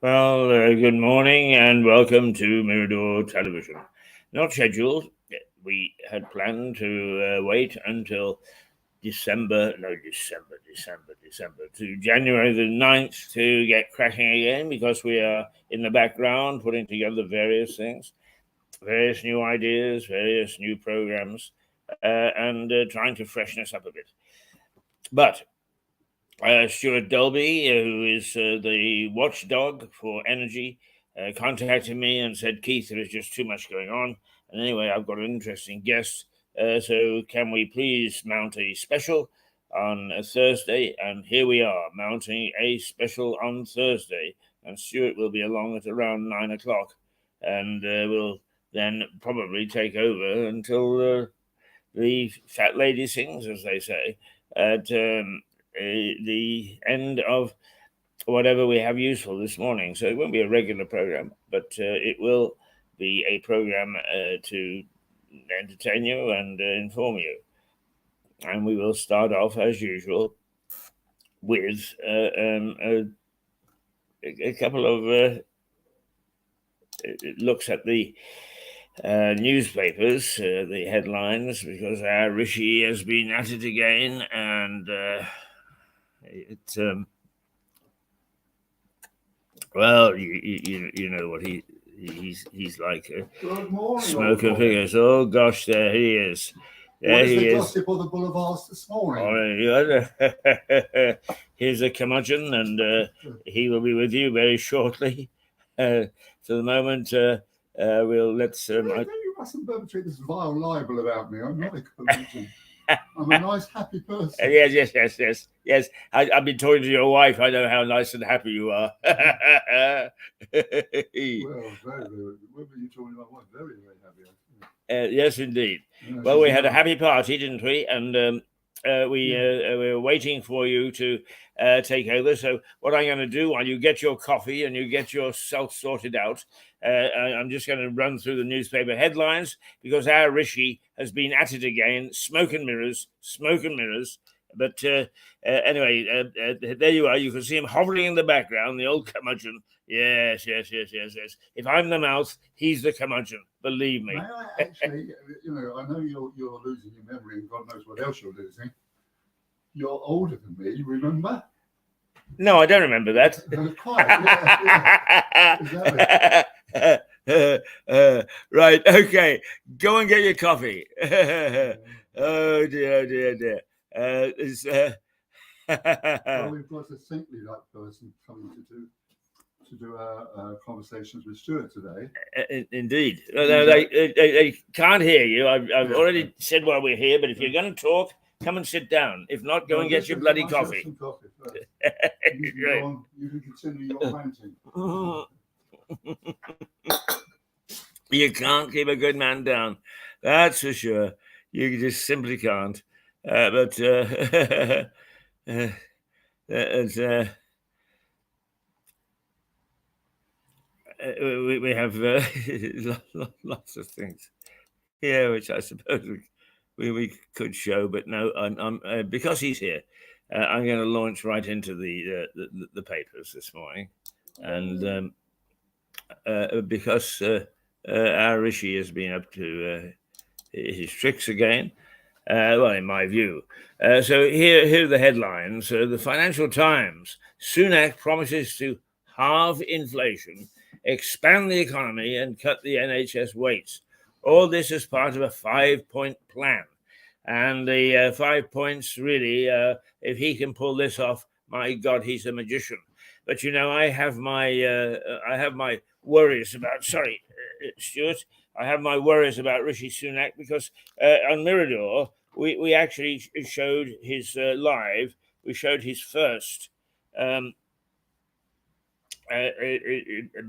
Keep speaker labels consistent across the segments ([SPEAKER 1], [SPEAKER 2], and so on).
[SPEAKER 1] Well, good morning and welcome to Mirador Television. Not scheduled. We had planned to wait until December, to January the 9th to get cracking again because we are in the background putting together various things, various new ideas, various new programs, and trying to freshen us up a bit. But Stewart Dalby, who is the watchdog for energy, contacted me and said, Keith, there is just too much going on. And anyway, I've got an interesting guest. So can we please mount a special on a Thursday? And here we are, mounting a special on Thursday. And Stewart will be along at around 9 o'clock. And we'll then probably take over until the fat lady sings, as they say, at the end of whatever we have useful this morning. So it won't be a regular program, but it will be a program to entertain you and inform you. And we will start off, as usual, with a couple of looks at the newspapers, the headlines, because our Rishi has been at it again, and well, you know what he's like a
[SPEAKER 2] Good morning,
[SPEAKER 1] smoker figures. Oh gosh, there he is. There
[SPEAKER 2] what is
[SPEAKER 1] he
[SPEAKER 2] the
[SPEAKER 1] is.
[SPEAKER 2] gossip of the boulevards this morning?
[SPEAKER 1] Here's a curmudgeon, and he will be with you very shortly. For the moment, we'll let's.
[SPEAKER 2] You mustn't perpetrate this vile libel about me. I'm not a curmudgeon. I'm a nice, happy person.
[SPEAKER 1] Yes. I've been talking to your wife. I know how nice and happy you are.
[SPEAKER 2] Well, very. What were you talking about? What? Very, very happy.
[SPEAKER 1] Yes, indeed.
[SPEAKER 2] Yeah,
[SPEAKER 1] Well, we had a happy party, didn't we? And we were waiting for you to take over. So what I'm going to do while you get your coffee and you get yourself sorted out, I'm just going to run through the newspaper headlines because our Rishi has been at it again. Smoke and mirrors. But anyway, there you are. You can see him hovering in the background, the old curmudgeon. Yes. If I'm the mouth, he's the curmudgeon. Believe me.
[SPEAKER 2] May I actually, I know you're losing your memory and God knows what else you're losing. You're older than me, remember?
[SPEAKER 1] No, I don't remember that.
[SPEAKER 2] Quite, yeah.
[SPEAKER 1] Exactly. Right, okay. Go and get your coffee. Oh, dear.
[SPEAKER 2] Well, we've got a saintly like person coming to do our conversations with Stewart today.
[SPEAKER 1] Indeed. They can't hear you. I've already said why we're here, but if you're going to talk, come and sit down. If not, go and get your bloody coffee.
[SPEAKER 2] Some coffee first. You can continue your ranting.
[SPEAKER 1] You can't keep a good man down. That's for sure. You just simply can't. We have lots of things here, which I suppose we could show, but no, because he's here, I'm going to launch right into the papers this morning, and because our Rishi has been up to his tricks again. Well, in my view. So here are the headlines. The Financial Times: Sunak promises to halve inflation, expand the economy, and cut the NHS waits. All this is part of a 5-point plan. And the 5 points, really, if he can pull this off, my God, he's a magician. But I have my worries about. Sorry, Stewart. I have my worries about Rishi Sunak because on Mirador we actually showed his live. We showed his first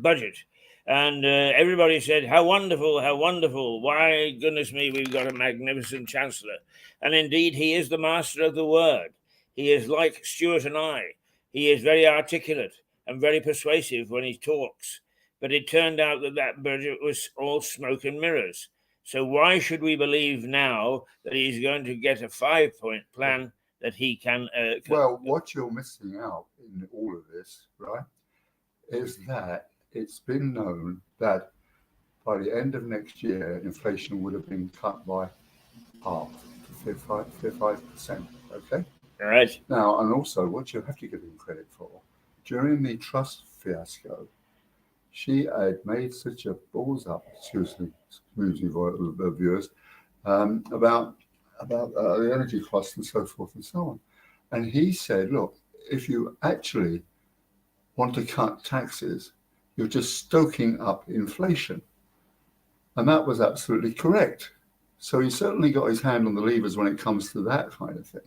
[SPEAKER 1] budget. And everybody said, how wonderful. Why, goodness me, we've got a magnificent chancellor. And indeed, he is the master of the word. He is like Stewart and I. He is very articulate and very persuasive when he talks. But it turned out that budget was all smoke and mirrors. So why should we believe now that he's going to get a 5-point plan that he can...
[SPEAKER 2] Well, what you're missing out in all of this, right, is that it's been known that by the end of next year, inflation would have been cut by half to 5%. Okay.
[SPEAKER 1] All right.
[SPEAKER 2] Now, and also, what you have to give him credit for, during the trust fiasco, she had made such a balls up, excuse me, viewers, about the energy costs and so forth and so on. And he said, look, if you actually want to cut taxes, you're just stoking up inflation. And that was absolutely correct. So he certainly got his hand on the levers when it comes to that kind of thing.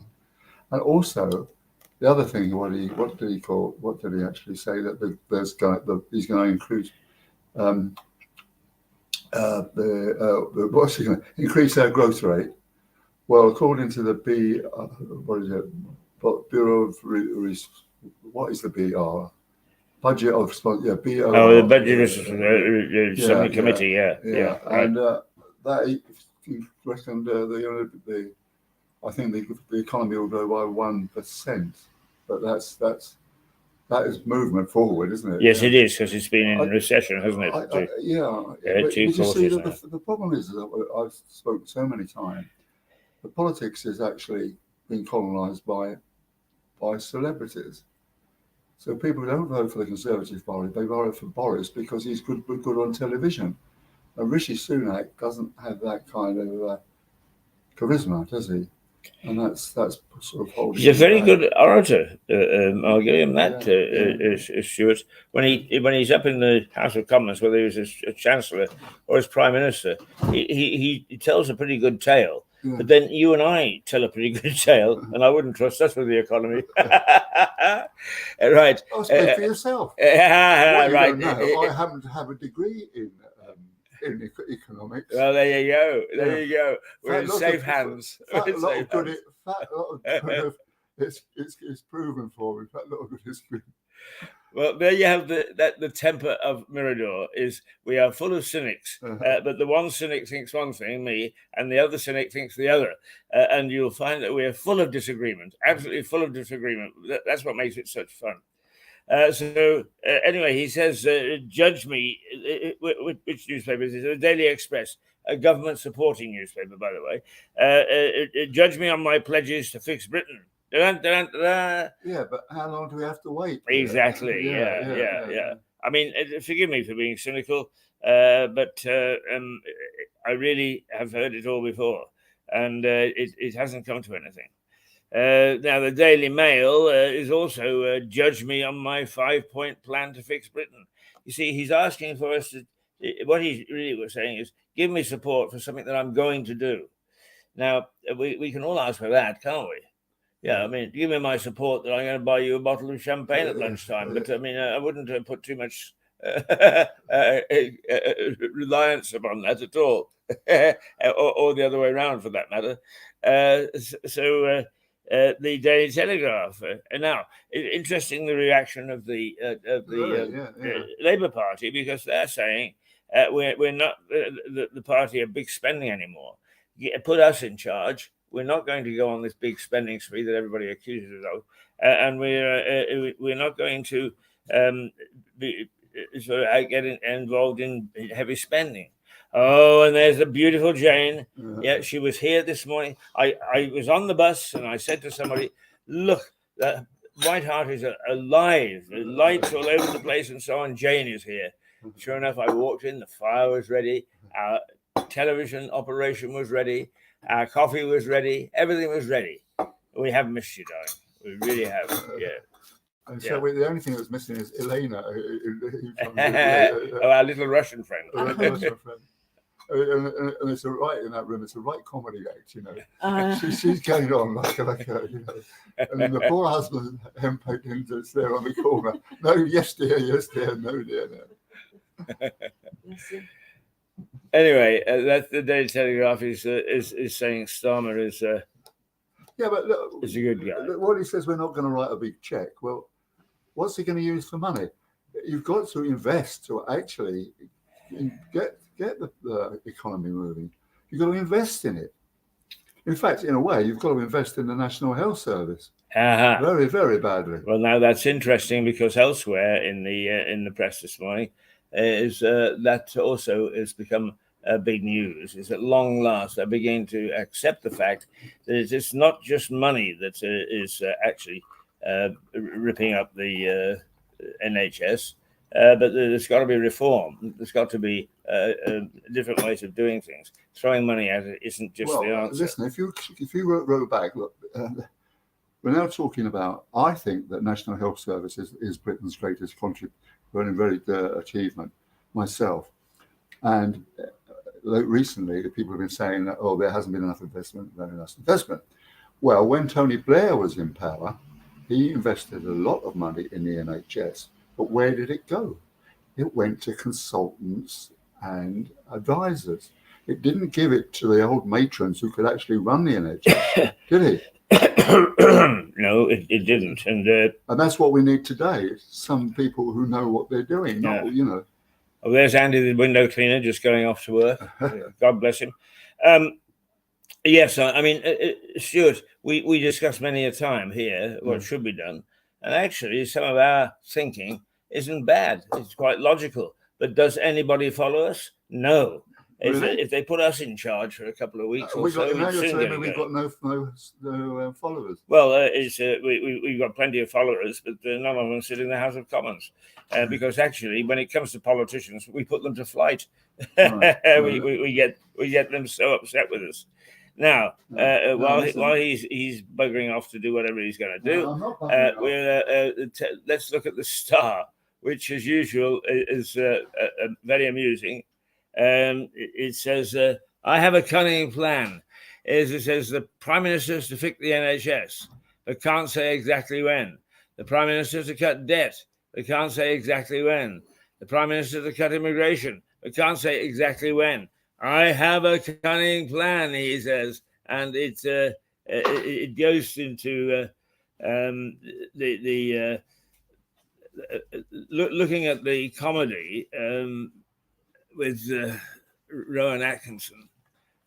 [SPEAKER 2] And also, the other thing, what did he actually say? That he's going to increase what's he going to increase our growth rate? Well, according to the Bureau of what is the BR? Budget of BOR.
[SPEAKER 1] Oh, the budget assembly committee. Yeah.
[SPEAKER 2] And that reckoned I think the economy will grow by 1%, but that is movement forward, isn't it?
[SPEAKER 1] Yes, it is, because it's been in recession, hasn't it?
[SPEAKER 2] But you see, the problem is that I've spoken so many times. The politics is actually being colonised by celebrities. So people don't vote for the Conservative Party; they vote for Boris because he's good on television. And Rishi Sunak doesn't have that kind of charisma, does he? And that's sort of holding.
[SPEAKER 1] He's a very good orator. I'll give him that, Stewart. When he's up in the House of Commons, whether he was a Chancellor or as Prime Minister, he tells a pretty good tale. Yeah. But then you and I tell a pretty good tale, and I wouldn't trust us with the economy. Right.
[SPEAKER 2] Oh, speak for yourself.
[SPEAKER 1] Right.
[SPEAKER 2] I happen to have a degree in economics.
[SPEAKER 1] Well, there you go. We're in safe hands.
[SPEAKER 2] It's proven for me. That lot of good is good.
[SPEAKER 1] Well, there you have the temper of Mirador. Is we are full of cynics, but the one cynic thinks one thing, me, and the other cynic thinks the other, and you'll find that we are full of disagreement, absolutely full of disagreement. That's what makes it such fun. Anyway, he says, judge me. Which newspaper is it? The Daily Express, a government supporting newspaper, by the way. Judge me on my pledges to fix Britain.
[SPEAKER 2] Yeah, but how long do we have to wait?
[SPEAKER 1] Exactly. Yeah. I mean, forgive me for being cynical, but I really have heard it all before, and it hasn't come to anything. Now, the Daily Mail is also judge me on my 5-point plan to fix Britain. You see, he's asking for us to, what he really was saying is, give me support for something that I'm going to do. Now, we can all ask for that, can't we? Yeah, I mean, give me my support that I'm going to buy you a bottle of champagne at lunchtime. But I mean, I wouldn't put too much reliance upon that at all, or the other way around for that matter. The Daily Telegraph. Now, interesting the reaction of the Labour Party, because they're saying we're not the party of big spending anymore. Put us in charge. We're not going to go on this big spending spree that everybody accuses us of, and we're not going to get involved in heavy spending. Oh, and there's the beautiful Jane. Yeah, she was here this morning. I was on the bus and I said to somebody, look, White Hart is alive. The lights all over the place and so on. Jane is here. Sure enough, I walked in. The fire was ready. Our television operation was ready. Our coffee was ready. Everything was ready. We have missed you, darling. We really have. Yeah.
[SPEAKER 2] And so the only thing that was missing is Elena.
[SPEAKER 1] Our little Russian friend.
[SPEAKER 2] And it's right in that room. It's a right comedy act, you know. She's going on like you know. And then the poor husband henpecked him that's there on the corner. No, yes dear, no dear, no. Anyway,
[SPEAKER 1] that's the Daily Telegraph is saying Starmer is
[SPEAKER 2] but look,
[SPEAKER 1] is a good guy.
[SPEAKER 2] What he says, we're not going to write a big check. Well, what's he going to use for money? You've got to invest to actually get the economy moving. You've got to invest in it. In fact, in a way, you've got to invest in the National Health Service. Very, very badly.
[SPEAKER 1] Well, now that's interesting because elsewhere in the press this morning is that also has become big news. Is at long last they're beginning to accept the fact that it's not just money that is actually ripping up the NHS, but there's got to be reform. There's got to be different ways of doing things. Throwing money at it isn't just the answer.
[SPEAKER 2] Listen, if you row back, look. We're now talking about, I think that National Health Service is Britain's greatest very achievement, myself. And recently, people have been saying that, there hasn't been enough investment. Well, when Tony Blair was in power, he invested a lot of money in the NHS. But where did it go? It went to consultants and advisors. It didn't give it to the old matrons who could actually run the NHS, did it?
[SPEAKER 1] No, it didn't, and
[SPEAKER 2] that's what we need today. Some people who know what they're doing. Not,
[SPEAKER 1] Oh, there's Andy, the window cleaner, just going off to work. God bless him. Yes, I mean, Stewart, we discussed many a time here what should be done, and actually, some of our thinking isn't bad. It's quite logical. But does anybody follow us? No.
[SPEAKER 2] Really?
[SPEAKER 1] If they put us in charge for a couple of weeks or so,
[SPEAKER 2] we've got no followers.
[SPEAKER 1] Well, we've got plenty of followers, but none of them sit in the House of Commons because actually, when it comes to politicians, we put them to flight. Right. we get them so upset with us. Now, while he's buggering off to do whatever he's going to do, let's look at the Star, which, as usual, is very amusing. It says, I have a cunning plan. It says the Prime Minister is to fix the NHS, but can't say exactly when. The Prime Minister is to cut debt, but can't say exactly when. The Prime Minister is to cut immigration, but can't say exactly when. I have a cunning plan, he says, and it goes into looking at the comedy with Rowan Atkinson.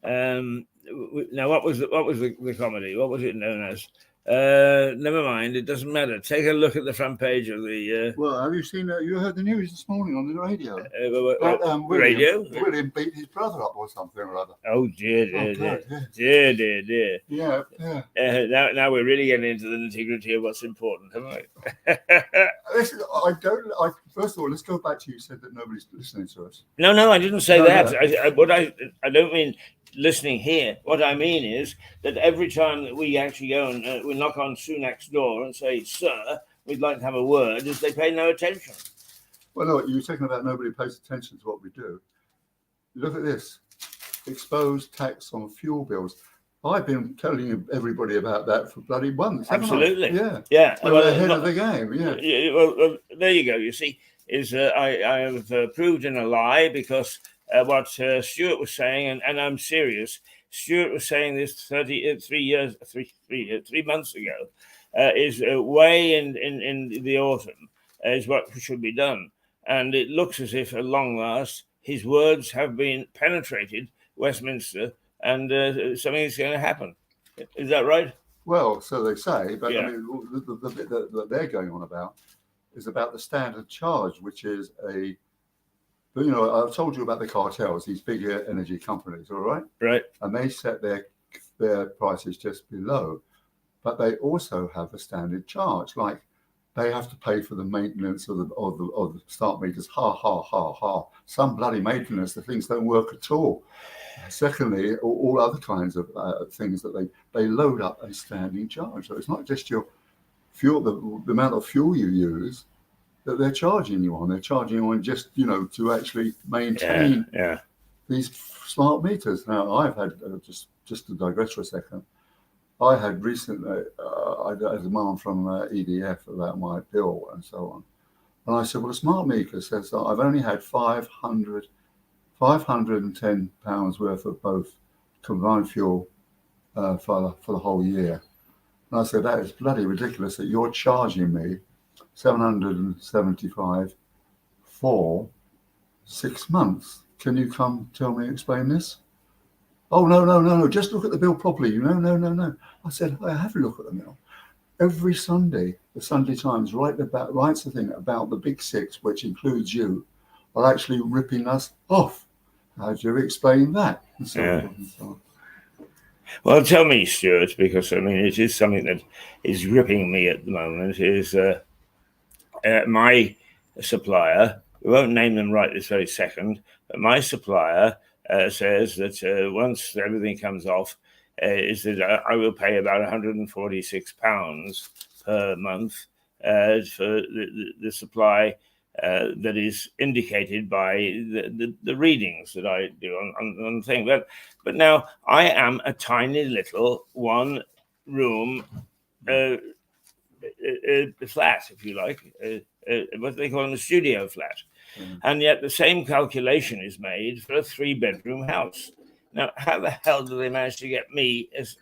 [SPEAKER 1] Now, what was the comedy? What was it known as? Never mind. It doesn't matter. Take a look at the front page of the.
[SPEAKER 2] Well, have you seen? You heard the news this morning on the radio. William beat his brother up or something or other.
[SPEAKER 1] Oh dear.
[SPEAKER 2] Yeah.
[SPEAKER 1] Now we're really getting into the nitty-gritty of what's important, haven't we?
[SPEAKER 2] First of all, let's go back to you said that nobody's listening to us.
[SPEAKER 1] No, I didn't say that. No. I don't mean listening here. What I mean is that every time that we actually go and we knock on Sunak's door and say, "Sir, we'd like to have a word," is they pay no attention.
[SPEAKER 2] Well, no, you're talking about nobody pays attention to what we do. Look at this: exposed tax on fuel bills. I've been telling everybody about that for bloody months.
[SPEAKER 1] Absolutely,
[SPEAKER 2] yeah. We're ahead of the game.
[SPEAKER 1] Yeah. Well, there you go. You see, I have proved in a lie because. What Stewart was saying, and I'm serious. Stewart was saying this 3 months ago, is way in the autumn is what should be done, and it looks as if at long last his words have been penetrated Westminster, and something is going to happen. Is that right?
[SPEAKER 2] Well, so they say, but I mean, the bit that they're going on about is about the standard charge, which is a. But, I've told you about the cartels, these big energy companies, all right?
[SPEAKER 1] Right.
[SPEAKER 2] And they set their prices just below. But they also have a standard charge, like they have to pay for the maintenance of the smart meters. Ha. Some bloody maintenance, the things don't work at all. Secondly, all other kinds of things that they load up a standing charge. So it's not just your fuel, the amount of fuel you use, that they're charging you on. They're charging you on just, to actually maintain these smart meters. Now, I've had, just to digress for a second, I had recently, I had a demand from EDF about my bill and so on. And I said, well, the smart meter says that I've only had £510 worth of both combined fuel for the whole year. And I said, that is bloody ridiculous that you're charging me $775 for 6 months. Can you come explain this? Oh, no. Just look at the bill properly. No. I said, I have a look at the bill. every Sunday, the Sunday Times writes a thing about the Big Six, which includes you, are actually ripping us off. How do you explain that? And so
[SPEAKER 1] Yeah.
[SPEAKER 2] forth and so on.
[SPEAKER 1] Well, tell me, Stewart, because I mean, it is something that is gripping me at the moment. Is my supplier? We won't name them right this very second, but my supplier says that once everything comes off, is that I will pay about £146 per month for the supply that is indicated by the readings that I do on the thing. But now I am a tiny little one room flat, if you like, what they call a studio flat. And yet the same calculation is made for a 3-bedroom house. Now, how the hell do they manage to get me as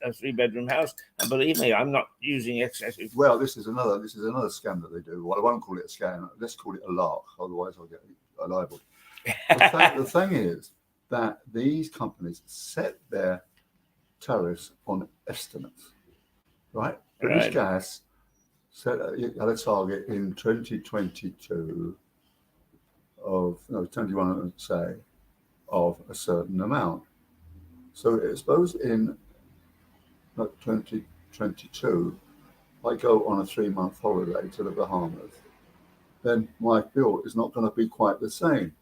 [SPEAKER 1] a 3-bedroom house? And believe me, I'm not using excessive.
[SPEAKER 2] Well, this is another scam that they do. Well, I won't call it a scam. Let's call it a lark. Otherwise, I'll get libeled. The thing is that these companies set their tariffs on estimates, right? British Gas set a target in 2022 of 21, say, of a certain amount. So I suppose in 2022, I go on a 3-month holiday to the Bahamas, then my bill is not going to be quite the same.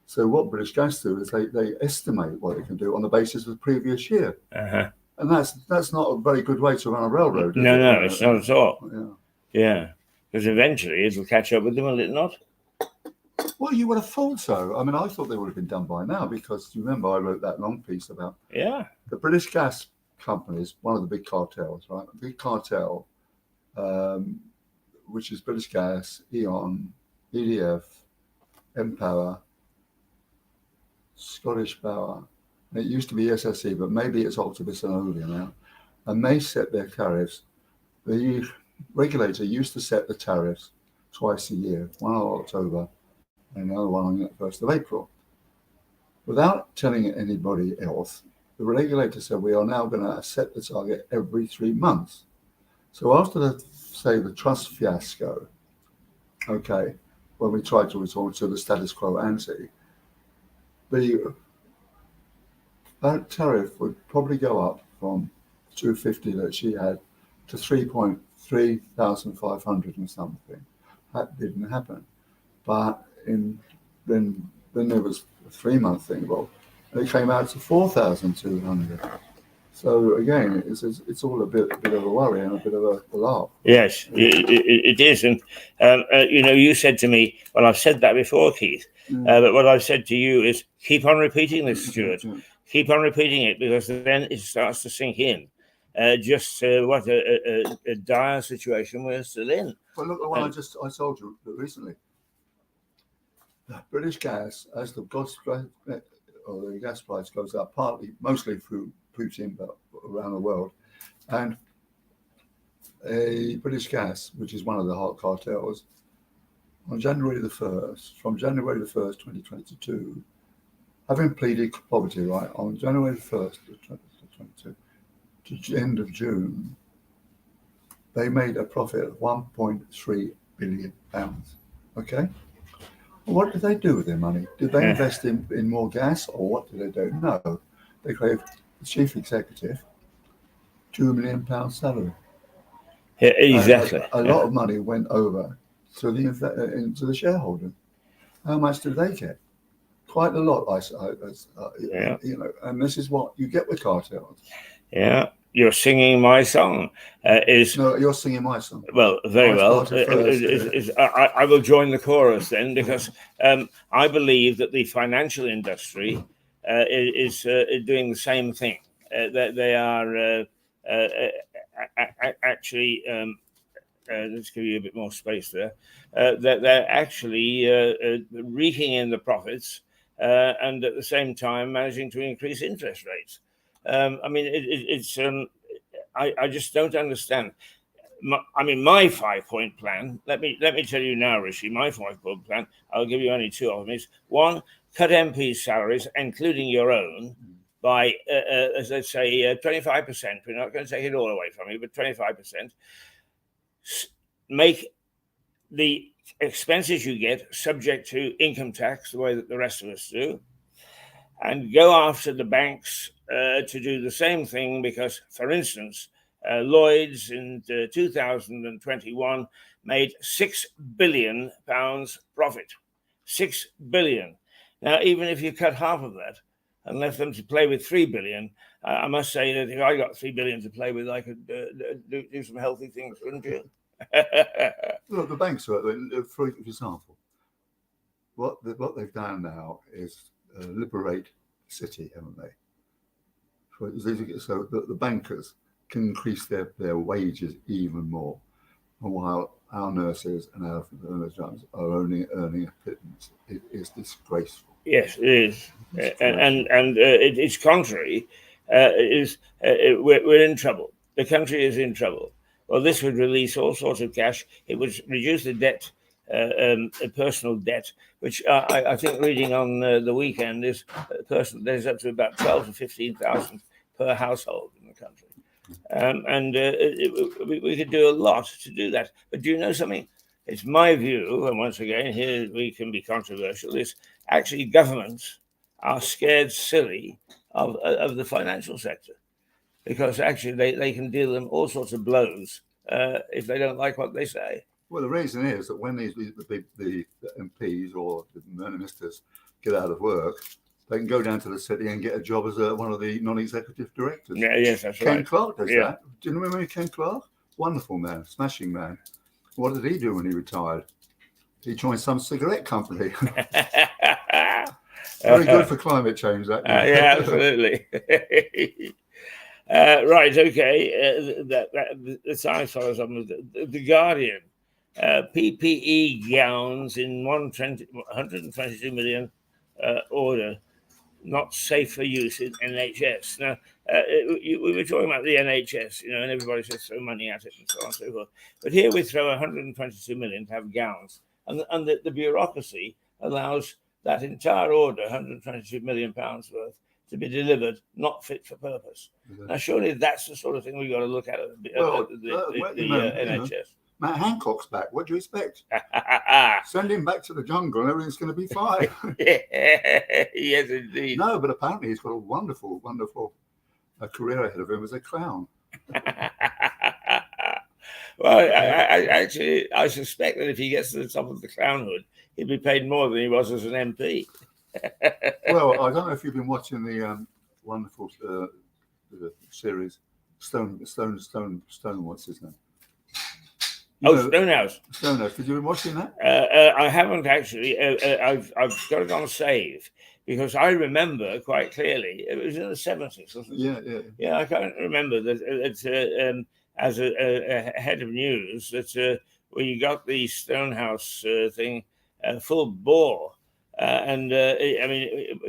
[SPEAKER 2] So what British Gas do is they estimate what they can do on the basis of the previous year.
[SPEAKER 1] Uh-huh.
[SPEAKER 2] And that's not a very good way to run a railroad.
[SPEAKER 1] No, it's not at all.
[SPEAKER 2] Yeah.
[SPEAKER 1] Because eventually it'll catch up with them, will it not?
[SPEAKER 2] Well, you would have thought so. I mean, I thought they would have been done by now because you remember I wrote that long piece about the British Gas companies, one of the big cartels, right? A big cartel, which is British Gas, E.ON, EDF, Empower, Scottish Power. It used to be SSE, but maybe it's Octopus and Olia now. And they set their tariffs. The regulator used to set the tariffs twice a year, one on October and another one on the 1st of April. Without telling anybody else, the regulator said we are now going to set the target every 3 months. So after the trust fiasco, when we tried to return to the status quo ante, that tariff would probably go up from 250 that she had to 3,500 and something. That didn't happen. But then there was a 3-month thing. Well, it came out to 4,200. So again, it's all a bit of a worry and a bit of a laugh.
[SPEAKER 1] Yes, it is. And you said to me, well, I've said that before, Keith. But what I've said to you is keep on repeating this, Stewart. Keep on repeating it because then it starts to sink in. What a dire situation we're still in.
[SPEAKER 2] Well, look, I told you recently. British Gas, as the gas price goes up, mostly through Putin, but around the world, and a British Gas, which is one of the hot cartels, from January the 1st, 2022, having pleaded poverty, right, on January the 1st, 2022, to the end of June, they made a profit of £1.3 billion. Okay? Well, what did they do with their money? Did they invest in more gas, or what did they do? No. They gave the chief executive £2 million salary.
[SPEAKER 1] Yeah, exactly.
[SPEAKER 2] A lot of money went over to into the shareholder. How much did they get? Quite a lot, and this is what you get with cartels.
[SPEAKER 1] Yeah, you're singing my song.
[SPEAKER 2] No, you're singing my song.
[SPEAKER 1] Well, very well. I will join the chorus then, because I believe that the financial industry is doing the same thing. They are actually. Let's give you a bit more space there. They're actually reeking in the profits and at the same time managing to increase interest rates. I mean, I just don't understand. My 5-point plan. Let me tell you now, Rishi. My 5-point plan. I'll give you only 2 of them. Is 1, cut MPs' salaries, including your own, by, as let's say, 25%. We're not going to take it all away from you, but 25%. Make the expenses you get subject to income tax, the way that the rest of us do, and go after the banks to do the same thing. Because, for instance, Lloyd's in 2021 made £6 billion profit. 6 billion. Now, even if you cut half of that and left them to play with 3 billion, I must say that if I got 3 billion to play with, I could do some healthy things, wouldn't you?
[SPEAKER 2] Look, the banks, for example, what they've done now is liberate the city, haven't they? So the bankers can increase their wages even more, while our nurses and our nurses are only earning a pittance. It is disgraceful.
[SPEAKER 1] Yes, it is, and it's contrary. We're in trouble. The country is in trouble. Well, this would release all sorts of cash. It would reduce the debt, personal debt, which I think reading on the weekend is personal. There's up to about 12 to 15,000 per household in the country, and we could do a lot to do that. But do you know something? It's my view, and once again, here we can be controversial, is actually governments are scared silly of the financial sector, because actually they can deal them all sorts of blows if they don't like what they say.
[SPEAKER 2] Well, the reason is that when the MPs or the ministers get out of work, they can go down to the city and get a job as one of the non-executive directors.
[SPEAKER 1] Yeah, yes, that's
[SPEAKER 2] Ken
[SPEAKER 1] right.
[SPEAKER 2] Clark does that. Do you remember Ken Clark? Wonderful man, smashing man. What did he do when he retired? He joined some cigarette company. Very good for climate change, that.
[SPEAKER 1] Yeah, absolutely. Right, okay. The science follows on with the Guardian. PPE gowns in 122 million order, not safe for use in NHS. Now, we were talking about the NHS, and everybody says throw money at it and so on and so forth. But here we throw 122 million to have gowns, and the bureaucracy allows that entire order, 122 million pounds worth, to be delivered not fit for purpose. Now, surely that's the sort of thing we've got to look at the NHS.
[SPEAKER 2] Matt Hancock's back. What do you expect? Send him back to the jungle and everything's going to be fine.
[SPEAKER 1] Yes, indeed.
[SPEAKER 2] No, but apparently he's got a wonderful, wonderful career ahead of him as a clown.
[SPEAKER 1] Well, I suspect that if he gets to the top of the clownhood, he'll be paid more than he was as an MP.
[SPEAKER 2] Well, I don't know if you've been watching the wonderful series Stone. What's his name?
[SPEAKER 1] Stonehouse.
[SPEAKER 2] Stonehouse. Did you been watching that?
[SPEAKER 1] I haven't actually. I've got it on save because I remember quite clearly. It was in the 70s, wasn't it? Yeah. I can't remember that. It's as a head of news that where you got the Stonehouse thing full bore.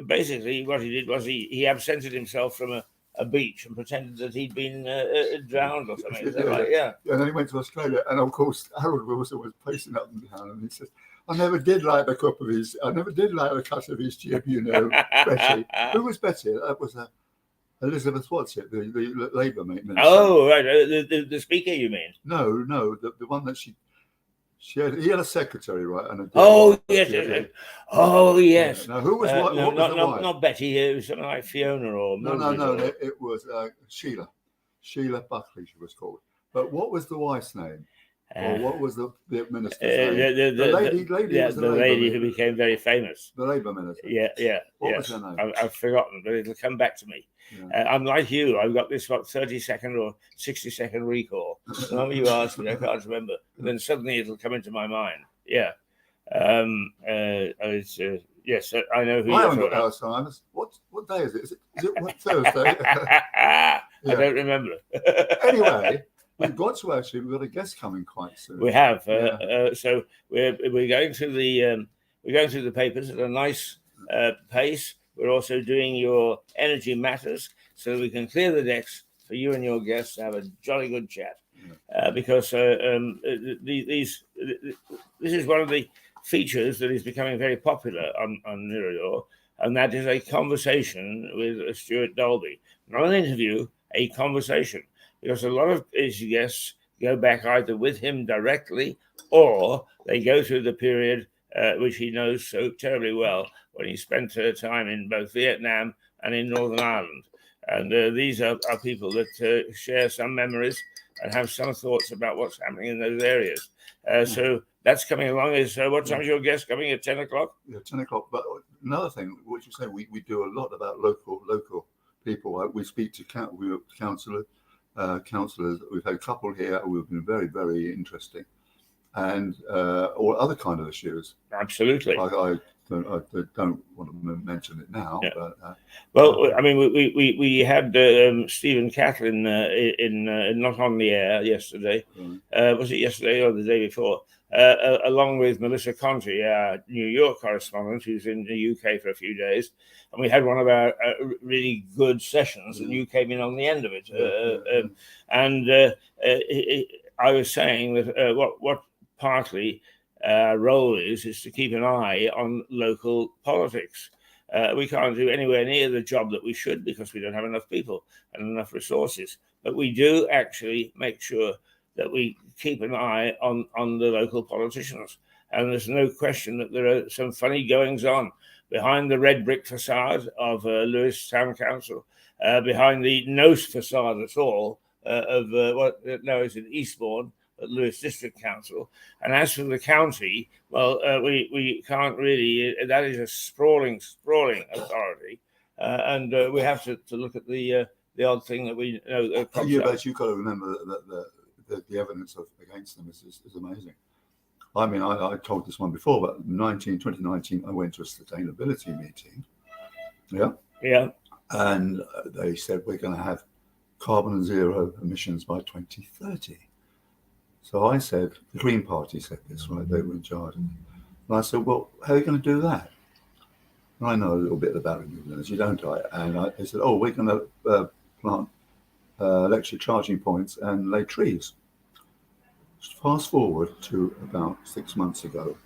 [SPEAKER 1] Basically, what he did was he absented himself from a beach and pretended that he'd been drowned or something. Yeah.
[SPEAKER 2] And then he went to Australia, and of course Harold Wilson was pacing up and down, and he said, "I never did like the cut of his jib, Betty." Who was Betty? That was Elizabeth. What's it? The Labour minister.
[SPEAKER 1] Oh, right. The speaker, you mean?
[SPEAKER 2] No, the one that he had a secretary, right? And
[SPEAKER 1] Yes. Oh, yes.
[SPEAKER 2] Yeah. Now, who was what?
[SPEAKER 1] Not Betty. It was something like Fiona or
[SPEAKER 2] no. It was Sheila. Sheila Buckley, she was called. But what was the wife's name? Or what was the minister's name?
[SPEAKER 1] The lady who became very famous.
[SPEAKER 2] The Labour minister.
[SPEAKER 1] Yeah.
[SPEAKER 2] What was her name?
[SPEAKER 1] I've forgotten, but it'll come back to me. Yeah. I'm like you. I've got this 30-second or 60-second recall. Whenever you ask me, I can't remember. And then suddenly it'll come into my mind. Yeah. Yes, I know who.
[SPEAKER 2] I haven't got Alzheimer's. What day is it? Is it Thursday?
[SPEAKER 1] I don't remember.
[SPEAKER 2] Anyway, we've got a guest coming quite soon.
[SPEAKER 1] We have. So we're going through the papers at a nice pace. We're also doing your energy matters so that we can clear the decks for you and your guests to have a jolly good chat. Because this is one of the features that is becoming very popular on Mirador, and that is a conversation with Stewart Dalby. Not an interview, a conversation, because a lot of his guests go back either with him directly or they go through the period which he knows so terribly well when he spent time in both Vietnam and in Northern Ireland. And these are people that share some memories and have some thoughts about what's happening in those areas. So that's coming along. What time's your guest coming? At 10 o'clock?
[SPEAKER 2] Yeah, 10 o'clock. But another thing, what you say, we do a lot about local people. We speak to councillors. We've had a couple here who have been very, very interesting. And or other kind of issues.
[SPEAKER 1] Absolutely.
[SPEAKER 2] I don't want to mention it now,
[SPEAKER 1] yeah.
[SPEAKER 2] But
[SPEAKER 1] I mean, we had Stephen Catlin in not on the air yesterday. Was it yesterday or the day before? Along with Melissa Conti, our New York correspondent, who's in the UK for a few days, and we had one of our really good sessions, and you came in on the end of it. And I was saying that what partly our role is to keep an eye on local politics. We can't do anywhere near the job that we should because we don't have enough people and enough resources. But we do actually make sure that we keep an eye on the local politicians. And there's no question that there are some funny goings on behind the red brick facade of Lewis Town Council, behind the no facade at all of what now is in Eastbourne, at Lewis District Council. And as for the county, well, we can't really, that is a sprawling authority. And we have to look at the odd thing that we know.
[SPEAKER 2] But you've got to remember that the evidence against them is amazing. I mean, I told this one before, but 2019, I went to a sustainability meeting. Yeah. And they said, we're going to have carbon zero emissions by 2030. So I said, the Green Party said this, right? They were in charge. And I said, well, how are you going to do that? And I know a little bit about renewable energy, don't I? And they said, we're going to plant electric charging points and lay trees. Fast forward to about 6 months ago,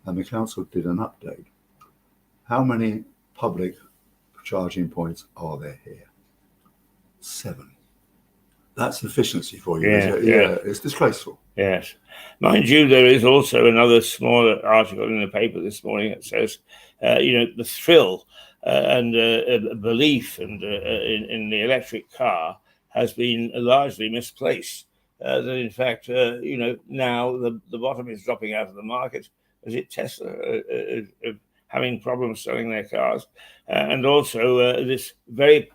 [SPEAKER 2] and the council did an update. How many public charging points are there here? 7. That's efficiency for you, isn't it? Yeah, it's disgraceful.
[SPEAKER 1] Yes. Mind you, there is also another small article in the paper this morning that says, the thrill and belief in the electric car has been largely misplaced. That in fact, now the bottom is dropping out of the market. Is it Tesla having problems selling their cars? And also this very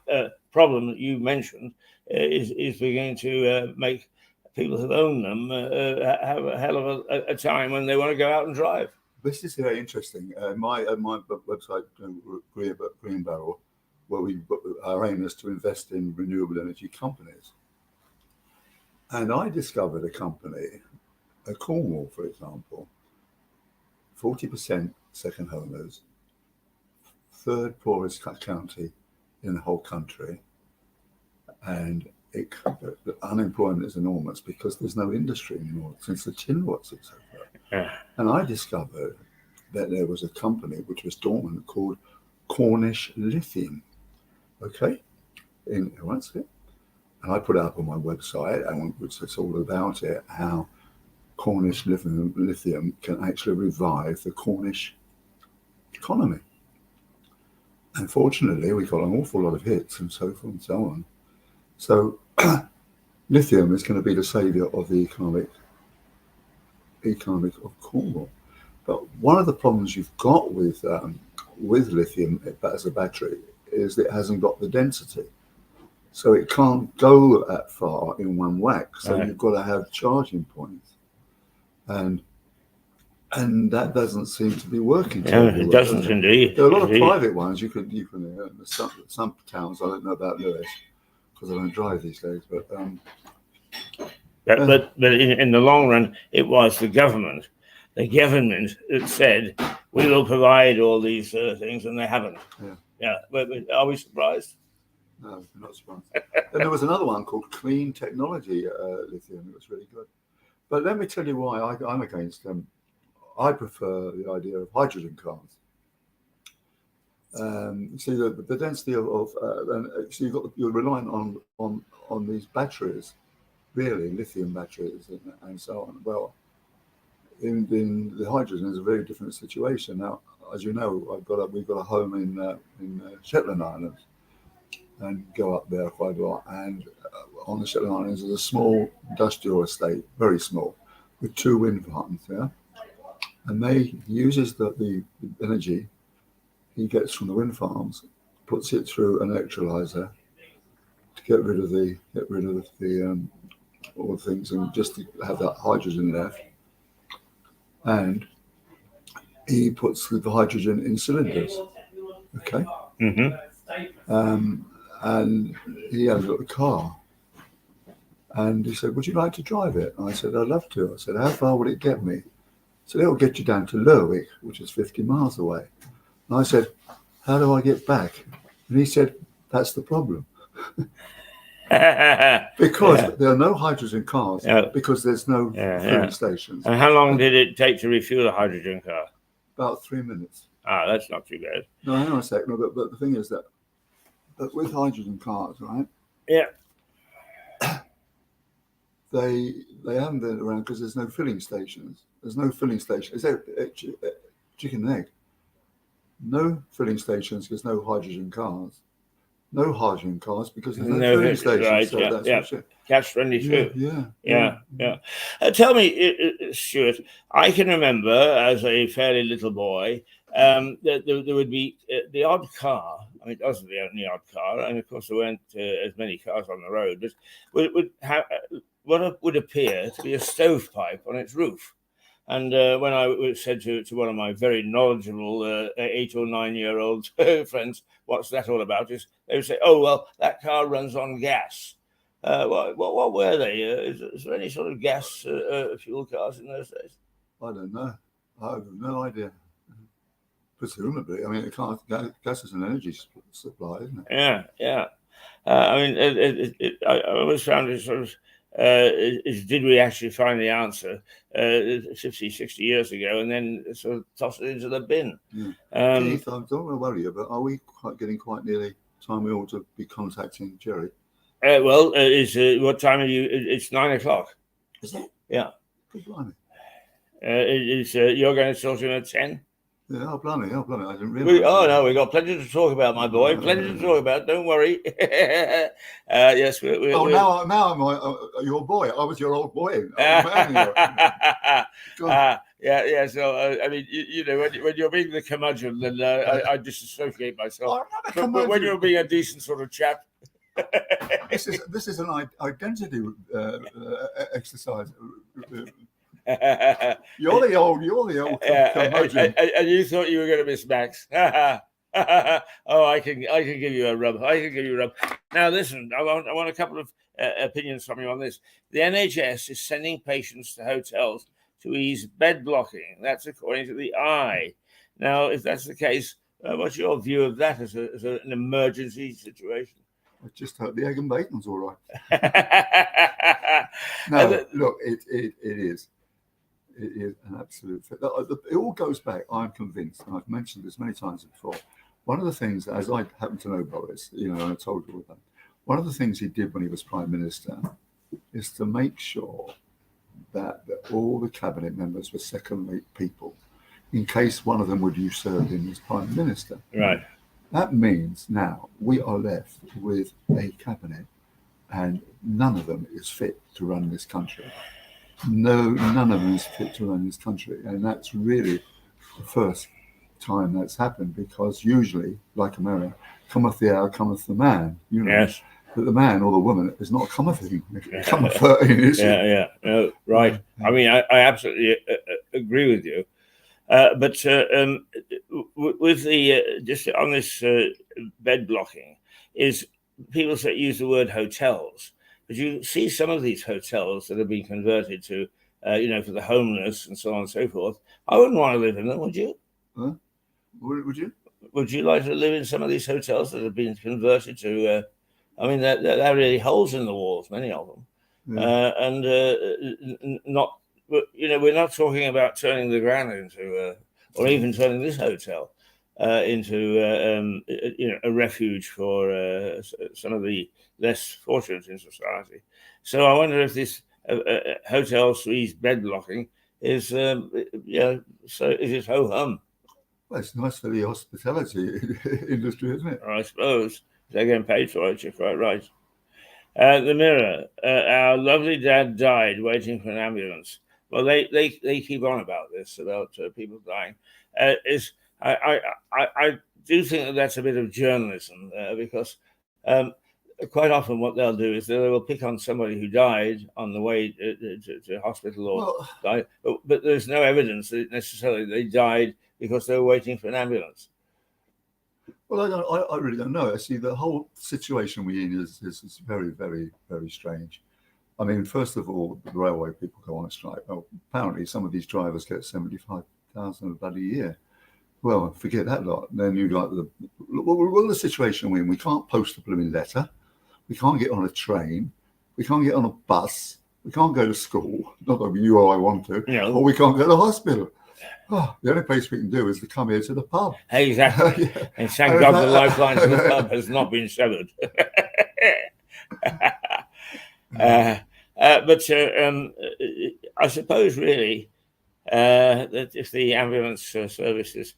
[SPEAKER 1] problem that you mentioned is beginning to make people who own them have a hell of a time when they want to go out and drive.
[SPEAKER 2] This is very interesting. My website, Green Barrel, where our aim is to invest in renewable energy companies. And I discovered a company, Cornwall, for example, 40% second owners, third poorest county in the whole country. And the unemployment is enormous because there's no industry anymore since the tin works, etc. And I discovered that there was a company which was dormant called Cornish Lithium. Okay, that's it. And I put it up on my website, and it's all about it, how Cornish lithium can actually revive the Cornish economy. Unfortunately, we got an awful lot of hits and so forth and so on. So lithium is going to be the saviour of the economic of Cornwall. But one of the problems you've got with lithium as a battery is that it hasn't got the density. So it can't go that far in one whack. So you've got to have charging points. And that doesn't seem to be working.
[SPEAKER 1] It doesn't indeed.
[SPEAKER 2] There are a lot of private ones. You can some towns, I don't know about Lewis, because I don't drive these days, but
[SPEAKER 1] in the long run, it was the government that said we will provide all these things, and they haven't. But are we surprised?
[SPEAKER 2] No, we're not surprised. And there was another one called Clean Technology Lithium. It was really good. But let me tell you why I'm against them. I prefer the idea of hydrogen cars. See the density of and so you're reliant on these batteries, really lithium batteries and so on. Well, in the hydrogen is a very different situation. Now, as you know, we've got a home in Shetland Islands, and go up there quite a lot. And on the Shetland Islands is a small industrial estate, very small, with 2 wind farms. Yeah, and he uses the energy he gets from the wind farms, puts it through an electrolyzer to get rid of the all the things, and just to have that hydrogen left. And he puts the hydrogen in cylinders. Okay.
[SPEAKER 1] Mm-hmm.
[SPEAKER 2] And he has a car. And he said, "Would you like to drive it?" And I said, "I'd love to." I said, "How far would it get me?" He said, "It'll get you down to Lerwick, which is 50 miles away." And I said, "How do I get back?" And he said, "That's the problem." Because there are no hydrogen cars, because there's no filling stations.
[SPEAKER 1] And how long did it take to refuel a hydrogen car?
[SPEAKER 2] About 3 minutes.
[SPEAKER 1] Ah, that's not too bad.
[SPEAKER 2] No, hang on a sec. No, but the thing is that with hydrogen cars, right?
[SPEAKER 1] Yeah.
[SPEAKER 2] They haven't been around because there's no filling stations. There's no filling stations. It's chicken and egg. No filling stations because no hydrogen cars. No hydrogen cars because there's no filling stations.
[SPEAKER 1] Right,
[SPEAKER 2] so that's
[SPEAKER 1] catch 22.
[SPEAKER 2] Yeah.
[SPEAKER 1] Tell me, Stewart, I can remember as a fairly little boy that there would be the odd car. I mean, it wasn't the only odd car, and of course there weren't as many cars on the road, but would have what would appear to be a stovepipe on its roof. And when I said to one of my very knowledgeable 8 or 9 year old friends, "What's that all about?" They would say, "Oh, well, that car runs on gas." What were they? Is there any sort of gas fuel cars in those days?
[SPEAKER 2] I don't know. I have no idea. Presumably, I mean, gas is an energy supply, isn't
[SPEAKER 1] it? Yeah. I mean, I always found it sort of. Did we actually find the answer 50, 60 years ago and then sort of toss it into the bin?
[SPEAKER 2] Yeah. Keith, I don't want to worry you, but are we getting quite nearly time we ought to be contacting Jerry?
[SPEAKER 1] What time are you? It's 9 o'clock.
[SPEAKER 2] Is it?
[SPEAKER 1] Yeah.
[SPEAKER 2] Good blimey.
[SPEAKER 1] You're going to talk to him at 10?
[SPEAKER 2] Yeah, oh, blimey. I didn't realise.
[SPEAKER 1] No, we've got plenty to talk about, my boy. Plenty to talk about. Don't worry. Yes.
[SPEAKER 2] Now I'm your boy. I was your old boy.
[SPEAKER 1] Yeah. So I mean, you know, when you're being the curmudgeon, then I disassociate myself. But when you're being a decent sort of chap.
[SPEAKER 2] This is an identity exercise. You're the old curmudgeon.
[SPEAKER 1] And you thought you were going to miss Max. Oh, I can give you a rub. Now, listen, I want a couple of opinions from you on this. The NHS is sending patients to hotels to ease bed blocking. That's according to the Eye. Now, if that's the case, what's your view of that as an emergency situation?
[SPEAKER 2] I just hope the egg and bacon's all right. No, look, it is. It is an absolute. It all goes back. I'm convinced, and I've mentioned this many times before. One of the things, as I happen to know Boris, you know, and I told you all that. One of the things he did when he was Prime Minister is to make sure that all the cabinet members were second-rate people, in case one of them would usurp him as Prime Minister.
[SPEAKER 1] Right.
[SPEAKER 2] That means now we are left with a cabinet, and none of them is fit to run this country. No, none of them is fit to run this country, and that's really the first time that's happened, because usually, like America, cometh the hour, cometh the man. You know,
[SPEAKER 1] yes.
[SPEAKER 2] But the man or the woman is not cometh in. Cometh 13, is it?
[SPEAKER 1] Yeah. No, right. Yeah. I mean, I absolutely agree with you. But with the just on this bed blocking, is people that use the word hotels. But you see some of these hotels that have been converted to, for the homeless and so on and so forth. I wouldn't want to live in them, would you?
[SPEAKER 2] Huh? Would you?
[SPEAKER 1] Would you like to live in some of these hotels that have been converted to? They're really holes in the walls, many of them, and not. We're not talking about turning the ground into, or even turning this hotel. into a refuge for some of the less fortunate in society. So I wonder if this hotel suite bed blocking is so is it ho hum?
[SPEAKER 2] Well, it's nice for the hospitality industry, isn't it?
[SPEAKER 1] I suppose they're getting paid for it. You're quite right. The Mirror. Our lovely dad died waiting for an ambulance. Well, they keep on about this, about people dying. I do think that that's a bit of journalism because quite often what they'll do is they will pick on somebody who died on the way to hospital or died, but there's no evidence that necessarily they died because they were waiting for an ambulance.
[SPEAKER 2] Well, I really don't know. I see the whole situation we're in is very, very, very strange. I mean, first of all, the railway people go on a strike. Well, apparently some of these drivers get 75,000 a bloody year. Well, forget that lot. Then you got the situation we're in. We can't post a blooming letter. We can't get on a train. We can't get on a bus. We can't go to school. Not that you or I want to.
[SPEAKER 1] No.
[SPEAKER 2] Or we can't go to the hospital. Oh, the only place we can do is to come here to the pub.
[SPEAKER 1] Exactly.
[SPEAKER 2] Yeah.
[SPEAKER 1] And thank God the lifeline to the pub has not been severed. But I suppose really that if the ambulance service is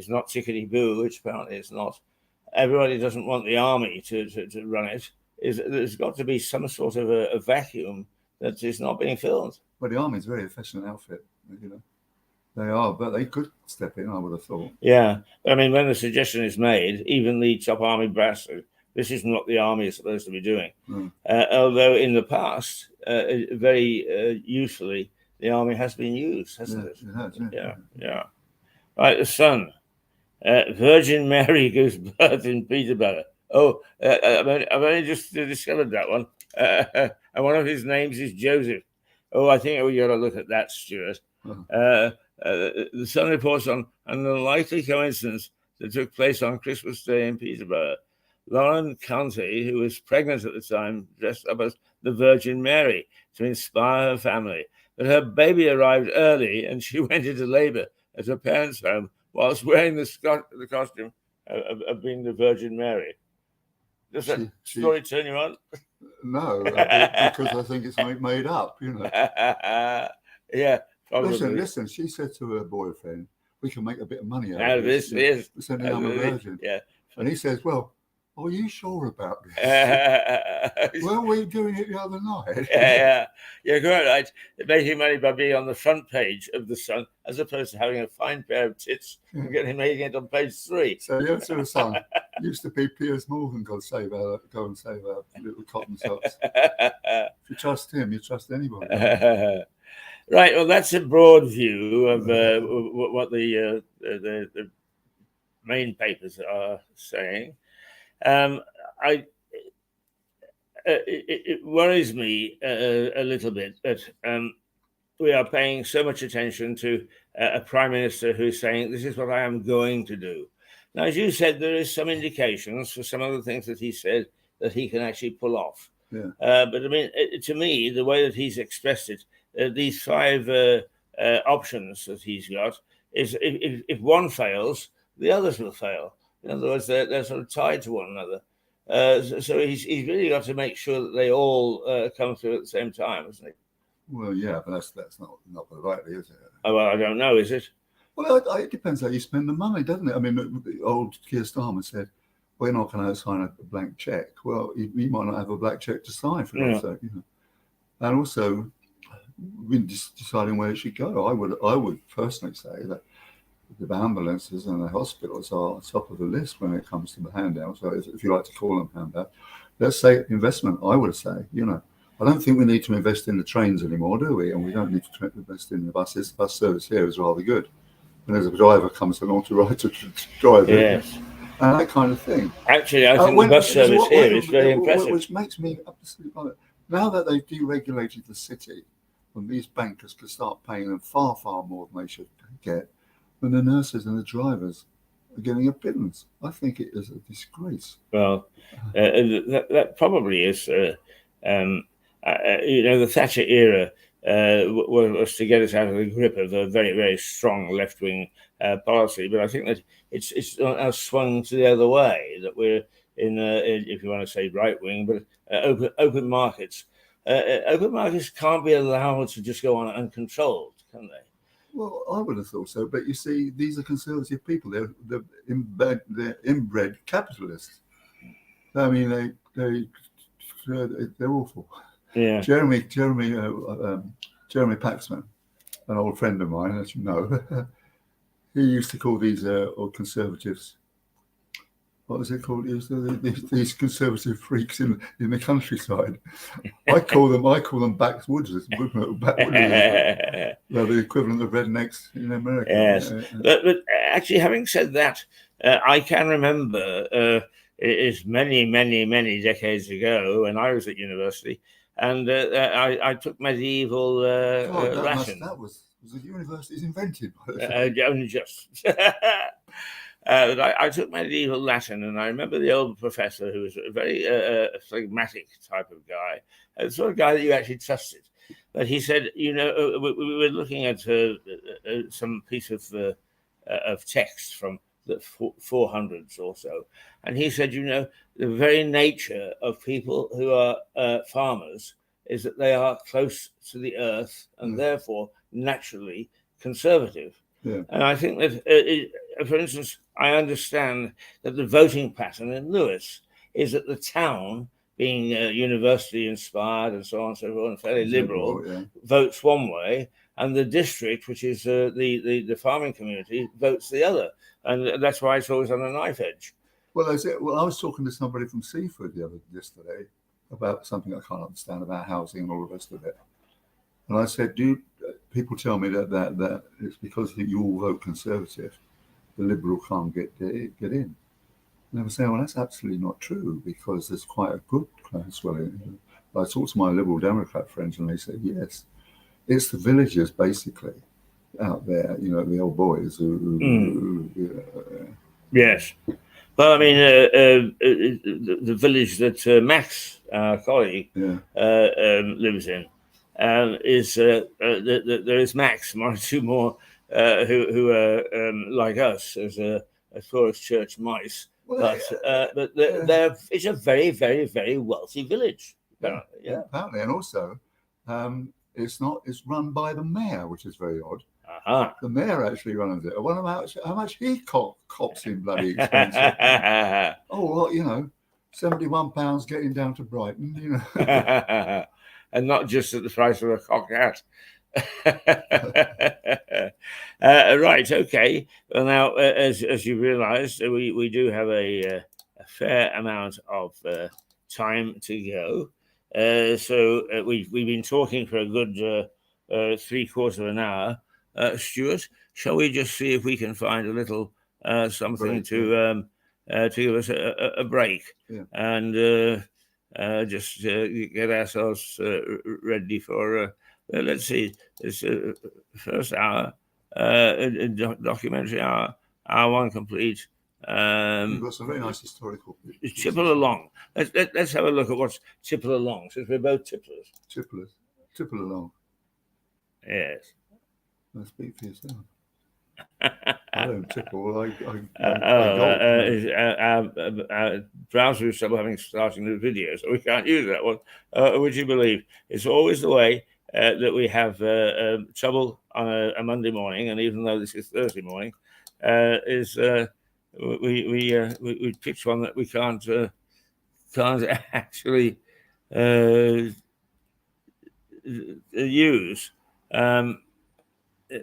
[SPEAKER 1] not tickety-boo, which apparently it's not, everybody doesn't want the army to run it. There's got to be some sort of a vacuum that is not being filled.
[SPEAKER 2] Well, the army's a very efficient outfit, you know. They are, but they could step in, I would have thought.
[SPEAKER 1] Yeah. I mean, when the suggestion is made, even the top army brass said, this isn't what the army is supposed to be doing. Although in the past, very usefully, the army has been used, hasn't it?
[SPEAKER 2] It has,
[SPEAKER 1] Yeah. Right, the Sun. Virgin Mary gives birth in Peterborough. Oh, I've only just discovered that one. And one of his names is Joseph. Oh, I think we got to look at that, Stewart. The Sun reports on an unlikely coincidence that took place on Christmas Day in Peterborough. Lauren Conte, who was pregnant at the time, dressed up as the Virgin Mary to inspire her family. But her baby arrived early and she went into labor at her parents' home whilst wearing the costume of being the Virgin Mary. Does that story turn you on?
[SPEAKER 2] No, because I think it's made up, you know.
[SPEAKER 1] Yeah. Probably.
[SPEAKER 2] Listen, she said to her boyfriend, we can make a bit of money out of
[SPEAKER 1] this.
[SPEAKER 2] Yes. Sending I'm a virgin.
[SPEAKER 1] Yeah.
[SPEAKER 2] And he says, well, are you sure about this? Weren't we doing it the other night?
[SPEAKER 1] Yeah, you're quite right. Making money by being on the front page of the Sun, as opposed to having a fine pair of tits and making it on page 3.
[SPEAKER 2] So the answer to the Sun used to be Piers Morgan, go and save our little cotton socks. If you trust him, you trust anybody.
[SPEAKER 1] Right. Well, that's a broad view of what the main papers are saying. It worries me a little bit that we are paying so much attention to a prime minister who's saying this is what I am going to do. Now, as you said, there is some indications for some of the things that he said that he can actually pull off.
[SPEAKER 2] Yeah.
[SPEAKER 1] But I mean, to me, the way that he's expressed it, these 5 options that he's got is if one fails, the others will fail. In other words, they're sort of tied to one another. So he's really got to make sure that they all come through at the same time, isn't he?
[SPEAKER 2] Well, yeah, but that's not likely, is it?
[SPEAKER 1] Oh, well, I don't know, is it?
[SPEAKER 2] Well, it depends how you spend the money, doesn't it? I mean, old Keir Starmer said, we're not going to sign a blank check. Well, you might not have a blank check to sign, for God's sake, you know. And also, we're just deciding where it should go. I would personally say that the ambulances and the hospitals are top of the list when it comes to the handouts. So if you like to call them handouts, let's say investment. I would say, you know, I don't think we need to invest in the trains anymore, do we? And we don't need to invest in the buses. The bus service here is rather good. When there's a driver comes along to drive it, and that kind of thing.
[SPEAKER 1] Actually, I think the bus service here is very impressive.
[SPEAKER 2] Which makes me absolutely love it. Now that they've deregulated the city, and these bankers could start paying them far, far more than they should get, when the nurses and the drivers are getting a pittance. I think it is a disgrace.
[SPEAKER 1] Well, that probably is, you know, the Thatcher era was to get us out of the grip of a very, very strong left-wing policy. But I think that it's now swung to the other way, that we're in if you want to say right-wing, but open markets. Open markets can't be allowed to just go on uncontrolled, can they?
[SPEAKER 2] Well, I would have thought so, but you see, these are conservative people. They're inbred capitalists. I mean, they're awful.
[SPEAKER 1] Yeah.
[SPEAKER 2] Jeremy Paxman, an old friend of mine, as you know, he used to call these conservatives. What was it called? These conservative freaks in the countryside. I call them backwooders. They're the equivalent of rednecks in America.
[SPEAKER 1] Yes, but actually, having said that, I can remember it's many decades ago when I was at university, and I took medieval Latin.
[SPEAKER 2] That was the university's invented.
[SPEAKER 1] Only just. I took medieval Latin, and I remember the old professor, who was a very phlegmatic type of guy, the sort of guy that you actually trusted. But he said, we were looking at some piece of text from the 400s or so, and he said, the very nature of people who are farmers is that they are close to the earth and therefore naturally conservative.
[SPEAKER 2] Yeah.
[SPEAKER 1] And I think that, for instance, I understand that the voting pattern in Lewis is that the town, being university inspired and so on and so forth, and fairly liberal, votes one way, and the district, which is the farming community, votes the other. And that's why it's always on a knife edge.
[SPEAKER 2] Well, I was talking to somebody from Seaford yesterday about something I can't understand about housing and all the rest of it. And I said, people tell me that it's because you all vote Conservative, the Liberal can't get in. And they were saying, well, that's absolutely not true, because there's quite a good class. Well, I talked to my Liberal Democrat friends, and they said, yes, it's the villagers basically out there, the old boys who
[SPEAKER 1] yes. Well, I mean, the village that Max, our colleague, lives in, is there is Max, one or two more who are like us, as tourist church mice. But it's a very, very, very wealthy village.
[SPEAKER 2] Apparently, and also it's run by the mayor, which is very odd.
[SPEAKER 1] Uh-huh.
[SPEAKER 2] The mayor actually runs it. I wonder how much he cops in bloody expensive. Oh, well, £71 getting down to Brighton,
[SPEAKER 1] and not just at the price of a cocked hat. Right, okay. Well, now, as you realised, we do have a fair amount of time to go. So we've been talking for a good 3/4 of an hour. Stewart, shall we just see if we can find a little something to give us a break, and just get ourselves ready for let's see, this first hour, documentary hour one complete.
[SPEAKER 2] You've got some very nice historical pictures.
[SPEAKER 1] Tipple along. Let's have a look at what's tipple along, since we're both tipplers.
[SPEAKER 2] Tipple along.
[SPEAKER 1] Yes.
[SPEAKER 2] Now speak for yourself. I don't tipple.
[SPEAKER 1] Our browser is still starting the video, so we can't use that one. Would you believe? It's always the way that we have trouble on a Monday morning, and even though this is Thursday morning, we picked one that we can't actually use.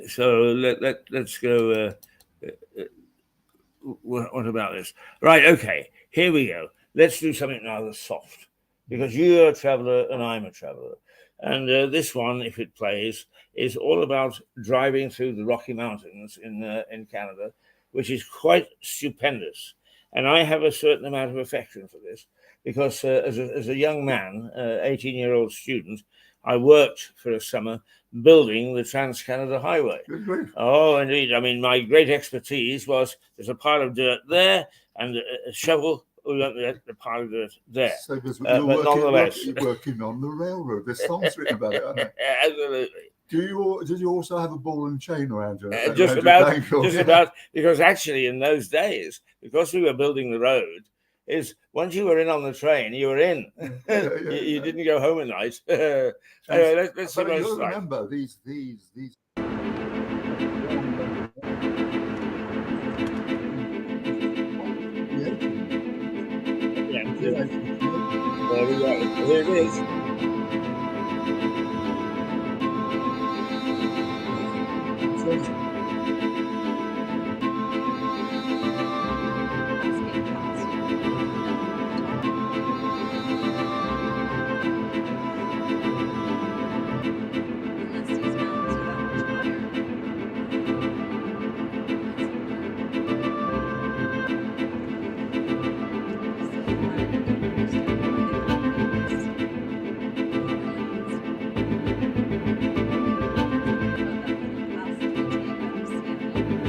[SPEAKER 1] So let's go. What about this? Right, okay, here we go. Let's do something rather soft, because you're a traveller and I'm a traveller. And this one, if it plays, is all about driving through the Rocky Mountains in Canada, which is quite stupendous. And I have a certain amount of affection for this, because as a young man, 18-year-old student, I worked for a summer building the Trans-Canada Highway. Oh, indeed. I mean, my great expertise was there's a pile of dirt there and a shovel we won't let the pilot do it there.
[SPEAKER 2] So because
[SPEAKER 1] But
[SPEAKER 2] you're
[SPEAKER 1] nonetheless.
[SPEAKER 2] working on the railroad. There's songs written about it, aren't there?
[SPEAKER 1] Absolutely.
[SPEAKER 2] Did you also have a ball and chain around you?
[SPEAKER 1] Just about, because actually in those days, because we were building the road, is once you were in on the train, you were in. You didn't go home at night. Anyway, let's see what it's like.
[SPEAKER 2] Remember these.
[SPEAKER 1] Yeah, there we go. Here it is.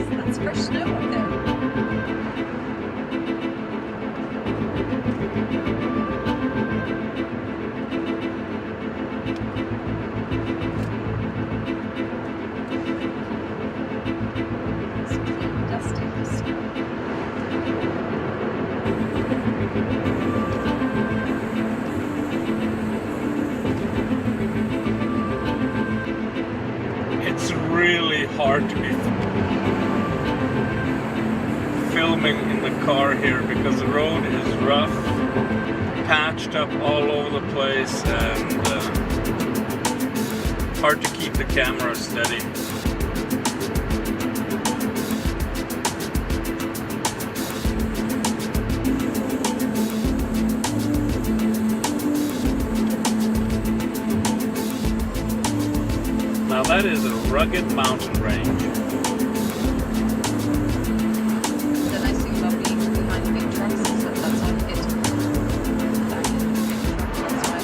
[SPEAKER 3] That's fresh snow up there. It's clean dusting of snow.
[SPEAKER 4] It's really hard to be filming in the car here because the road is rough, patched up all over the place, and hard to keep the camera steady. Now that is a rugged mountain range.
[SPEAKER 3] The nice thing about being behind the big trucks is that that's all you get to back in the big truck. That's why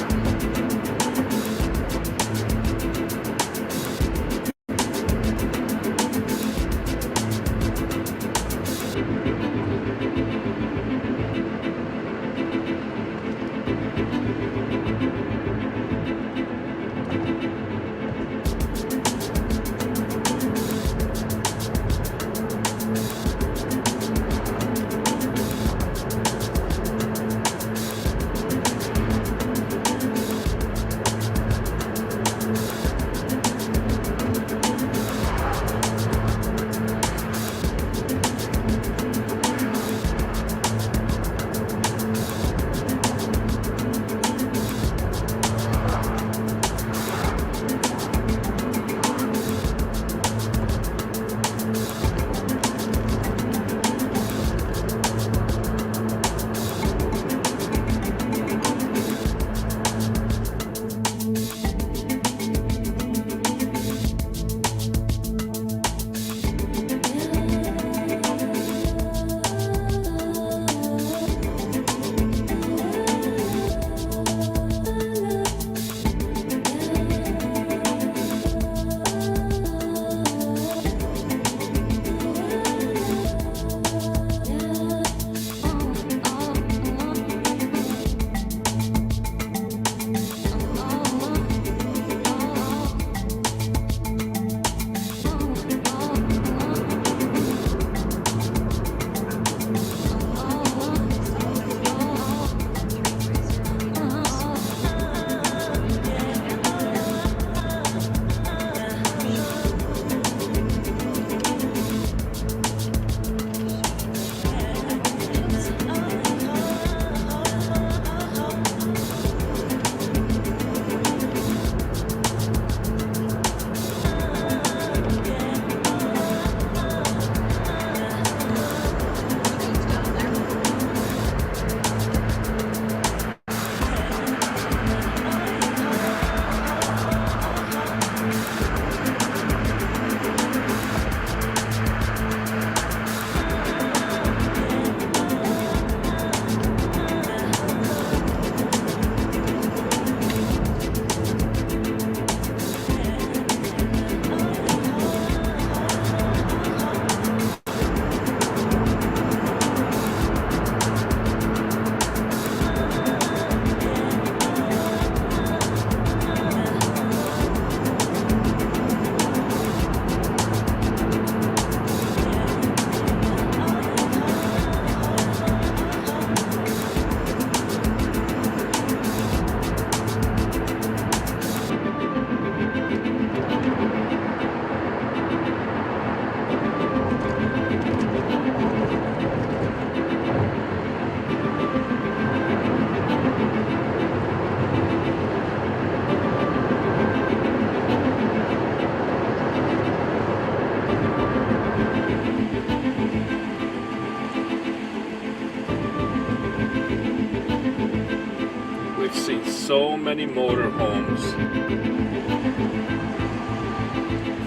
[SPEAKER 4] seen so many motorhomes,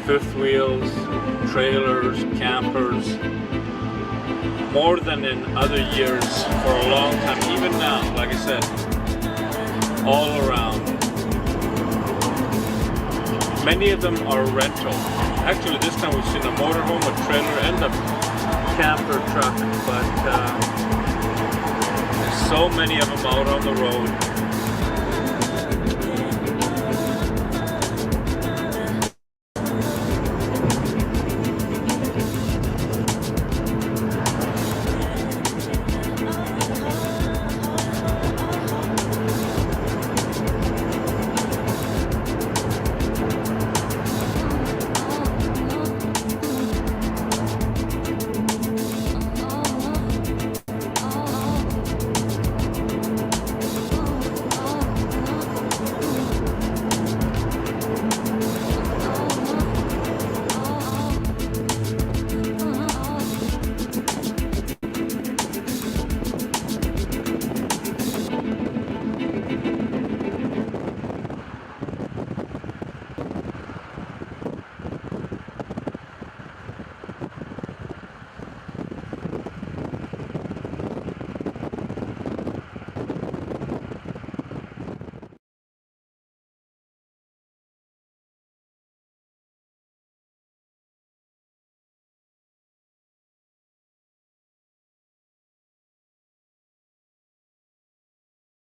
[SPEAKER 4] fifth wheels, trailers, campers, more than in other years for a long time. Even now, like I said, all around. Many of them are rental. Actually, this time we've seen a motorhome, a trailer, and a camper truck, but there's so many of them out on the road.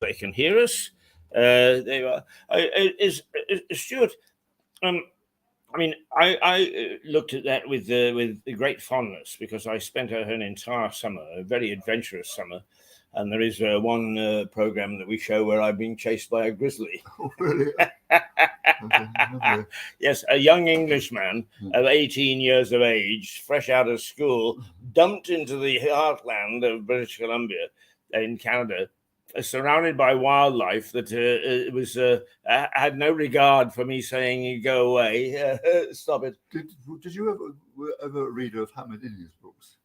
[SPEAKER 1] They can hear us. They are. Stewart? I mean, I looked at that with great fondness because I spent an entire summer, a very adventurous summer, and there is one program that we show where I've been chased by a grizzly.
[SPEAKER 2] Oh, really?
[SPEAKER 1] Yes, a young Englishman of 18 years of age, fresh out of school, dumped into the heartland of British Columbia in Canada, surrounded by wildlife that had no regard for me saying, "You go away, stop it."
[SPEAKER 2] Did you ever read of Hammond Indian's books?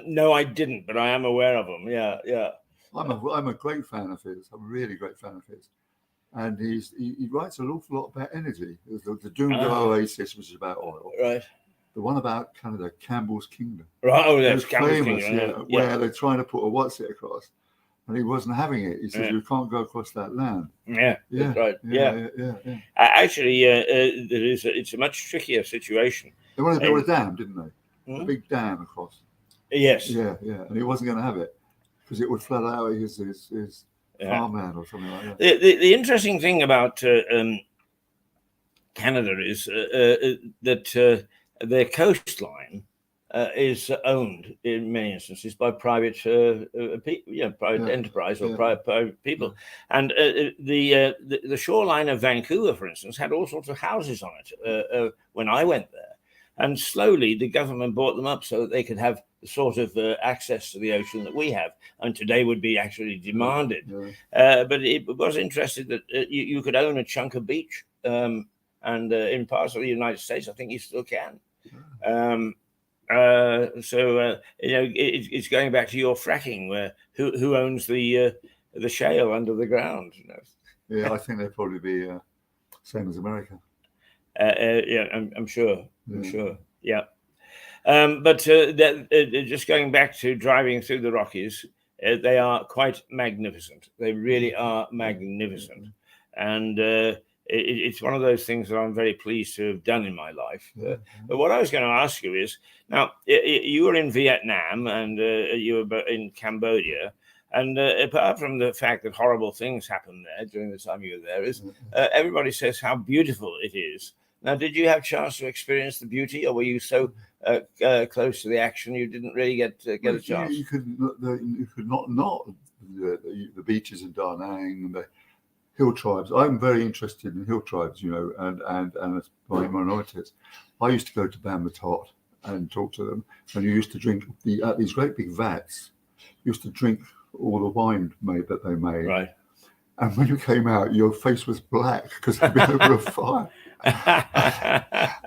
[SPEAKER 1] No, I didn't, but I am aware of them. Yeah.
[SPEAKER 2] I'm a great fan of his. I'm a really great fan of his, and he writes an awful lot about energy. There's the Doomed Oasis, which is about oil.
[SPEAKER 1] Right.
[SPEAKER 2] The one about Canada, Campbell's Kingdom.
[SPEAKER 1] Right. Oh, that's
[SPEAKER 2] Campbell's
[SPEAKER 1] famous,
[SPEAKER 2] Kingdom. Where they're trying to put a what's it across. And he wasn't having it. He said, "You can't go across that land."
[SPEAKER 1] Yeah, right. Yeah. Actually, it's a much trickier situation.
[SPEAKER 2] They wanted to build a dam, didn't they? A big dam across.
[SPEAKER 1] Yes.
[SPEAKER 2] Yeah. And he wasn't going to have it because it would flood out his farmland or something like that.
[SPEAKER 1] The interesting thing about Canada is that their coastline is owned in many instances by private enterprise or private people, and the shoreline of Vancouver, for instance, had all sorts of houses on it when I went there, and slowly the government bought them up so that they could have the sort of access to the ocean that we have, and today would be actually demanded. But it was interesting that you could own a chunk of beach, and in parts of the United States, I think you still can. It's going back to your fracking, where who owns the shale under the ground?
[SPEAKER 2] Yeah, I think they'd probably be same as America.
[SPEAKER 1] I'm sure. I'm sure. Yeah, but just going back to driving through the Rockies, they are quite magnificent. They really are magnificent, and it's one of those things that I'm very pleased to have done in my life. But what I was going to ask you is, now you were in Vietnam and you were in Cambodia, and apart from the fact that horrible things happened there during the time you were there, is everybody says how beautiful it is. Now, did you have a chance to experience the beauty, or were you so close to the action you didn't really get a chance?
[SPEAKER 2] You could not the beaches in Da Nang and the hill tribes. I'm very interested in hill tribes, and by minorities. I used to go to Ban Matot and talk to them, and you used to drink these great big vats. You used to drink all the wine that they made.
[SPEAKER 1] Right.
[SPEAKER 2] And when you came out, your face was black because you'd been over a fire.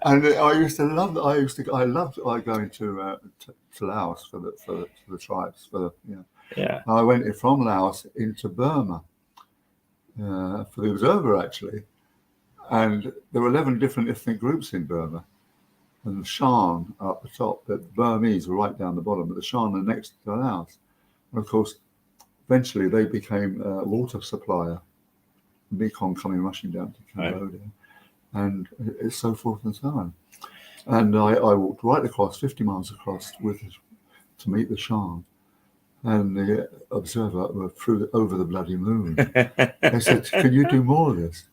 [SPEAKER 2] And I used to love that. I loved going to Laos for the tribes. I went from Laos into Burma. for the Observer, actually. And there were 11 different ethnic groups in Burma. And the Shan are up the top, the Burmese were right down the bottom, but the Shan are next to Laos. And of course, eventually they became a water supplier, Mekong coming rushing down to Cambodia, and it's so forth and so on. And I walked right across, 50 miles across, to meet the Shan. And the Observer were over the bloody moon. They said, "Can you do more of this?"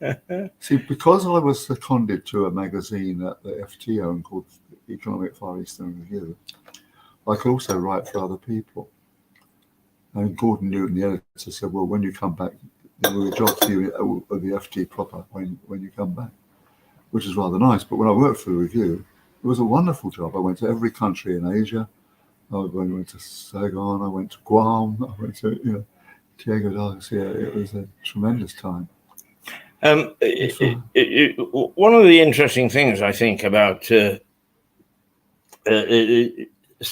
[SPEAKER 2] See, because I was seconded to a magazine that the FT owned called Economic Far Eastern Review, I could also write for other people. And Gordon Newton, the editor, said, "Well, when you come back, there will be a job for you at the FT proper when you come back," which is rather nice. But when I worked for the Review, it was a wonderful job. I went to every country in Asia. I went to Saigon, I went to Guam, I went to Diego Garcia. It was a tremendous time.
[SPEAKER 1] One of the interesting things I think about some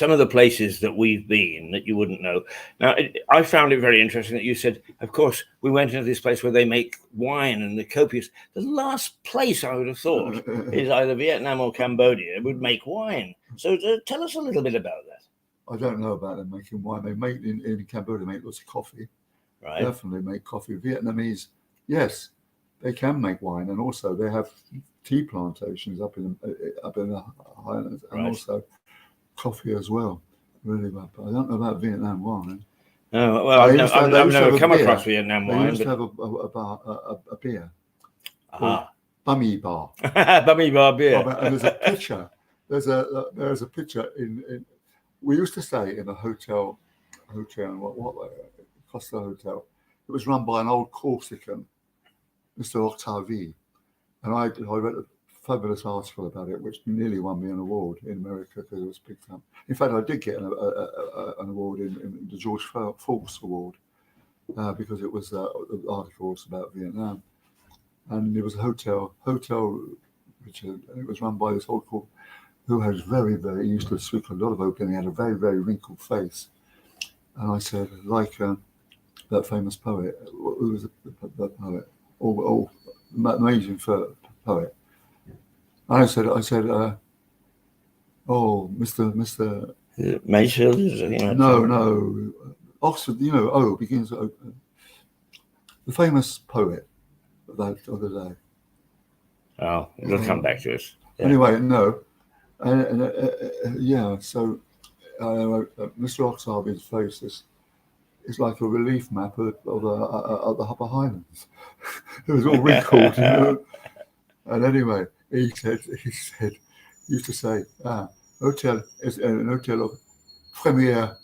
[SPEAKER 1] of the places that we've been that you wouldn't know. Now, I found it very interesting that you said, of course, we went into this place where they make wine and the copious. The last place I would have thought is either Vietnam or Cambodia would make wine. So tell us a little bit about that.
[SPEAKER 2] I don't know about them making wine. They make in Cambodia, make lots of coffee.
[SPEAKER 1] Right.
[SPEAKER 2] Definitely make coffee. Vietnamese, yes, they can make wine, and also they have tea plantations up in the highlands, and also coffee as well. Really, but I don't know about Vietnam wine.
[SPEAKER 1] No, well, I've never come across Vietnam wine.
[SPEAKER 2] They used to have a beer. Bummy Bar.
[SPEAKER 1] Bummy Bar beer.
[SPEAKER 2] And there's a picture. There's a picture in. We used to stay in a hotel, what Costa Hotel. It was run by an old Corsican, Mr. Octavi, and I read a fabulous article about it, which nearly won me an award in America because it was picked up. In fact, I did get an award in the George Fulks Award because it was articles about Vietnam, and it was a hotel, which it was run by this old Corsican, who was very, very, he used to speak a lot of opium. He had a very, very wrinkled face. And I said, like that famous poet, who was that poet? Amazing poet. And I said, Mr.
[SPEAKER 1] Mayfield?
[SPEAKER 2] No. Oxford, begins with the famous poet of that other day.
[SPEAKER 1] Oh, it'll come back to us.
[SPEAKER 2] Yeah. Anyway, no. So Mr. Oxavi's face is like a relief map of the Upper Highlands. It was all wrinkled, And anyway, he used to say, hotel is an hotel of premier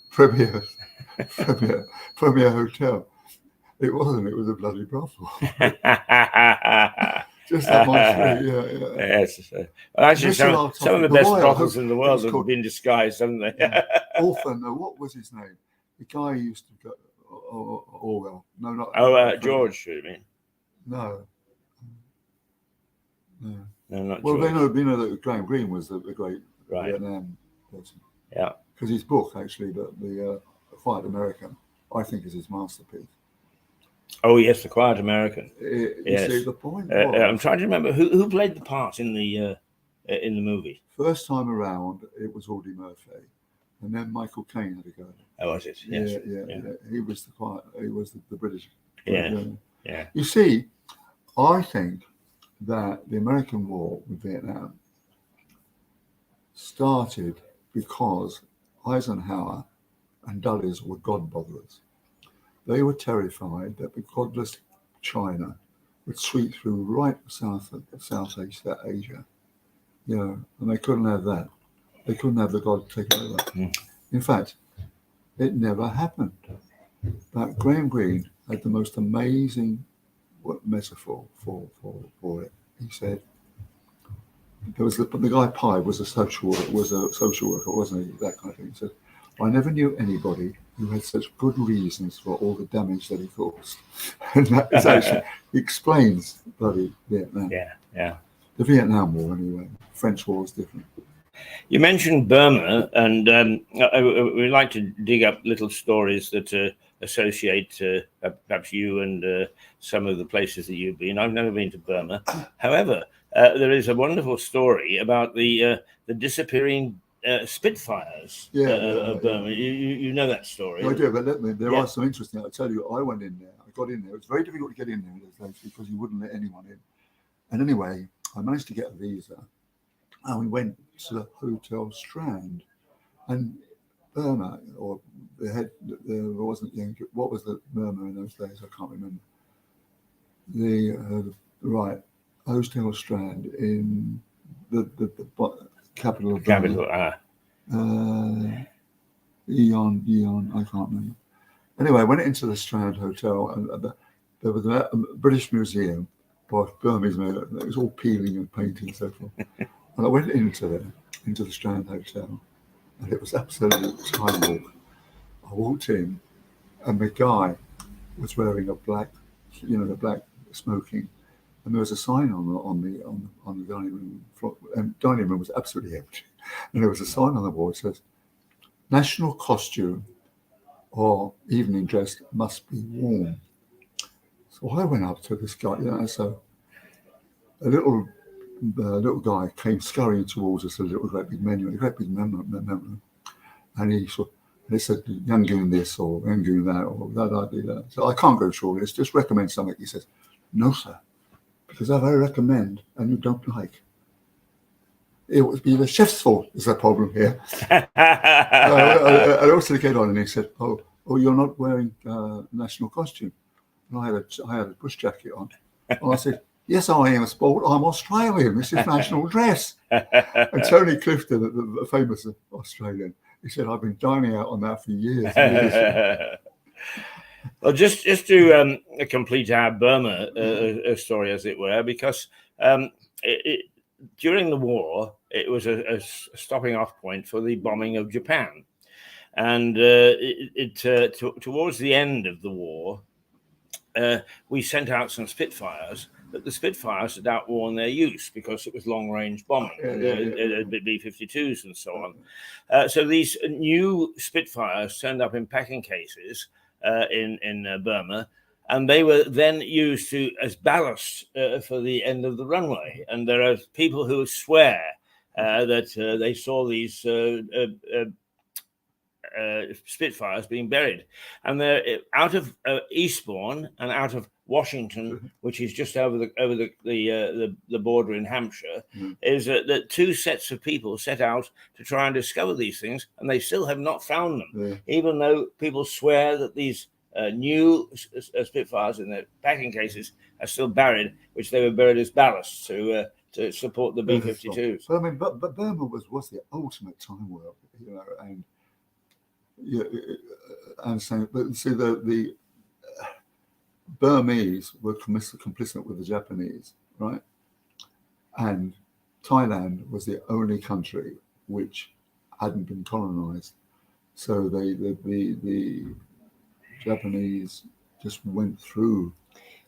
[SPEAKER 2] hotel. It wasn't. It was a bloody brothel. Just up my street, yeah.
[SPEAKER 1] Yes. Well, actually, some of the best brothels in the world have been disguised, haven't they?
[SPEAKER 2] Orphan, what was his name? The guy who used to go, Orwell. No, not.
[SPEAKER 1] George, you mean?
[SPEAKER 2] No,
[SPEAKER 1] not
[SPEAKER 2] well,
[SPEAKER 1] George.
[SPEAKER 2] they know that Graham Greene was the great Vietnam person.
[SPEAKER 1] Yeah.
[SPEAKER 2] Because his book, actually, the Quiet American, I think is his masterpiece.
[SPEAKER 1] Oh yes, The Quiet American.
[SPEAKER 2] Yes. See, the point
[SPEAKER 1] I'm trying to remember who played the part in the movie.
[SPEAKER 2] First time around, it was Audie Murphy, and then Michael Caine had a go.
[SPEAKER 1] Oh, was it? Yes.
[SPEAKER 2] Yeah. He was the quiet. He was the British.
[SPEAKER 1] Yeah.
[SPEAKER 2] You see, I think that the American war with Vietnam started because Eisenhower and Dulles were God botherers. They were terrified that the godless China would sweep through right Southeast Asia, and they couldn't have that. They couldn't have the God taken over. In fact, it never happened. But Graham Greene had the most amazing metaphor for it. He said, there was the guy Pye was a social worker, wasn't he? That kind of thing. He said, I never knew anybody who had such good reasons for all the damage that he caused. And that is actually explains bloody Vietnam.
[SPEAKER 1] Yeah.
[SPEAKER 2] The Vietnam War, anyway. French War is different.
[SPEAKER 1] You mentioned Burma, and we like to dig up little stories that associate perhaps you and some of the places that you've been. I've never been to Burma. However, there is a wonderful story about the disappearing Spitfires of Burma. You know that story?
[SPEAKER 2] No, I do, but there
[SPEAKER 1] Yeah.
[SPEAKER 2] are some interesting. I'll tell you, I went in there. I got in there. It was very difficult to get in there in those days because you wouldn't let anyone in. And anyway, I managed to get a visa, and we went to the Hotel Strand. And Burma, or there wasn't what was the Burma in those days? I can't remember. The right Hotel Strand in the capital of Burma. Eon, I can't remember. Anyway, I went into the Strand Hotel, and there was a British Museum by Burmese men. It was all peeling and painting and so forth. And I went into the Strand Hotel, and it was absolutely time walk. I walked in, and the guy was wearing a black, the black smoking, and there was a sign on the dining room floor, and dining room was absolutely empty, and there was a sign on the wall that says, "National costume or evening dress must be worn." So I went up to this guy, so a little guy came scurrying towards us, a great big menu, and he said, "Young doing this or young doing that or that." So I can't go through all this. Just recommend something. He says, "No, sir, because if I recommend and you don't like, it would be the chef's fault is the problem here." I also get on, and he said, "Oh, you're not wearing national costume." And I had a bush jacket on, and I said, "Yes, I am a sport. I'm Australian. This is national dress." And Tony Clifton, the famous Australian, he said, "I've been dining out on that for years."
[SPEAKER 1] Well, just to complete our Burma story, as it were, because during the war, it was a stopping off point for the bombing of Japan. And towards the end of the war, we sent out some Spitfires, but the Spitfires had outworn their use because it was long-range bombing, B-52s and so on. So these new Spitfires turned up in packing cases in Burma, and they were then used as ballast for the end of the runway. And there are people who swear that they saw these Spitfires being buried, and they're out of Eastbourne and out of Washington, which is just over the border in Hampshire. Is that two sets of people set out to try and discover these things, and they still have not found them, even though people swear that these new Spitfires in their packing cases are still buried, which they were buried as ballast to support the B-52s.
[SPEAKER 2] But I mean, but Burma was the ultimate time warp, and. Yeah, I understand. But see, the Burmese were complicit with the Japanese, right? And Thailand was the only country which hadn't been colonized. So the Japanese just went through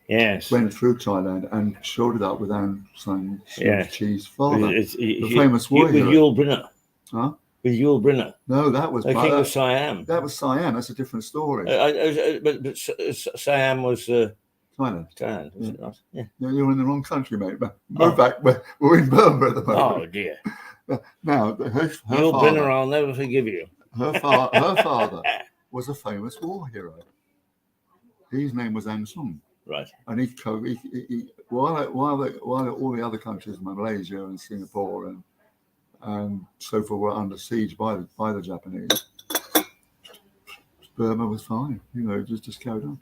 [SPEAKER 2] Thailand and showed it up with Aung San Suu Kyi's father, the famous warrior.
[SPEAKER 1] With Yul Brynner.
[SPEAKER 2] Huh?
[SPEAKER 1] With Yul Brynner.
[SPEAKER 2] No, that was
[SPEAKER 1] the King of Siam.
[SPEAKER 2] That was Siam. That's a different story.
[SPEAKER 1] But Siam was
[SPEAKER 2] Thailand.
[SPEAKER 1] Was it not? Yeah.
[SPEAKER 2] You're in the wrong country, mate. We're back. We're in Burma at the moment.
[SPEAKER 1] Oh dear.
[SPEAKER 2] Now,
[SPEAKER 1] Yul Brynner, I'll never forgive you.
[SPEAKER 2] Her father was a famous war hero. His name was Aung San.
[SPEAKER 1] Right.
[SPEAKER 2] And he while all the other countries, Malaysia and Singapore and so forth, were under siege by the Japanese, Burma was fine. Just carried on.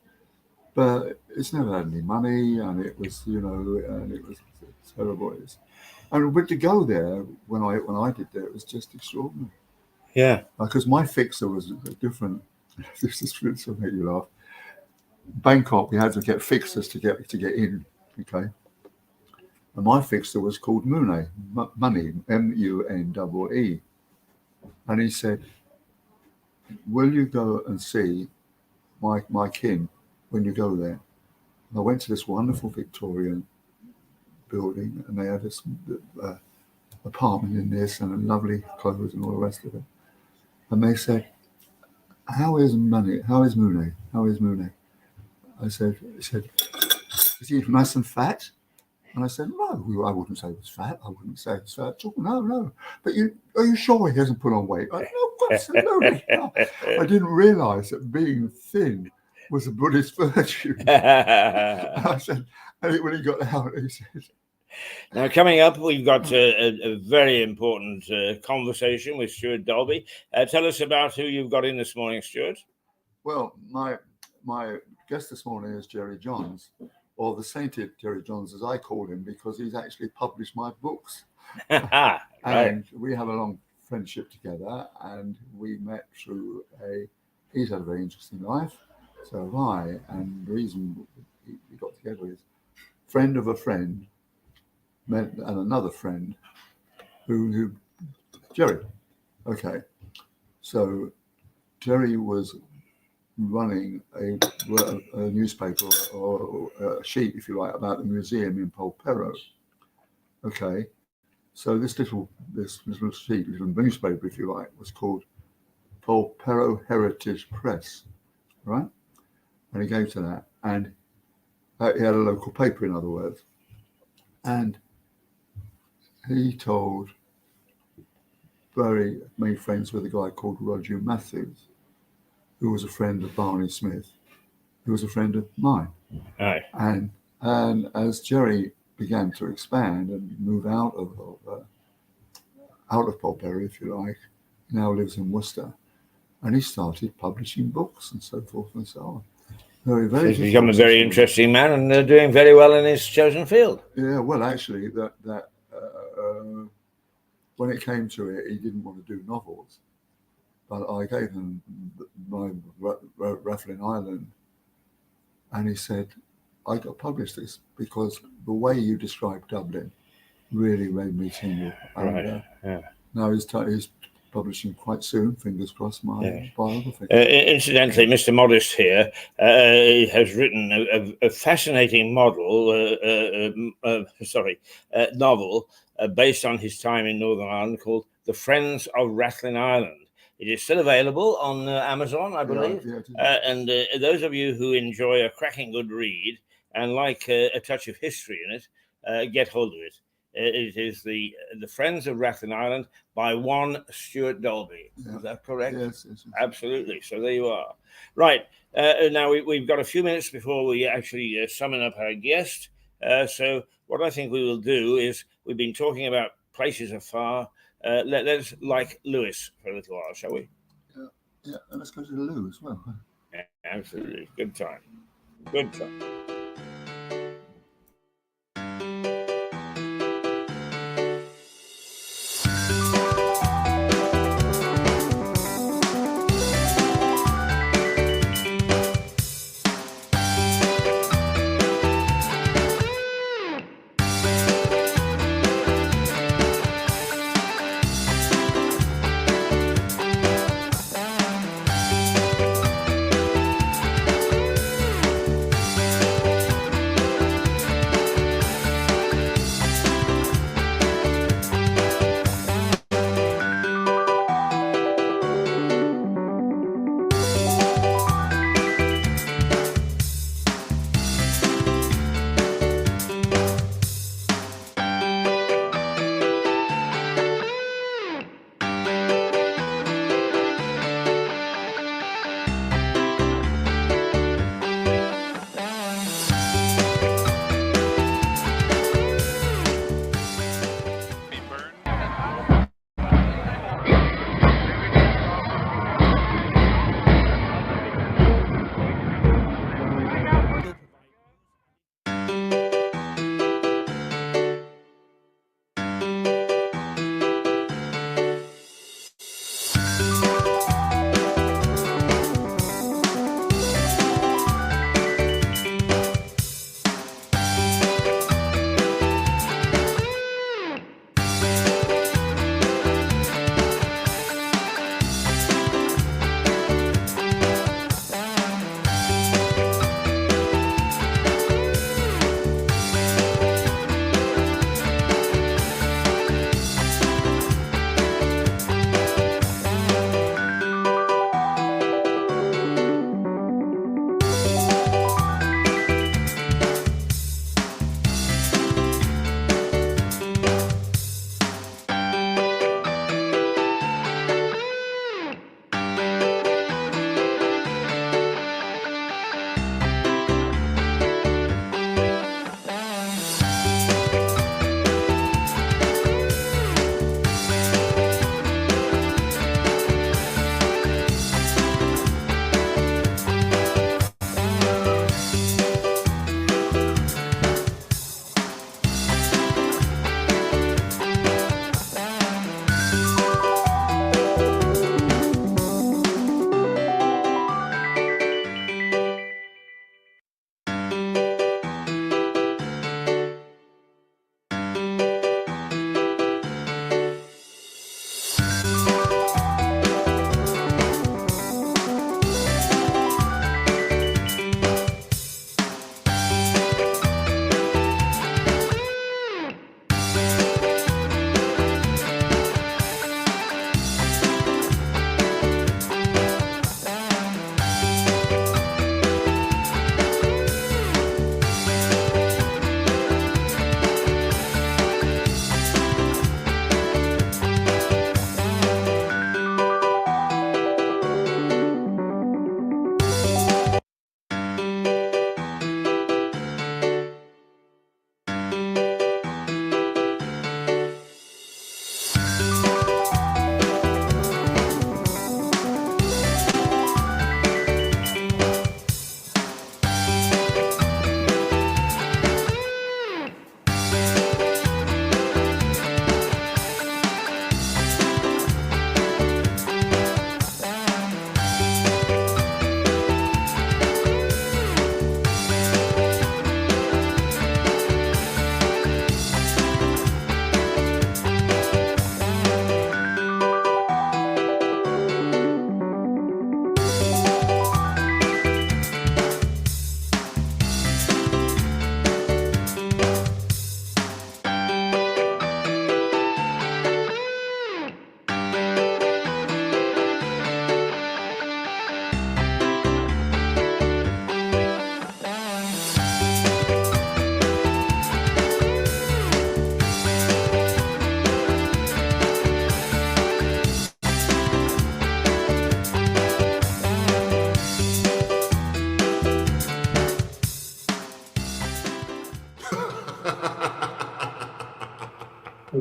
[SPEAKER 2] But it's never had any money, and it was, and it was terrible. And to go there when I did there, it was just extraordinary.
[SPEAKER 1] Yeah.
[SPEAKER 2] Because my fixer was different. This is going to make you laugh. Bangkok, we had to get fixers to get in. Okay. And my fixer was called Mune, money, M-U-N-E-E. And he said, "Will you go and see my kin when you go there?" And I went to this wonderful Victorian building, and they had this apartment in this and lovely clothes and all the rest of it. And they said, how is Monet? How is Monet? How is Monet? I said, is he nice and fat? And I said, no, I wouldn't say he was fat. I wouldn't say he's fat at all. No. But are you sure he hasn't put on weight? No, absolutely. No. I didn't realise that being thin was a Buddhist virtue. I said, and when he got out, he said.
[SPEAKER 1] Now, coming up, we've got a very important conversation with Stewart Dalby. Tell us about who you've got in this morning, Stewart.
[SPEAKER 2] Well, my guest this morning is Jerry Johns, or the sainted Jerry Johns, as I call him, because he's actually published my books.
[SPEAKER 1] Right.
[SPEAKER 2] And we have a long friendship together, and we met through he's had a very interesting life, so have I. And the reason we got together is friend of a friend met and another friend who Jerry. Okay. So Jerry was running a newspaper or a sheet, if you like, about the museum in Polperro. Okay. So this little sheet, little newspaper, if you like, was called Polperro Heritage Press, right? And he gave to that, and he had a local paper, in other words, and he made friends with a guy called Roger Matthews, who was a friend of Barney Smith, who was a friend of mine.
[SPEAKER 1] Right.
[SPEAKER 2] And as Jerry began to expand and move out of Polperro, if you like, he now lives in Worcester, and he started publishing books and so forth and so on. Very, very.
[SPEAKER 1] He's become a very interesting man and doing very well in his chosen field.
[SPEAKER 2] Yeah, well, actually, when it came to it, he didn't want to do novels, but I gave him my Rathlin Island, and he said, I got published this because the way you described Dublin really made me tingle. And, now he's publishing quite soon, fingers crossed, my biography.
[SPEAKER 1] Incidentally, Mr. Modest here has written a fascinating novel based on his time in Northern Ireland called The Friends of Rathlin Island. It is still available on Amazon, I believe. And those of you who enjoy a cracking good read and like a touch of history in it, get hold of it. It is the Friends of Rathlin Island by one Stewart Dalby. Yeah. Is that correct?
[SPEAKER 2] Yes.
[SPEAKER 1] Absolutely. So there you are. Right. Now we've got a few minutes before we actually summon up our guest. So what I think we will do is we've been talking about places afar. Let's like Lewis for a little while, shall we?
[SPEAKER 2] Yeah. And let's go to the loo as well.
[SPEAKER 1] Yeah, absolutely. Good time. Good time.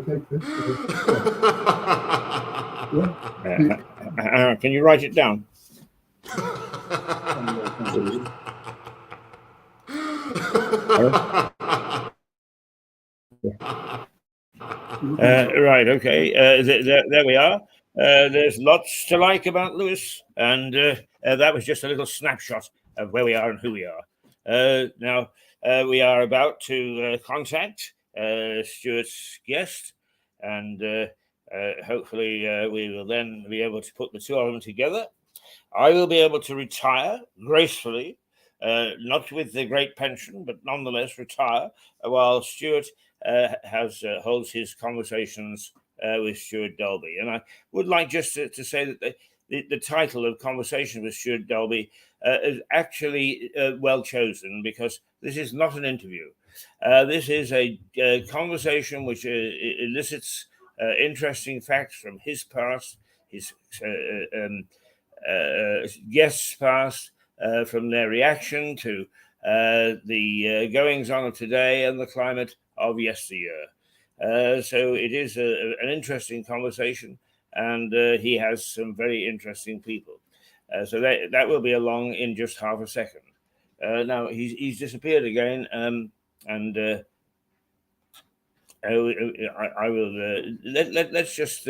[SPEAKER 2] Okay, Chris.
[SPEAKER 1] Can you write it down? Right, okay. There we are. There's lots to like about Lewis, and that was just a little snapshot of where we are and who we are. Now, we are about to contact Stewart's guest, and hopefully we will then be able to put the two of them together. I will be able to retire gracefully, not with the great pension, but nonetheless retire, while Stewart holds his conversations with Stewart Dalby. And I would like just to say that the title of Conversation with Stewart Dalby is actually well chosen, because this is not an interview. This is a conversation which elicits interesting facts from his past, his guests past, from their reaction to the goings on of today and the climate of yesteryear. So it is an interesting conversation, and he has some very interesting people. So that will be along in just half a second. Now he's disappeared again, and I will let's just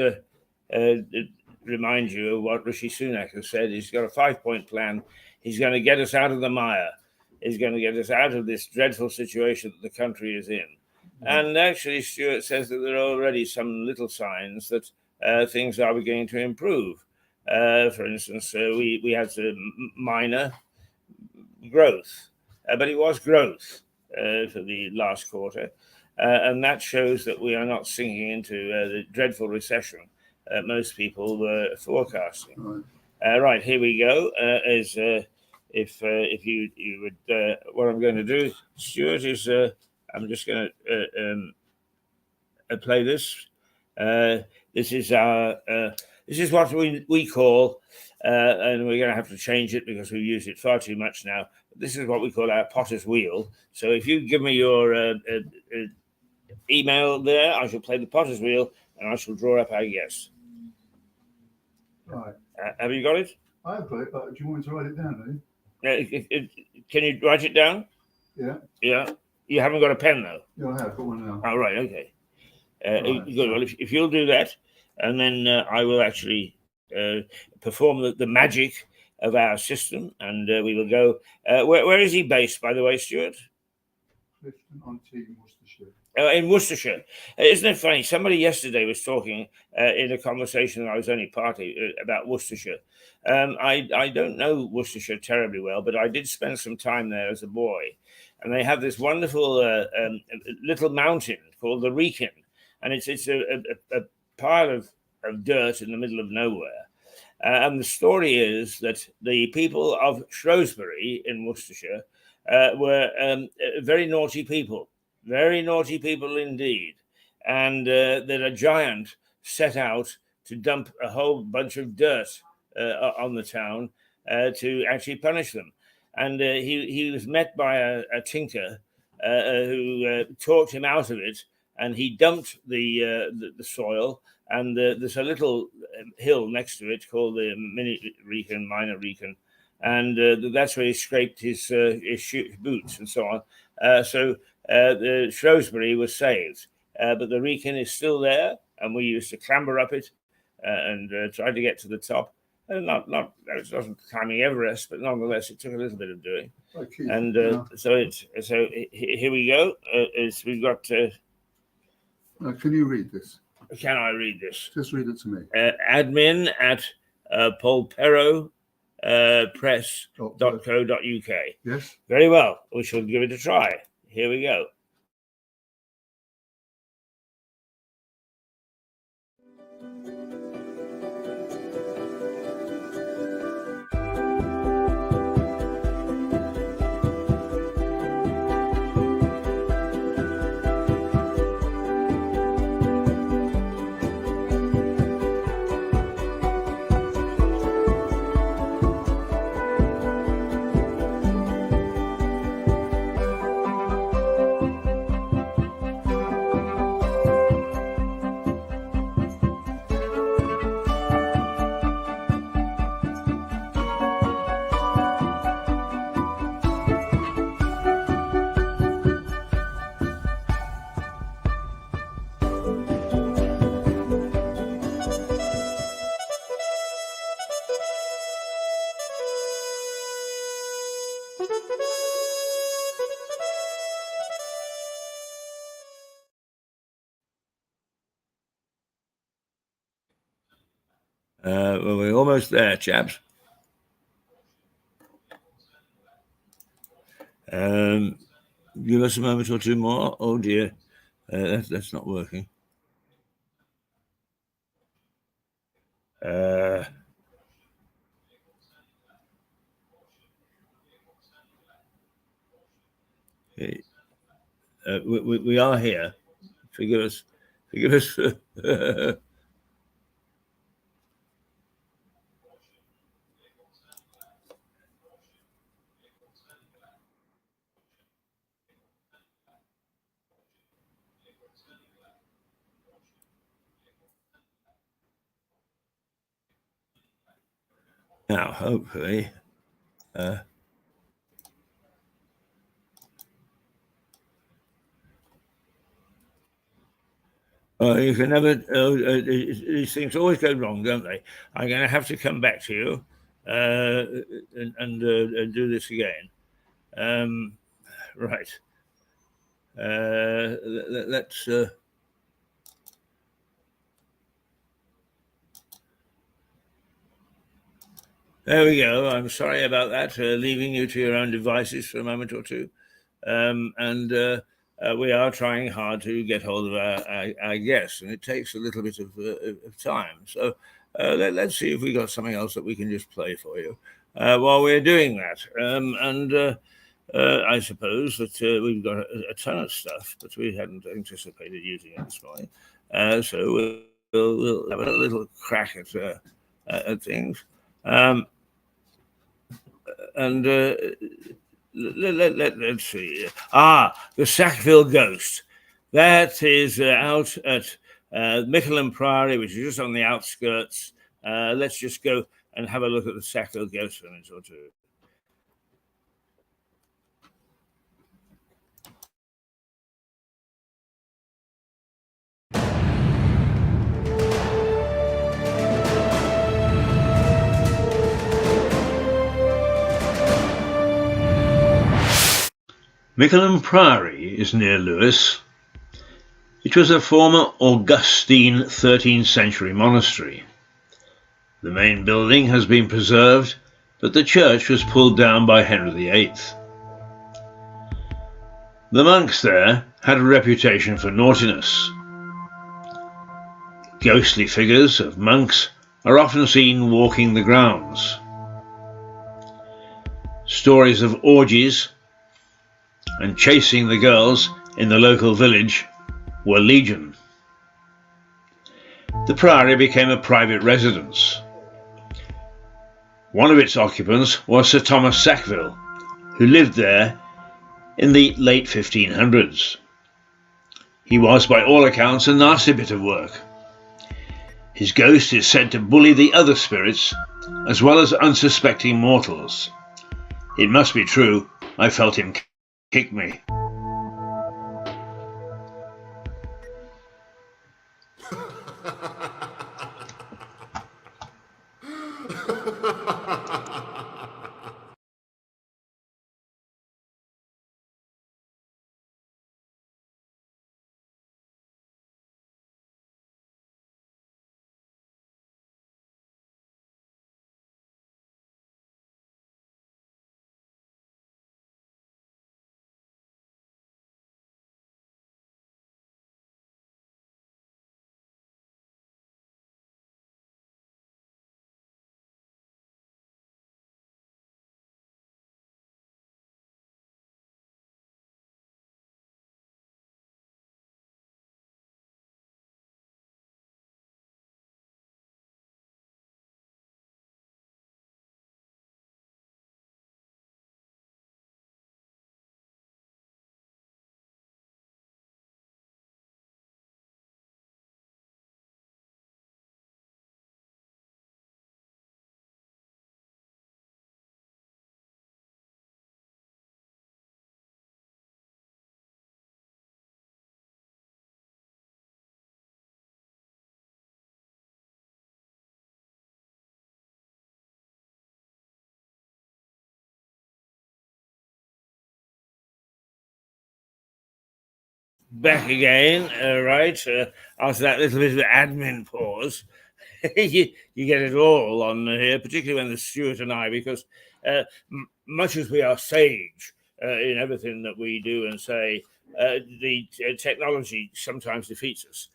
[SPEAKER 1] remind you of what Rishi Sunak has said. He's got a 5-point plan. He's going to get us out of the mire. He's going to get us out of this dreadful situation that the country is in. And actually, Stewart says that there are already some little signs that things are beginning to improve. For instance, we had some minor growth, but it was growth for the last quarter. And that shows that we are not sinking into the dreadful recession most people were forecasting. Right, here we go. If you would, what I'm going to do, Stewart, is I'm just going to play this. This is what we call, and we're going to have to change it because we've used it far too much now. This is what we call our potter's wheel. So if you give me your email there, I shall play the potter's wheel, and I shall draw up our guests.
[SPEAKER 2] Right.
[SPEAKER 1] Have you got it?
[SPEAKER 2] I've got it, but do you want me to write it down,
[SPEAKER 1] Can you write it down?
[SPEAKER 2] Yeah.
[SPEAKER 1] Yeah. You haven't got a pen, though?
[SPEAKER 2] Yeah, I have got one now.
[SPEAKER 1] Oh, right, okay.
[SPEAKER 2] Right.
[SPEAKER 1] Good. Well, if you'll do that, and then I will actually perform the magic of our system, and we will go. Where is he based, by the way, Stewart?
[SPEAKER 2] Clifton-on-Tees, Worcestershire.
[SPEAKER 1] In Worcestershire. Isn't it funny? Somebody yesterday was talking in a conversation that I was only party about Worcestershire. I don't know Worcestershire terribly well, but I did spend some time there as a boy. And they have this wonderful little mountain called the Wrekin. And it's a pile of dirt in the middle of nowhere. And the story is that the people of Shrewsbury in Worcestershire were very naughty people. Very naughty people indeed. And that a giant set out to dump a whole bunch of dirt on the town to actually punish them. And he was met by a tinker who talked him out of it, and he dumped the soil. And there's a little hill next to it called the Minor Wrekin, and that's where he scraped his boots and so on. So the Shrewsbury was saved, but the Wrekin is still there, and we used to clamber up it and try to get to the top. Not it wasn't climbing Everest, but nonetheless it took a little bit of doing.
[SPEAKER 2] Okay.
[SPEAKER 1] And so here we go. We've got. Can
[SPEAKER 2] you read this?
[SPEAKER 1] Can I read this?
[SPEAKER 2] Just read it to me.
[SPEAKER 1] Admin at polperopress.co.uk.
[SPEAKER 2] Yes.
[SPEAKER 1] Very well. We shall give it a try. Here we go. Well, we're almost there, chaps. Give us a moment or two more. Oh dear, that's not working. We are here. Forgive us. Forgive us. Now, hopefully, you can never. These things always go wrong, don't they? I'm going to have to come back to you and do this again. Right. Let's. There we go. I'm sorry about that, leaving you to your own devices for a moment or two. We are trying hard to get hold of our guests, and it takes a little bit of time. So let's see if we got something else that we can just play for you while we're doing that. I suppose that we've got a ton of stuff, but we hadn't anticipated using it this morning. So we'll have a little crack at things. Let's see. The Sackville Ghost. That is out at Mickleham Priory, which is just on the outskirts. Let's just go and have a look at the Sackville Ghost for a minute or two.
[SPEAKER 5] Mickleham Priory is near Lewes. It was a former Augustine 13th century monastery. The main building has been preserved, but the church was pulled down by Henry VIII. The monks there had a reputation for naughtiness. Ghostly figures of monks are often seen walking the grounds. Stories of orgies and chasing the girls in the local village were legion. The priory became a private residence. One of its occupants was Sir Thomas Sackville, who lived there in the late 1500s. He was, by all accounts, a nasty bit of work. His ghost is said to bully the other spirits, as well as unsuspecting mortals. It must be true, I felt him kick me.
[SPEAKER 1] back again, right? After that little bit of admin pause, you get it all on here, particularly when there's Stewart and I, because much as we are sage in everything that we do and say, the technology sometimes defeats us.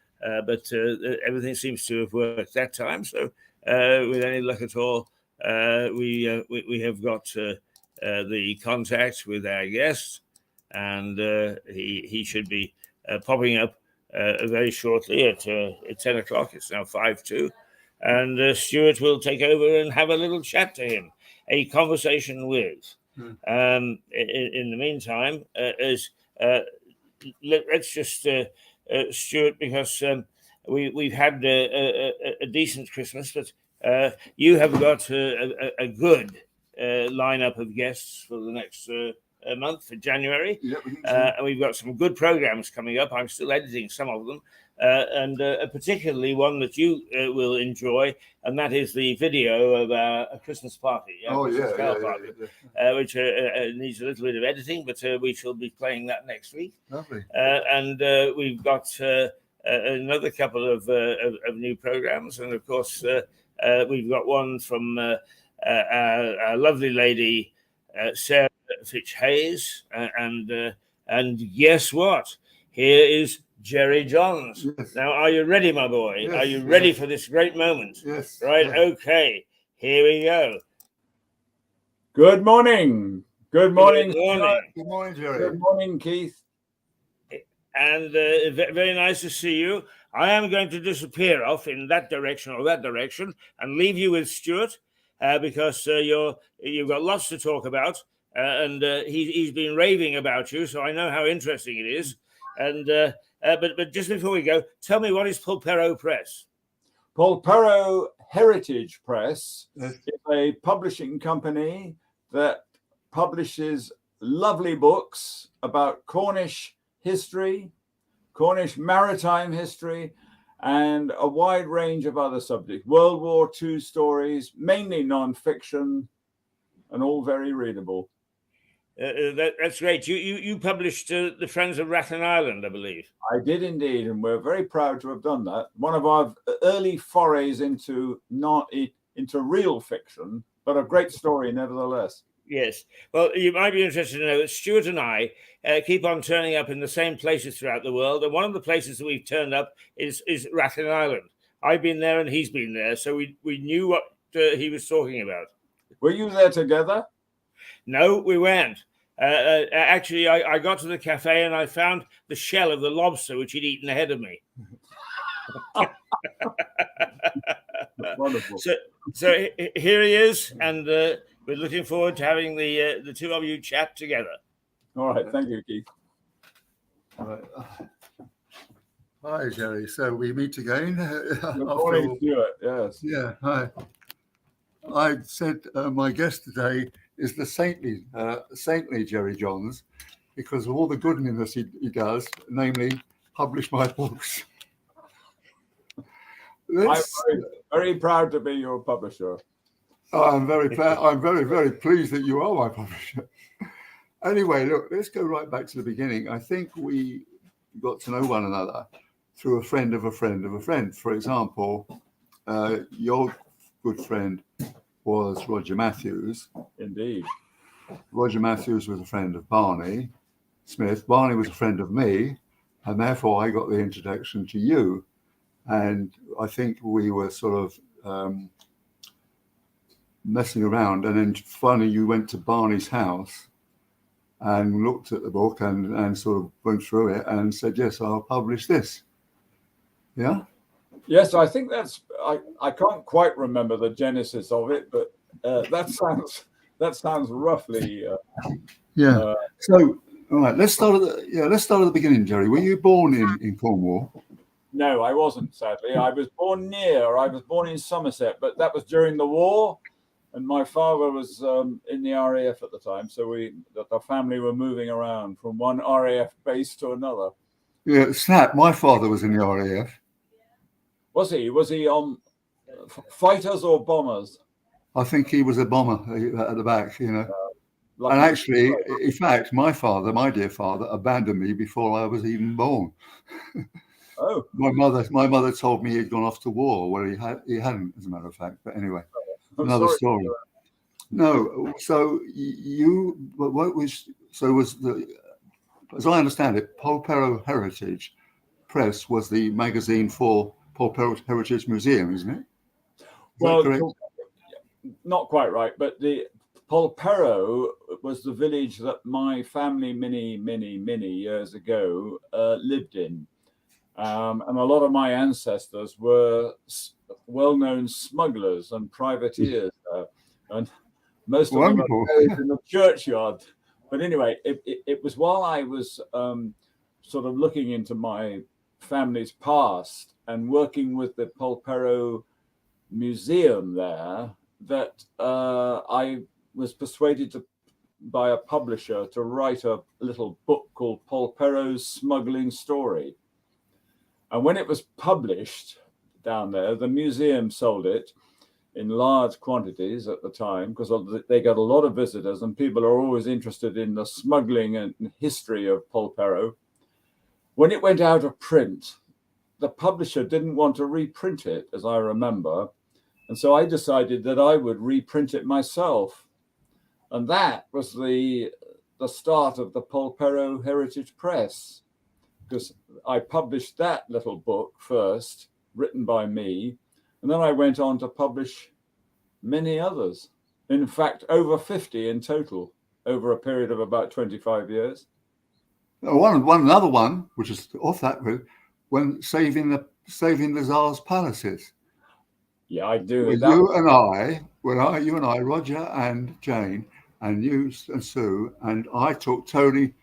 [SPEAKER 1] But everything seems to have worked that time. So, with any luck at all, we have got the contact with our guest, and he should be popping up very shortly at 10 o'clock. It's now 5:02, and Stewart will take over and have a little chat to him, a conversation with. In the meantime, let's just Stewart, because we've had a decent Christmas, but you have got a good lineup of guests for the next month for January.
[SPEAKER 2] Yep,
[SPEAKER 1] And we've got some good programs coming up. I'm still editing some of them, and particularly one that you will enjoy, and that is the video of a Christmas party. Christmas carol party, which needs a little bit of editing, but we shall be playing that next week.
[SPEAKER 2] Lovely.
[SPEAKER 1] And we've got another couple of new programs, and of course we've got one from our lovely lady Sarah Fitch Hayes, and guess what? Here is Jerry Johns.
[SPEAKER 2] Yes.
[SPEAKER 1] Now, are you ready, my boy?
[SPEAKER 2] Yes,
[SPEAKER 1] are you ready for this great moment?
[SPEAKER 2] Yes.
[SPEAKER 1] Right.
[SPEAKER 2] Yes.
[SPEAKER 1] Okay. Here we go.
[SPEAKER 6] Good morning. Good morning.
[SPEAKER 1] Good morning.
[SPEAKER 2] Good morning, Jerry.
[SPEAKER 6] Good morning, Keith.
[SPEAKER 1] And very nice to see you. I am going to disappear off in that direction or that direction and leave you with Stewart, because you've got lots to talk about, and he's been raving about you, so I know how interesting it is. And but just before we go, tell me, what is Pulpero Press?
[SPEAKER 6] Pulpero Heritage Press
[SPEAKER 2] Yes.
[SPEAKER 6] is a publishing company that publishes lovely books about Cornish history, Cornish maritime history, and a wide range of other subjects. World War II stories, mainly non-fiction, and all very readable.
[SPEAKER 1] That's great. You published the Friends of Rathlin Island, I believe.
[SPEAKER 6] I did indeed, and we're very proud to have done that. One of our early forays into real fiction, but a great story nevertheless.
[SPEAKER 1] Yes. Well, you might be interested to know that Stewart and I keep on turning up in the same places throughout the world, and one of the places that we've turned up is Rathlin Island. I've been there and he's been there, so we knew what he was talking about.
[SPEAKER 6] Were you there together?
[SPEAKER 1] No, we weren't. Actually, I got to the cafe and I found the shell of the lobster which he'd eaten ahead of me.
[SPEAKER 6] Wonderful.
[SPEAKER 1] So here he is, and we're looking forward to having the two of you chat together.
[SPEAKER 6] All right, thank you, Keith.
[SPEAKER 2] Right. Hi, Jerry. So we meet again.
[SPEAKER 6] Good morning, Stewart. Yes.
[SPEAKER 2] Yeah, hi. I said my guest today is the saintly Jerry Johns, because of all the goodness he does, namely publish my books.
[SPEAKER 6] I'm very proud to be your publisher.
[SPEAKER 2] I'm very proud. I'm very, very pleased that you are my publisher. Anyway, look, let's go right back to the beginning. I think we got to know one another through a friend of a friend of a friend. For example, your good friend was Roger Matthews.
[SPEAKER 6] Indeed.
[SPEAKER 2] Roger Matthews was a friend of Barney Smith. Barney was a friend of me, and therefore I got the introduction to you. And I think we were sort of messing around, and then finally you went to Barney's house and looked at the book and sort of went through it and said, yes, I'll publish this. Yeah?
[SPEAKER 6] Yes, I think that's. I can't quite remember the genesis of it, but that sounds roughly.
[SPEAKER 2] Yeah. So, all right, let's start at the beginning, Jerry. Were you born in Cornwall?
[SPEAKER 6] No, I wasn't. Sadly, I was born in Somerset, but that was during the war, and my father was in the RAF at the time. So the family were moving around from one RAF base to another.
[SPEAKER 2] Yeah, snap. My father was in the RAF.
[SPEAKER 6] Was he? Was he on fighters or bombers?
[SPEAKER 2] I think he was a bomber at the back, you know.
[SPEAKER 6] Like
[SPEAKER 2] And actually, in fact, my dear father, abandoned me before I was even born.
[SPEAKER 6] oh,
[SPEAKER 2] My mother told me he'd gone off to war. Well, he hadn't, as a matter of fact. But anyway,
[SPEAKER 6] I'm
[SPEAKER 2] another
[SPEAKER 6] sorry.
[SPEAKER 2] story. No, so as I understand it, Polperro Heritage Press was the magazine for Polperro Heritage Museum, isn't it? Is
[SPEAKER 6] Well,
[SPEAKER 2] that correct?
[SPEAKER 6] not quite right, but the Polperro was the village that my family many years ago lived in. And a lot of my ancestors were well-known smugglers and privateers. And most of them are
[SPEAKER 2] Wonderful.
[SPEAKER 6] buried in the churchyard. But anyway, it was while I was sort of looking into my family's past and working with the Polperro Museum there that I was persuaded by a publisher to write a little book called Polperro's Smuggling Story. And when it was published down there, the museum sold it in large quantities at the time because they got a lot of visitors and people are always interested in the smuggling and history of Polperro. When it went out of print, the publisher didn't want to reprint it, as I remember. And so I decided that I would reprint it myself. And that was the start of the Polperro Heritage Press, because I published that little book first, written by me, and then I went on to publish many others. In fact, over 50 in total, over a period of about 25 years.
[SPEAKER 2] Another one, which is off that route, when saving the Tsar's palaces.
[SPEAKER 6] Yeah, I do.
[SPEAKER 2] Well, you and I, Roger and Jane, and you and Sue, and I took Tony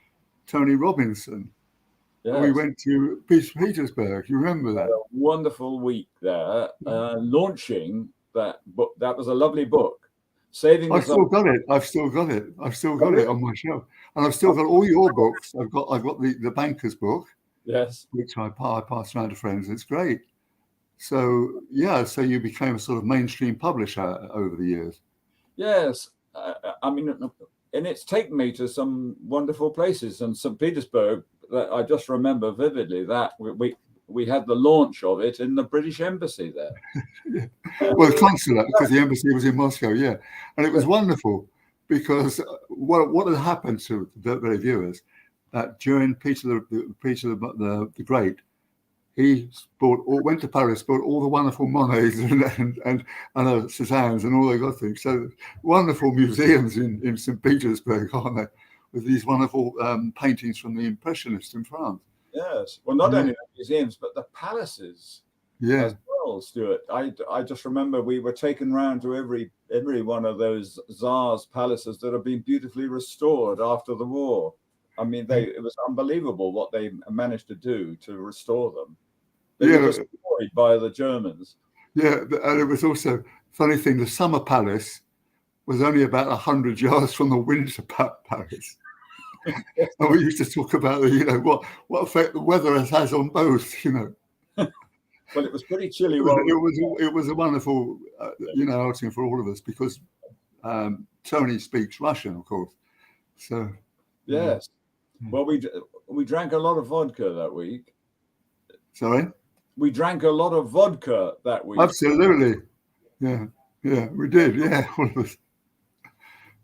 [SPEAKER 2] Robinson.
[SPEAKER 6] Yes.
[SPEAKER 2] We went to Petersburg. You remember that?
[SPEAKER 6] A wonderful week there, launching that book. That was a lovely book.
[SPEAKER 2] I've still got it. I've still got it on my shelf, and I've still got all your books. I've got the banker's book,
[SPEAKER 6] yes,
[SPEAKER 2] which I pass around to friends. It's great. So so you became a sort of mainstream publisher over the years. Yes,
[SPEAKER 6] I mean, and it's taken me to some wonderful places. And St. Petersburg, that I just remember vividly that we had the launch of it in the British Embassy there.
[SPEAKER 2] Yeah. Well, the consulate, because the embassy was in Moscow, and it was wonderful because what had happened to the very viewers that during Peter the Great, he went to Paris, bought all the wonderful Monets and Cézannes and all those other things. So wonderful museums in St. Petersburg, aren't they? With these wonderful paintings from the Impressionists in France.
[SPEAKER 6] Yes. Well, not only the museums, but the palaces as well, Stewart. I just remember we were taken round to every one of those Tsar's palaces that have been beautifully restored after the war. I mean, it was unbelievable what they managed to do to restore them. They were destroyed by the Germans.
[SPEAKER 2] Yeah, and it was also funny thing. The Summer Palace was only about 100 yards from the Winter Palace. And we used to talk about what effect the weather has on both.
[SPEAKER 6] Well, it was pretty chilly.
[SPEAKER 2] It was a wonderful outing for all of us because Tony speaks Russian, of course. So
[SPEAKER 6] yes. Well, we drank a lot of vodka that week.
[SPEAKER 2] Sorry?
[SPEAKER 6] We drank a lot of vodka that week.
[SPEAKER 2] Absolutely. Yeah, we did. Yeah, all of us.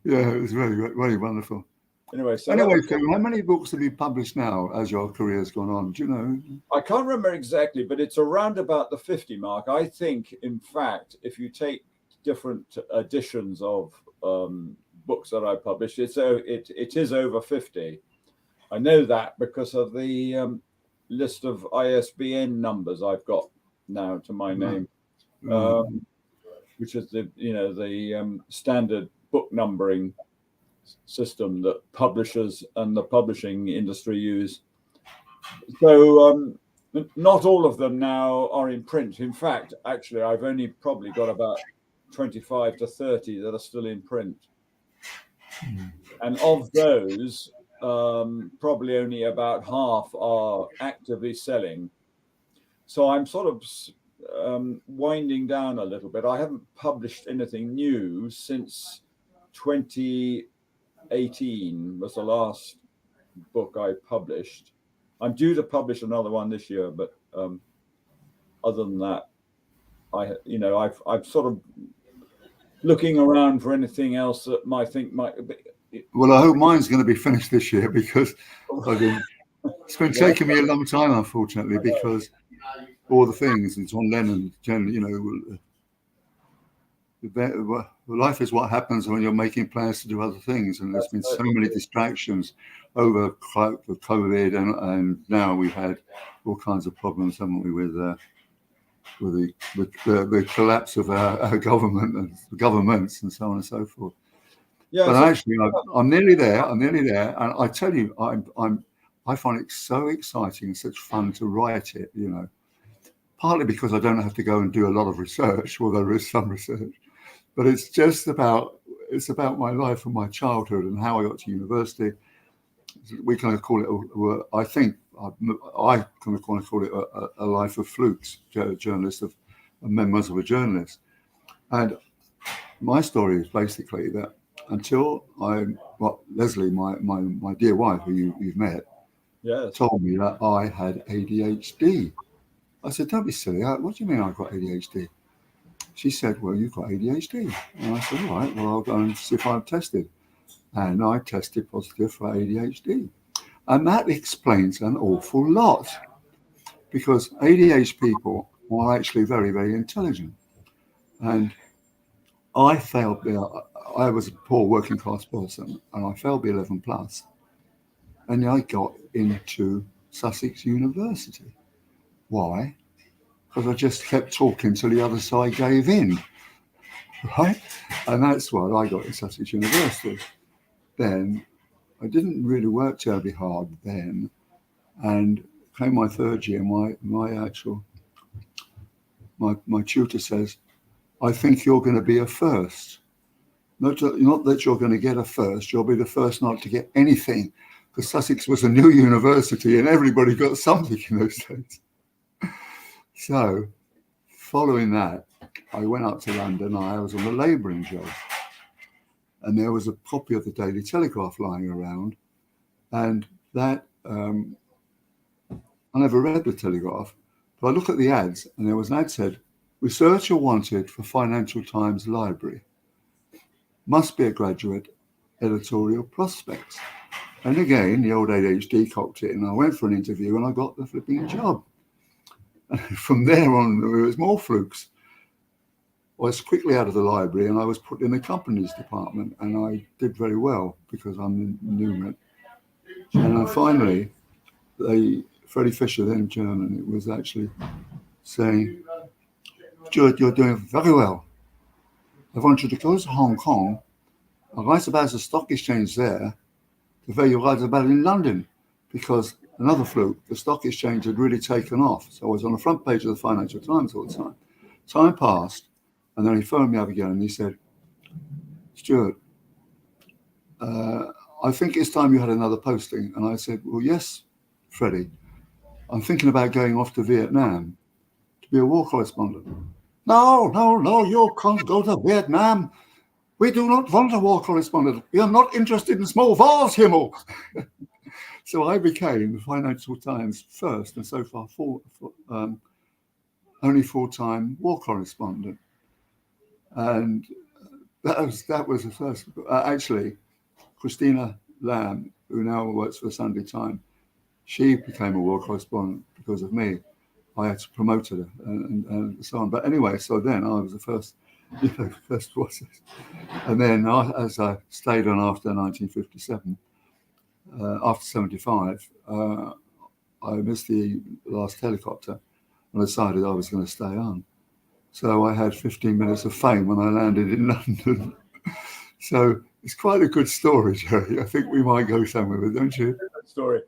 [SPEAKER 2] Yeah, it was very, very wonderful.
[SPEAKER 6] Anyway,
[SPEAKER 2] so how many books have you published now as your career's gone on? Do you know?
[SPEAKER 6] I can't remember exactly, but it's around about the 50 mark. I think, in fact, if you take different editions of books that I published, it is over 50. I know that because of the list of ISBN numbers I've got now to my name, which is the standard book numbering system that publishers and the publishing industry use. So not all of them now are in print. In fact, actually, I've only probably got about 25 to 30 that are still in print. And of those, probably only about half are actively selling. So I'm sort of winding down a little bit. I haven't published anything new since 2018, 18 was the last book I published. I'm due to publish another one this year, but other than that, I've sort of looking around for anything else that might be.
[SPEAKER 2] Well, I hope mine's going to be finished this year, because it's been taking me a long time, unfortunately, because all the things, and John Lennon, life is what happens when you're making plans to do other things, and there's been so many distractions over COVID, and now we've had all kinds of problems, haven't we, with the collapse of our government and governments and so on and so forth. Yeah, but actually, I'm nearly there. And I tell you, I find it so exciting and such fun to write it. Partly because I don't have to go and do a lot of research, although there is some research. But it's just about my life and my childhood and how I got to university. We kind of call it, I kind of call it a life of flukes, journalist of memoirs of a journalist. And my story is basically that until Leslie, my dear wife, who you've met, told me that I had ADHD. I said, don't be silly. What do you mean I've got ADHD? She said, well, you've got ADHD. And I said, all right, well, I'll go and see if I'm tested. And I tested positive for ADHD. And that explains an awful lot, because ADHD people are actually very, very intelligent. And I failed. I was a poor working class person, and I failed the 11 plus. And I got into Sussex University. Why? Because I just kept talking till the other side gave in, right? And that's why I got in Sussex University. Then I didn't really work terribly hard then, and came my third year, my tutor says, I think you're going to be a first. Not that you're going to get a first, you'll be the first not to get anything, because Sussex was a new university and everybody got something in those days. So, following that, I went up to London. I was on a labouring job, and there was a copy of the Daily Telegraph lying around, and that I never read the Telegraph, but I look at the ads, and there was an ad said, researcher wanted for Financial Times Library. Must be a graduate, editorial prospects. And again, the old ADHD cocked it, and I went for an interview, and I got the flipping job. And from there on, there was more flukes. I was quickly out of the library, and I was put in the companies department, and I did very well because I'm numerate. And then finally, Freddie Fisher, then German, it was actually saying, Stewart, you're doing very well. I want you to go to Hong Kong and write about the stock exchange there the way you write about it in London, because another fluke, the stock exchange had really taken off. So I was on the front page of the Financial Times all the time. Time passed, and then he phoned me up again and he said, Stewart, I think it's time you had another posting. And I said, well, yes, Freddie, I'm thinking about going off to Vietnam to be a war correspondent. No, you can't go to Vietnam. We do not want a war correspondent. We are not interested in small wars, Himmel. So I became the Financial Times first, and so far only full-time war correspondent. And that was the first. Actually, Christina Lamb, who now works for the Sunday Times, she became a war correspondent because of me. I had to promote her and so on. But anyway, so then I was the first process. And then as I stayed on after 1957, after 75, I missed the last helicopter and decided I was going to stay on. So I had 15 minutes of fame when I landed in London. So it's quite a good story, Jerry. I think we might go somewhere with it, don't you?
[SPEAKER 6] Good story.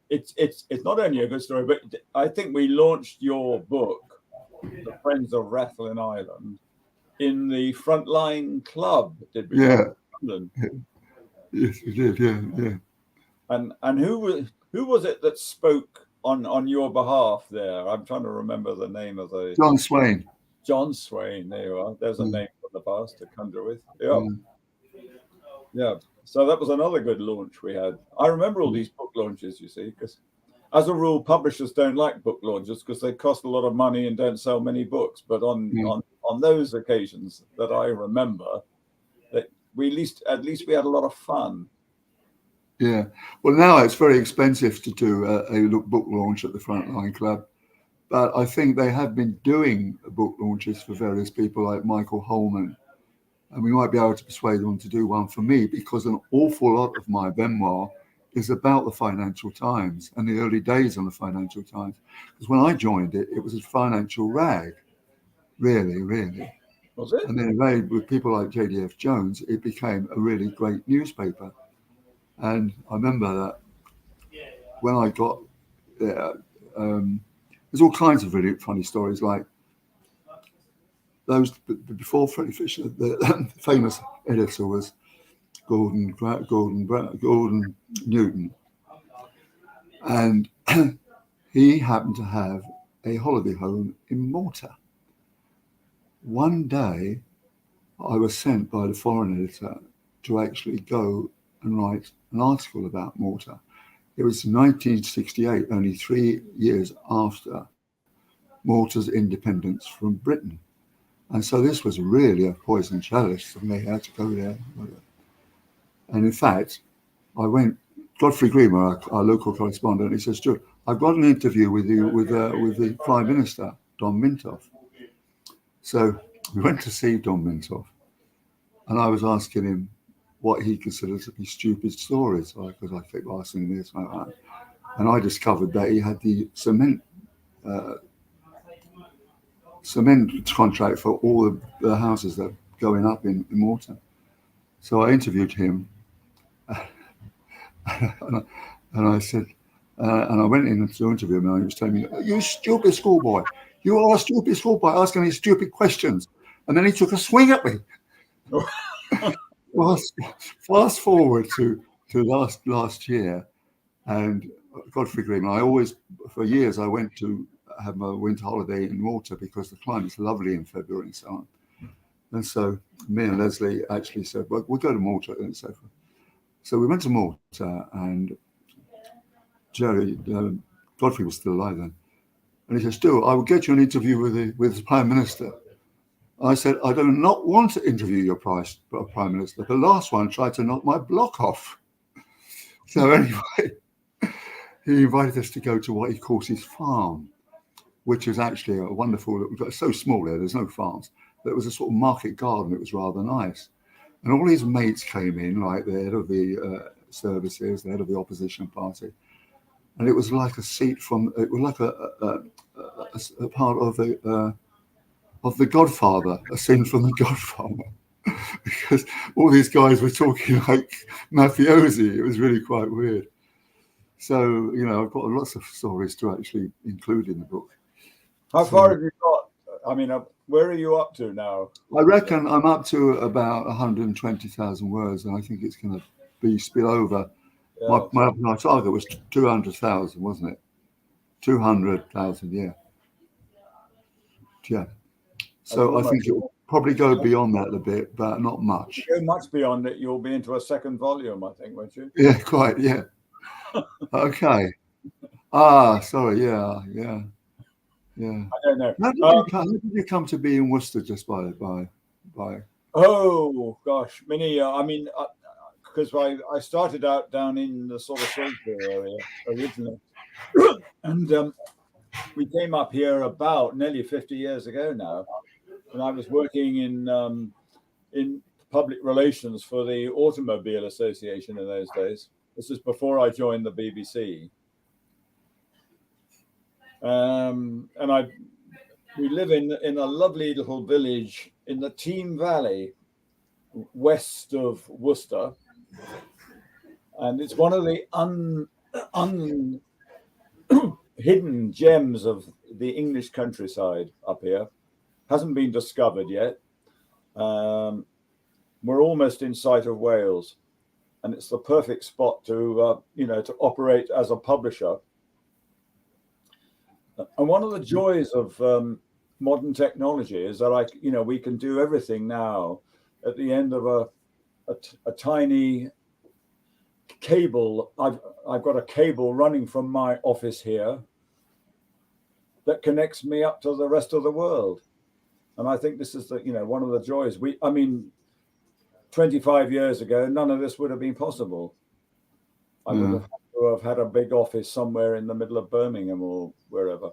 [SPEAKER 6] It's not only a good story, but I think we launched your book, The Friends of Rathlin Island, in the Frontline Club, did we?
[SPEAKER 2] Yeah.
[SPEAKER 6] London.
[SPEAKER 2] Yes, we did. Yeah.
[SPEAKER 6] And who was it that spoke on your behalf there? I'm trying to remember the name of the
[SPEAKER 2] John Swain.
[SPEAKER 6] John Swain. There you are. There's a name from the past to conjure with. Yeah. Yeah. So that was another good launch we had. I remember all these book launches, you see, because as a rule, publishers don't like book launches because they cost a lot of money and don't sell many books. But on those occasions that I remember, that we at least we had a lot of fun.
[SPEAKER 2] Yeah. Well, now it's very expensive to do a book launch at the Frontline Club, but I think they have been doing book launches for various people like Michael Holman, and we might be able to persuade them to do one for me, because an awful lot of my memoir is about the Financial Times and the early days on the Financial Times. Because when I joined it, it was a financial rag, really, really.
[SPEAKER 6] Was it?
[SPEAKER 2] And then with people like JDF Jones, it became a really great newspaper. And I remember that when I got there, there's all kinds of really funny stories, like those before Freddie Fisher. The famous editor was Gordon Newton, and he happened to have a holiday home in Malta. One day, I was sent by the foreign editor to actually go and write an article about Malta. It was 1968, only 3 years after Malta's independence from Britain. And so this was really a poison chalice for me. I had to go there. And in fact, I went, Godfrey Greener, our local correspondent, he says, Stewart, I've got an interview with you with the Prime Minister, Don Mintoff. So we went to see Don Mintoff, and I was asking him what he considered to be stupid stories, because I kept asking this and that. And I discovered that he had the cement contract for all the houses that are going up in Malta. So I interviewed him, and I said, and I went in to interview him, and he was telling me, "You stupid schoolboy! You are a stupid schoolboy asking me stupid questions." And then he took a swing at me. Fast forward to last year, and Godfrey Green. I always, for years, I went to have my winter holiday in Malta because the climate's lovely in February and so on. And so me and Leslie actually said, well, we'll go to Malta and so forth. So we went to Malta, and Godfrey was still alive then. And he said, Stewart, I will get you an interview with the Prime Minister. I said, I do not want to interview your Prime Minister. The last one tried to knock my block off. So anyway, he invited us to go to what he calls his farm, which is actually a wonderful, it's so small there, there's no farms. But it was a sort of market garden. It was rather nice. And all his mates came in, like the head of the services, the head of the opposition party. And it was like a seat it was like a part of the Godfather, a scene from the Godfather. Because all these guys were talking like mafiosi. It was really quite weird. So, I've got lots of stories to actually include in the book.
[SPEAKER 6] How far have you got? I mean, where are you up to now?
[SPEAKER 2] I reckon I'm up to about 120,000 words, and I think it's going to be spill over. Yeah. My target was 200,000, wasn't it? 200,000, yeah. Yeah. So I think it will probably go beyond that a bit, but not much.
[SPEAKER 6] If you go much beyond it, you'll be into a second volume, I think, won't you?
[SPEAKER 2] Yeah, quite, yeah. Okay. Sorry, yeah. I
[SPEAKER 6] don't know.
[SPEAKER 2] How did you come to be in Worcester just by?
[SPEAKER 6] Oh gosh, many. I mean, because I started out down in the sort of Salisbury area originally, and we came up here about nearly 50 years ago now, and I was working in public relations for the Automobile Association in those days. This is before I joined the BBC. And we live in a lovely little village in the Team Valley, west of Worcester, and it's one of the hidden gems of the English countryside up here. Hasn't been discovered yet. We're almost in sight of Wales, and it's the perfect spot to to operate as a publisher. And one of the joys of modern technology is that we can do everything now at the end of a tiny cable. I've got a cable running from my office here that connects me up to the rest of the world. And I think this is one of the joys. 25 years ago, none of this would have been possible. I would have had to have had a big office somewhere in the middle of Birmingham or wherever.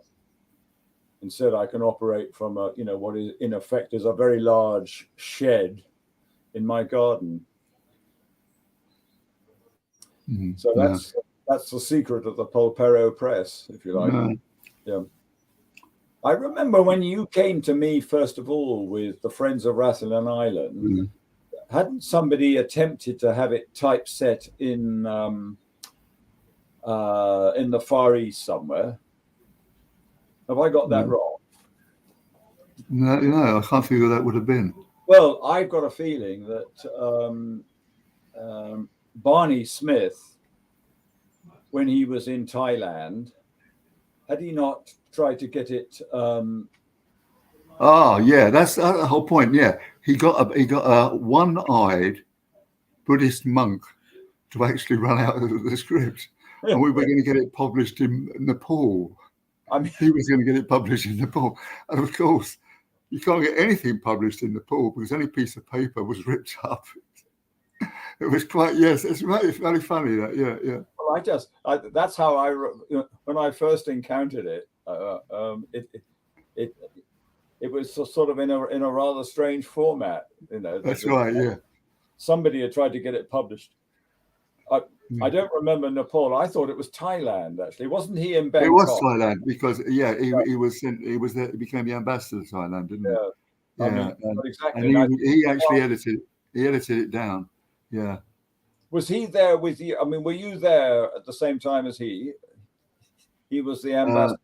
[SPEAKER 6] Instead, I can operate from what is in effect is a very large shed in my garden.
[SPEAKER 2] Mm-hmm.
[SPEAKER 6] So that's the secret of the Polperro Press, if you like. Yeah. I remember when you came to me first of all with the Friends of Rathlin Island. Hadn't somebody attempted to have it typeset in the Far East somewhere? Have I got that wrong?
[SPEAKER 2] No, I can't figure that would have been.
[SPEAKER 6] Well, I've got a feeling that Barney Smith, when he was in Thailand, had he not tried to get it?
[SPEAKER 2] Yeah, that's the whole point. Yeah, he got a one-eyed Buddhist monk to actually run out of the script, and we were going to get it published in Nepal. He was going to get it published in Nepal, and of course, you can't get anything published in Nepal because any piece of paper was ripped up. It was quite it's very funny that yeah.
[SPEAKER 6] Well, that's how when I first encountered it, it was sort of in a rather strange format,
[SPEAKER 2] That's right, yeah.
[SPEAKER 6] Somebody had tried to get it published. I don't remember Nepal. I thought it was Thailand. Actually, wasn't he in Bangkok?
[SPEAKER 2] It was Thailand because he was sent. He was there. He became the ambassador to Thailand, didn't he?
[SPEAKER 6] Yeah, exactly.
[SPEAKER 2] And he actually edited it down. Yeah.
[SPEAKER 6] Was he there with you? I mean, were you there at the same time as he? He was the ambassador.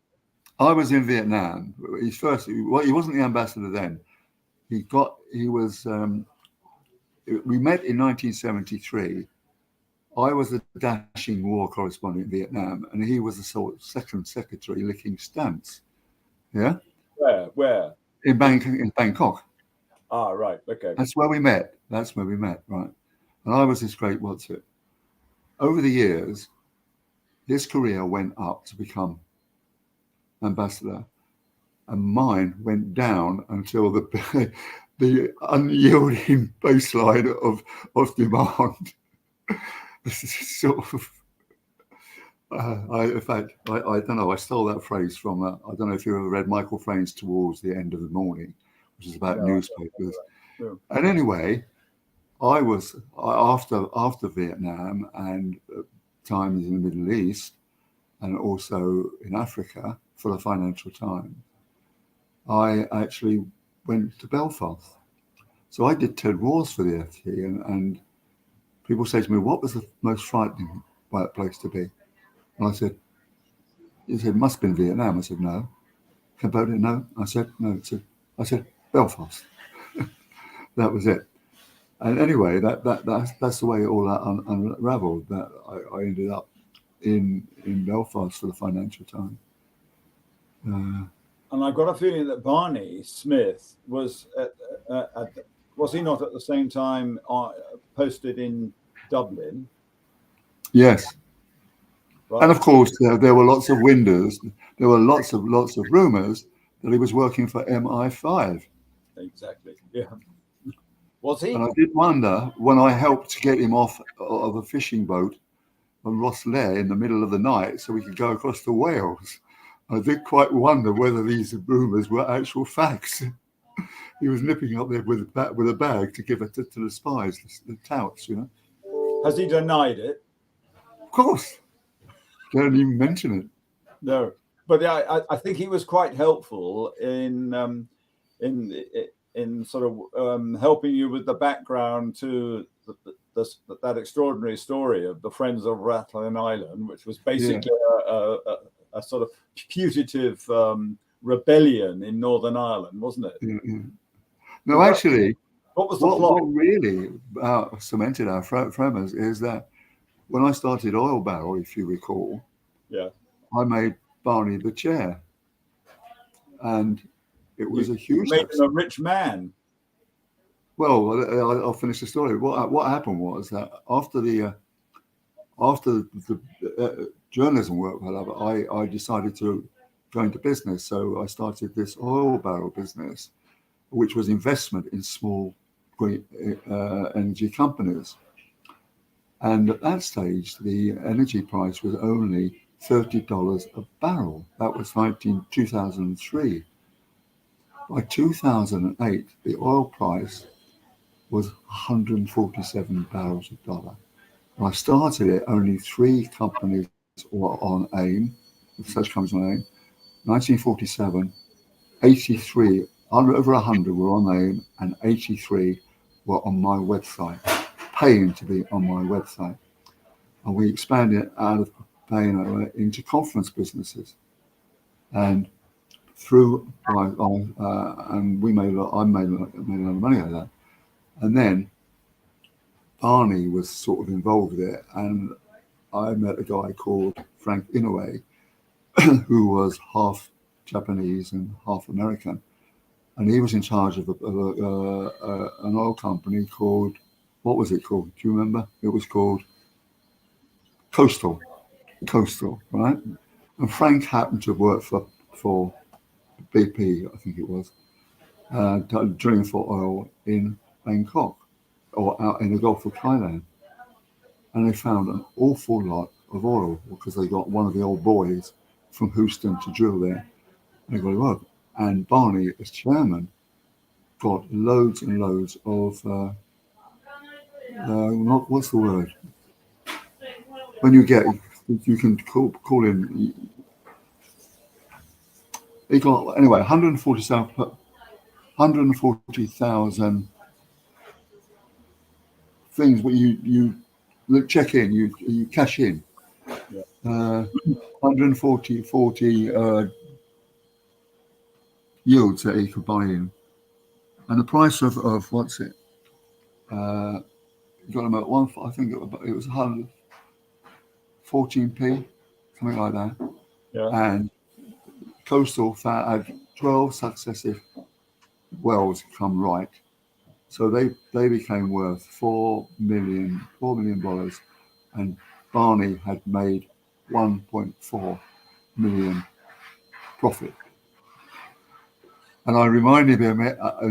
[SPEAKER 2] I was in Vietnam. He wasn't the ambassador then. We met in 1973. I was the dashing war correspondent in Vietnam, and he was the sort of second secretary licking stamps. Yeah.
[SPEAKER 6] Where?
[SPEAKER 2] In Bangkok.
[SPEAKER 6] Ah, right. Okay.
[SPEAKER 2] That's where we met. Right. And I was this great what's-it. Over the years, his career went up to become ambassador, and mine went down until the unyielding baseline of demand. This is sort of. In fact, I don't know. I stole that phrase from. I don't know if you ever read Michael Frayn's Towards the End of the Morning, which is about newspapers. Yeah. And anyway, I was after Vietnam and times in the Middle East, and also in Africa for the Financial Times. I actually went to Belfast, so I did 10 wars for the FT, and people say to me, "What was the most frightening place to be?" And I said, "He said, must have been Vietnam." I said, "No." "Cambodia?" "No." I said, "No." I said, "Belfast." That was it. And anyway, that's the way it all unraveled. That I ended up in Belfast for the Financial Times.
[SPEAKER 6] And I've got a feeling that Barney Smith was he not at the same time posted in Dublin?
[SPEAKER 2] Yes.
[SPEAKER 6] Right.
[SPEAKER 2] And of course, there were lots of windows. There were lots of rumours that he was working for MI5.
[SPEAKER 6] Exactly. Yeah. Was he?
[SPEAKER 2] And I did wonder when I helped get him off of a fishing boat on Rosslare in the middle of the night so we could go across to Wales. I did quite wonder whether these rumours were actual facts. He was nipping up there with a bag to give it to the spies, the touts,
[SPEAKER 6] Has he denied it?
[SPEAKER 2] Of course. Don't even mention it.
[SPEAKER 6] No, but I think he was quite helpful in sort of helping you with the background to that extraordinary story of the Friends of Rathlin Island, which was basically a sort of putative rebellion in Northern Ireland, wasn't it?
[SPEAKER 2] Yeah. No, actually,
[SPEAKER 6] what was the plot?
[SPEAKER 2] What really cemented our premise is that when I started Oil Barrel, if you recall, I made Barney the chair, and it was a huge.
[SPEAKER 6] Made him a rich man.
[SPEAKER 2] Well, I'll finish the story. What happened was that after the journalism work, I decided to go into business. So I started this oil barrel business, which was investment in small green energy companies. And at that stage, the energy price was only $30 a barrel. That was 2003. By 2008, the oil price was 147 barrels a dollar. When I started it, only 3 companies were on AIM, such companies on AIM. 1947, 83, over 100 were on AIM, and 83 were on my website, paying to be on my website. And we expanded out of paying into conference businesses. And through and we made I made a lot of money out of that. And then Barney was sort of involved with it, and I met a guy called Frank Inouye, who was half Japanese and half American, and he was in charge of an oil company called, what was it called? Do you remember? It was called Coastal, right? And Frank happened to work for BP, I think it was, drilling for oil in Bangkok or out in the Gulf of Thailand. And they found an awful lot of oil because they got one of the old boys from Houston to drill there. And they got it up. And Barney, as chairman, got loads and loads of, what's the word? When you get, you can call in. He got, anyway, 140,000 things where you check in, you cash in. 140 yields that he could buy in. And the price of what's it? You got them at one, I think it was 114p, something like that.
[SPEAKER 6] Yeah.
[SPEAKER 2] And Coastal had 12 successive wells come right. So they became worth $4 million, and Barney had made 1.4 million profit. And I reminded him,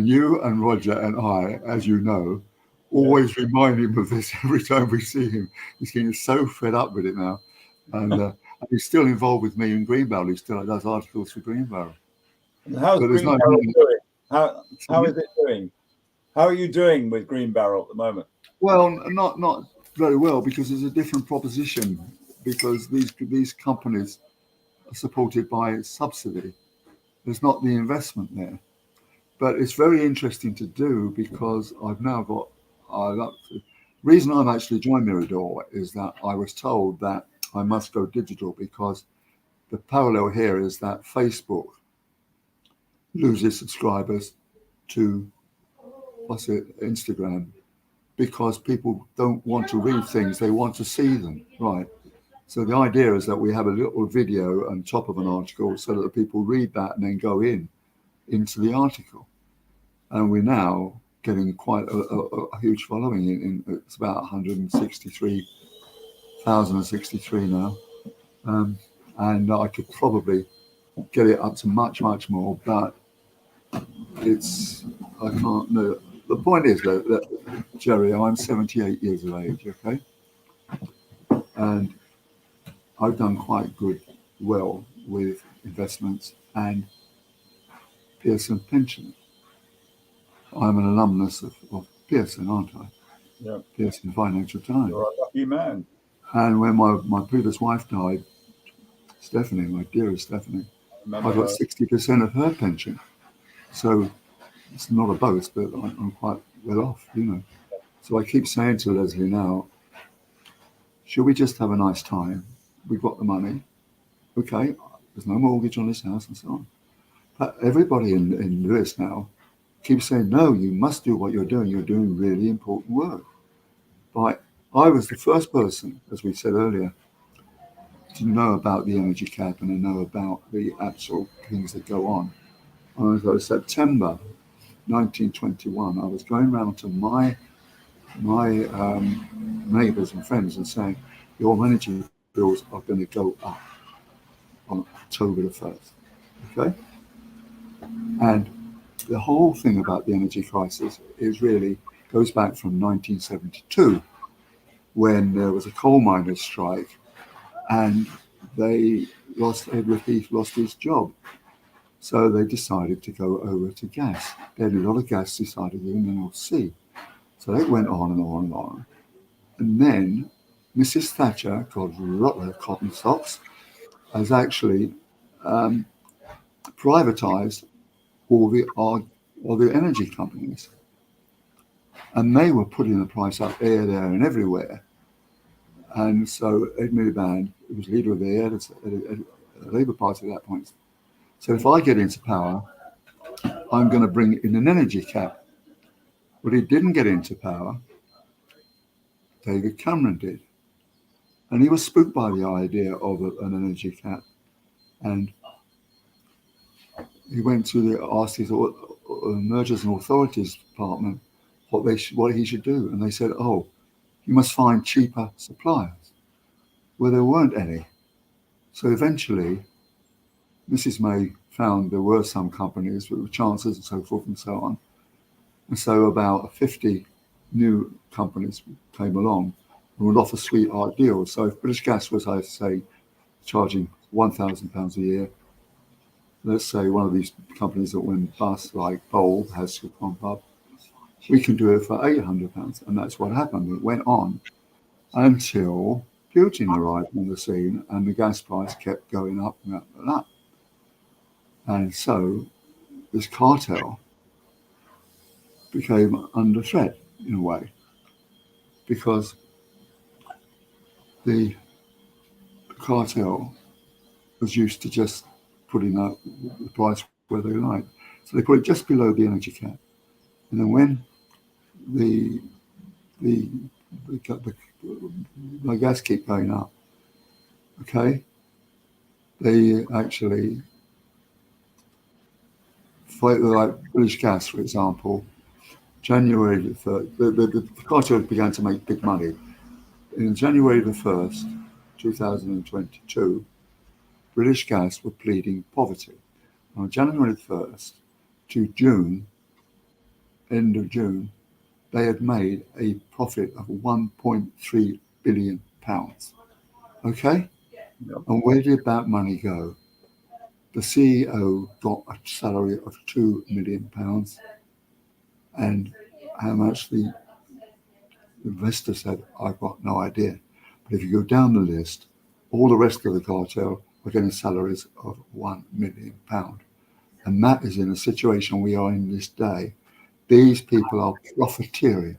[SPEAKER 2] you and Roger and I, as you know, always remind him of this every time we see him. He's getting so fed up with it now. And he's still involved with me in Green Barrel. He still does articles for Green Barrel.
[SPEAKER 6] And how's Green Barrel doing? How is it doing? How are you doing with Green Barrel at the moment?
[SPEAKER 2] Well, not very well, because there's a different proposition, because these companies are supported by subsidy. There's not the investment there. But it's very interesting to do, because I've now got, the reason I've actually joined Mirador is that I was told that I must go digital, because the parallel here is that Facebook loses subscribers to Instagram, because people don't want to read things, they want to see them, right? So the idea is that we have a little video on top of an article so that the people read that and then go into the article. And we're now getting quite a huge following. It's about 163,063 now. And I could probably get it up to much, much more, but I can't know. The point is that Jerry, I'm 78 years of age, okay? And I've done quite well with investments and Pearson pension. I'm an alumnus of Pearson, aren't I?
[SPEAKER 6] Yeah.
[SPEAKER 2] Pearson Financial Times.
[SPEAKER 6] You're a lucky man.
[SPEAKER 2] And when my previous wife died, Stephanie, my dearest Stephanie, I got 60% of her pension. So it's not a boast, but I'm quite well off, you know. So I keep saying to Leslie now, should we just have a nice time? We've got the money. Okay, there's no mortgage on this house and so on. But everybody in Lewis now keeps saying, no, you must do what you're doing. You're doing really important work. But I was the first person, as we said earlier, to know about the energy cap and to know about the actual things that go on. And so September 1921, I was going round to my neighbours and friends and saying, your energy bills are going to go up on October the 1st. Okay? And the whole thing about the energy crisis is really goes back from 1972, when there was a coal miners' strike and Edward Heath lost his job. So they decided to go over to gas. Then a lot of gas decided in the North Sea. So it went on and on and on. And then Mrs. Thatcher, God rot her cotton socks, has actually privatised all the energy companies. And they were putting the price up here, there and everywhere. And so Ed Miliband, who was leader of the Labour Party at that point, said, if I get into power, I'm going to bring in an energy cap. But he didn't get into power. David Cameron did. And he was spooked by the idea of an energy cap. And he went to asked his Mergers and Authorities Department what he should do. And they said, oh, you must find cheaper suppliers. Well, there weren't any. So eventually, Mrs. May found there were some companies with chances and so forth and so on. And so about 50 new companies came along and would offer sweetheart deals. So if British Gas was, I say, charging £1,000 a year, let's say one of these companies that went bust, like Bulb has gone pub, we can do it for £800. And that's what happened. It went on until Putin arrived on the scene and the gas price kept going up and up and up. And so this cartel became under threat in a way, because the cartel was used to just putting up the price where they like. So they put it just below the energy cap. And then when the gas keep going up, okay, they actually, like British Gas, for example, January the 3rd, the cartel began to make big money. In January the 1st, 2022, British Gas were pleading poverty. On January the 1st to June, end of June, they had made a profit of £1.3 billion. Okay? Yep. And where did that money go? The CEO got a salary of £2 million, and how much the investor said, I've got no idea. But if you go down the list, all the rest of the cartel are getting salaries of £1 million. And that is in a situation we are in this day. These people are profiteering.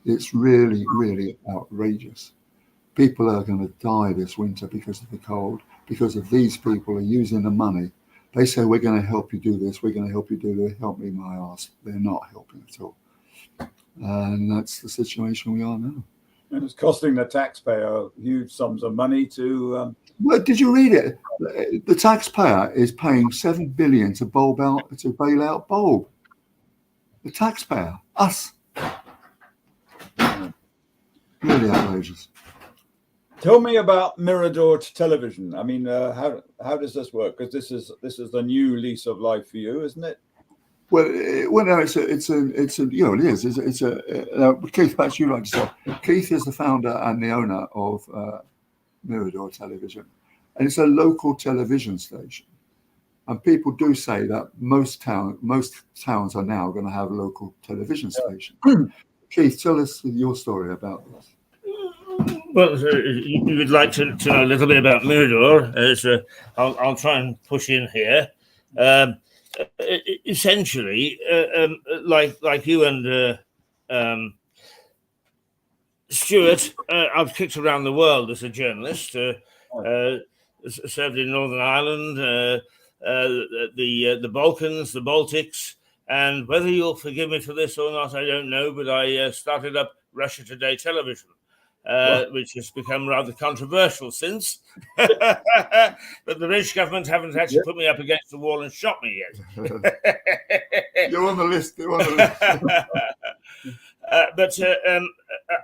[SPEAKER 2] It's really, really outrageous. People are going to die this winter because of the cold, because of these people are using the money. They say, we're going to help you do this, we're going to help you do that. Help me, my ass. They're not helping at all. And that's the situation we are now.
[SPEAKER 6] And it's costing the taxpayer huge sums of money to...
[SPEAKER 2] Well, did you read it? The taxpayer is paying $7 billion to bail out Bulb. The taxpayer, us. Really outrageous.
[SPEAKER 6] Tell me about Mirador Television. I mean, how does this work? Because this is the new lease of life for you, isn't it?
[SPEAKER 2] Well, no, it's a you know, it is. It's a Keith, perhaps you'd like to say. Keith is the founder and the owner of Mirador Television, and it's a local television station. And people do say that most towns are now going to have a local television station. Keith, tell us your story about this.
[SPEAKER 1] Well, you would like to know a little bit about Mirador. I'll try and push in here. Essentially, like you and Stewart, I've kicked around the world as a journalist. Served in Northern Ireland, the Balkans, the Baltics, and whether you'll forgive me for this or not, I don't know. But I started up Russia Today Television. which has become rather controversial since. But the British government haven't actually put me up against the wall and shot me yet.
[SPEAKER 2] You're on the list. You're on the list.
[SPEAKER 1] But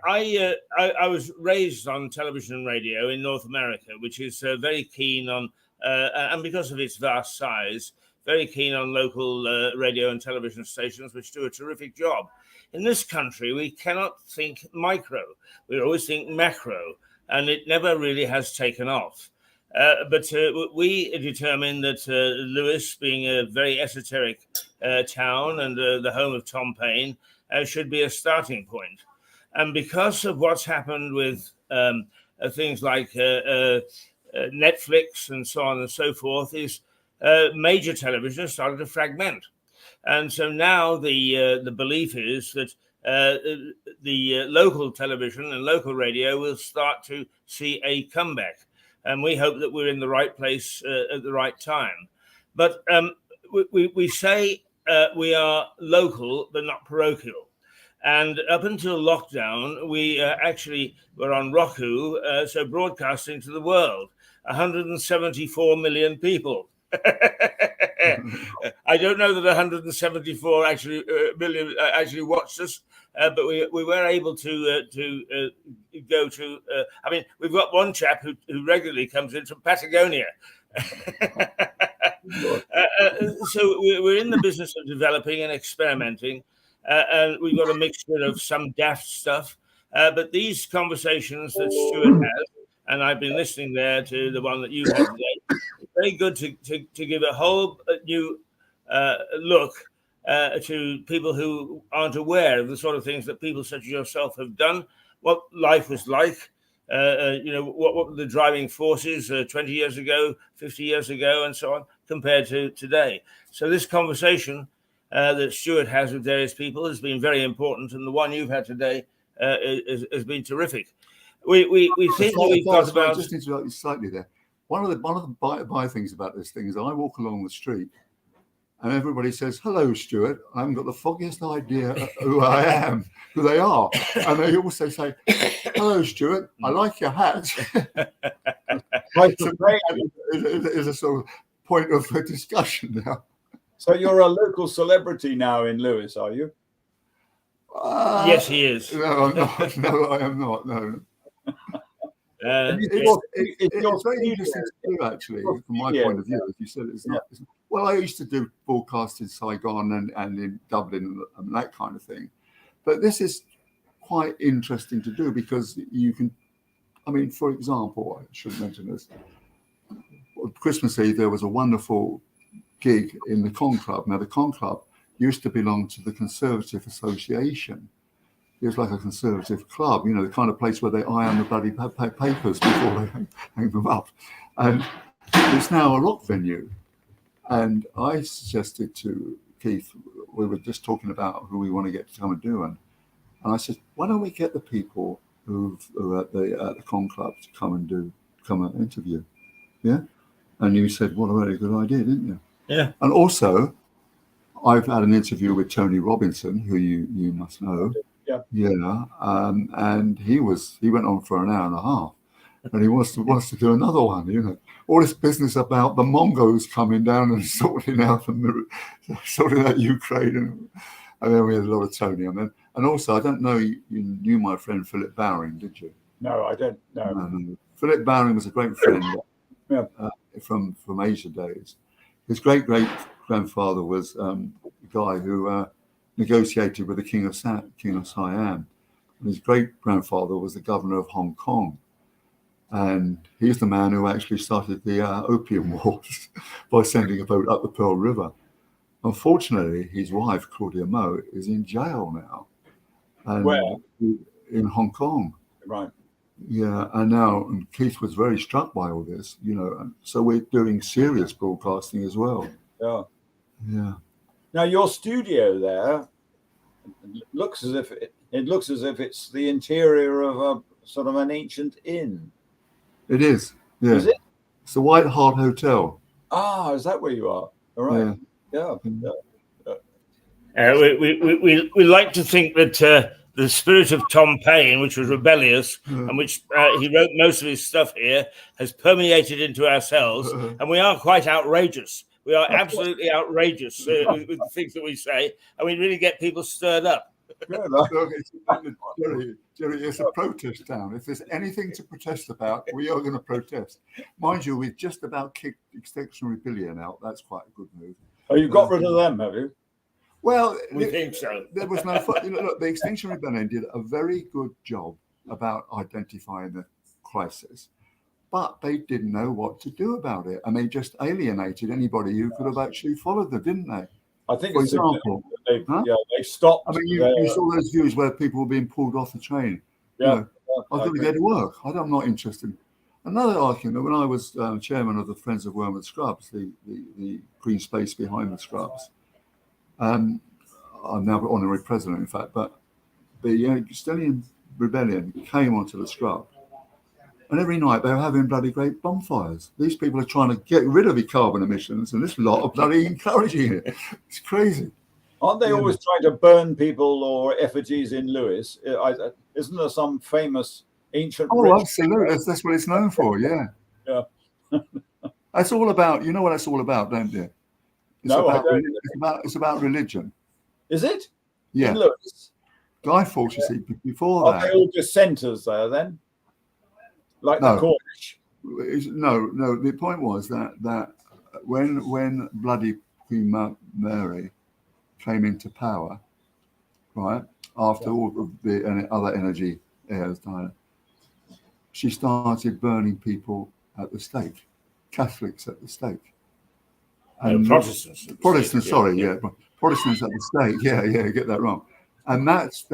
[SPEAKER 1] I was raised on television and radio in North America, which is very keen on, and because of its vast size, very keen on local radio and television stations, which do a terrific job. In this country, we cannot think micro. We always think macro, and it never really has taken off. But we determined that Lewis, being a very esoteric town and the home of Tom Paine, should be a starting point. And because of what's happened with things like Netflix and so on and so forth, is major television has started to fragment. And so now the belief is that the local television and local radio will start to see a comeback. And we hope that we're in the right place at the right time. But we say we are local, but not parochial. And up until lockdown, we actually were on Roku, so broadcasting to the world, 174 million people. I don't know that 174 million actually watched us, but we were able to go to. I mean, we've got one chap who regularly comes in from Patagonia. So we're in the business of developing and experimenting, and we've got a mixture of some daft stuff. But these conversations that Stewart has, and I've been listening there to the one that you had today, it's very good to give a whole new look to people who aren't aware of the sort of things that people such as yourself have done, what life was like, what were the driving forces 20 years ago, 50 years ago, and so on, compared to today. So this conversation that Stewart has with various people has been very important, and the one you've had today has been terrific. We think that we've got about.
[SPEAKER 2] I just interrupt you slightly there. One of the by things about this thing is I walk along the street and everybody says, "Hello, Stewart." I haven't got the foggiest idea who I am, who they are, and they also say, "Hello, Stewart. I like your hat." Is a sort of point of discussion now.
[SPEAKER 6] So you're a local celebrity now in Lewis, are you?
[SPEAKER 1] Yes, he is.
[SPEAKER 2] No, I'm not. No, I am not. No. It's very interesting to do, actually, from my point of view. As you said, it's not. Well, I used to do broadcasts in Saigon and in Dublin and that kind of thing. But this is quite interesting to do because you can, I mean, for example, I should mention this. On Christmas Eve, there was a wonderful gig in the Con Club. Now, the Con Club used to belong to the Conservative Association. It was like a conservative club, the kind of place where they iron the bloody papers before they hang them up. And it's now a rock venue. And I suggested to Keith, we were just talking about who we want to get to come and do. And I said, why don't we get the people who are at the Con Club to come and interview? Yeah. And you said, what a very good idea, didn't you?
[SPEAKER 1] Yeah.
[SPEAKER 2] And also, I've had an interview with Tony Robinson, who you must know. Yeah. And he went on for an hour and a half, and he wants to do another one. All this business about the Mongols coming down and sorting out Ukraine, and then we had a lot of Tony on. And also, I don't know, you knew my friend Philip Bowring, did you?
[SPEAKER 6] No, I don't know.
[SPEAKER 2] No. Philip Bowring was a great friend from Asia days. His great-great-grandfather was a guy who negotiated with the King of Siam. And his great-grandfather was the governor of Hong Kong. And he's the man who actually started the Opium Wars by sending a boat up the Pearl River. Unfortunately, his wife, Claudia Mo, is in jail now. And
[SPEAKER 6] where?
[SPEAKER 2] In Hong Kong.
[SPEAKER 6] Right.
[SPEAKER 2] Yeah, and Keith was very struck by all this, and so we're doing serious broadcasting as well. Yeah. Now
[SPEAKER 6] your studio there looks as if it's the interior of a sort of an ancient inn.
[SPEAKER 2] It is. Yeah.
[SPEAKER 6] Is it?
[SPEAKER 2] It's the White Hart Hotel.
[SPEAKER 6] Ah, is that where you are? All right. Yeah.
[SPEAKER 1] We like to think that the spirit of Tom Paine, which was rebellious, and which he wrote most of his stuff here, has permeated into ourselves, and we are quite outrageous. We are absolutely outrageous with the things that we say, and we really get people stirred up.
[SPEAKER 2] Look, Jerry, it's a protest town. If there's anything to protest about, we are going to protest. Mind you, we've just about kicked Extinction Rebellion out. That's quite a good move.
[SPEAKER 6] Oh, you got rid of them, have you?
[SPEAKER 2] Well,
[SPEAKER 1] We think so.
[SPEAKER 2] There was no fun. Look, the Extinction Rebellion did a very good job about identifying the crisis, but they didn't know what to do about it, and they just alienated anybody who could have actually followed them, didn't they?
[SPEAKER 6] I think
[SPEAKER 2] For
[SPEAKER 6] it's
[SPEAKER 2] example,
[SPEAKER 6] they stopped.
[SPEAKER 2] I mean, you saw those views where people were being pulled off the train.
[SPEAKER 6] Yeah,
[SPEAKER 2] I've got to go to work. I'm not interested. Another argument, when I was chairman of the Friends of Wormwood Scrubs, the green space behind the Scrubs, I'm now honorary president, in fact, but the Estonian Rebellion came onto the Scrub, and every night they were having bloody great bonfires. These people are trying to get rid of the carbon emissions, and this lot are bloody encouraging it. It's crazy.
[SPEAKER 6] Aren't they always trying to burn people or effigies in Lewis? Isn't there some famous ancient?
[SPEAKER 2] Oh, absolutely. That's what it's known for. Yeah.
[SPEAKER 6] Yeah.
[SPEAKER 2] That's all about. You know what that's all about, don't you?
[SPEAKER 6] No, I don't.
[SPEAKER 2] It's about religion.
[SPEAKER 6] Is it?
[SPEAKER 2] Yeah.
[SPEAKER 6] In Lewis?
[SPEAKER 2] Guy Fawkes, you see, before
[SPEAKER 6] Are
[SPEAKER 2] that.
[SPEAKER 6] they all dissenters there then? Like
[SPEAKER 2] No.
[SPEAKER 6] the Cornish?
[SPEAKER 2] No. The point was that when bloody Queen Mary came into power, right, after all of the other energy heirs died, she started burning people at the stake, Catholics at the stake.
[SPEAKER 1] And Protestants.
[SPEAKER 2] Protestants, sorry, yeah. Protestants at the stake, yeah, get that wrong. And that's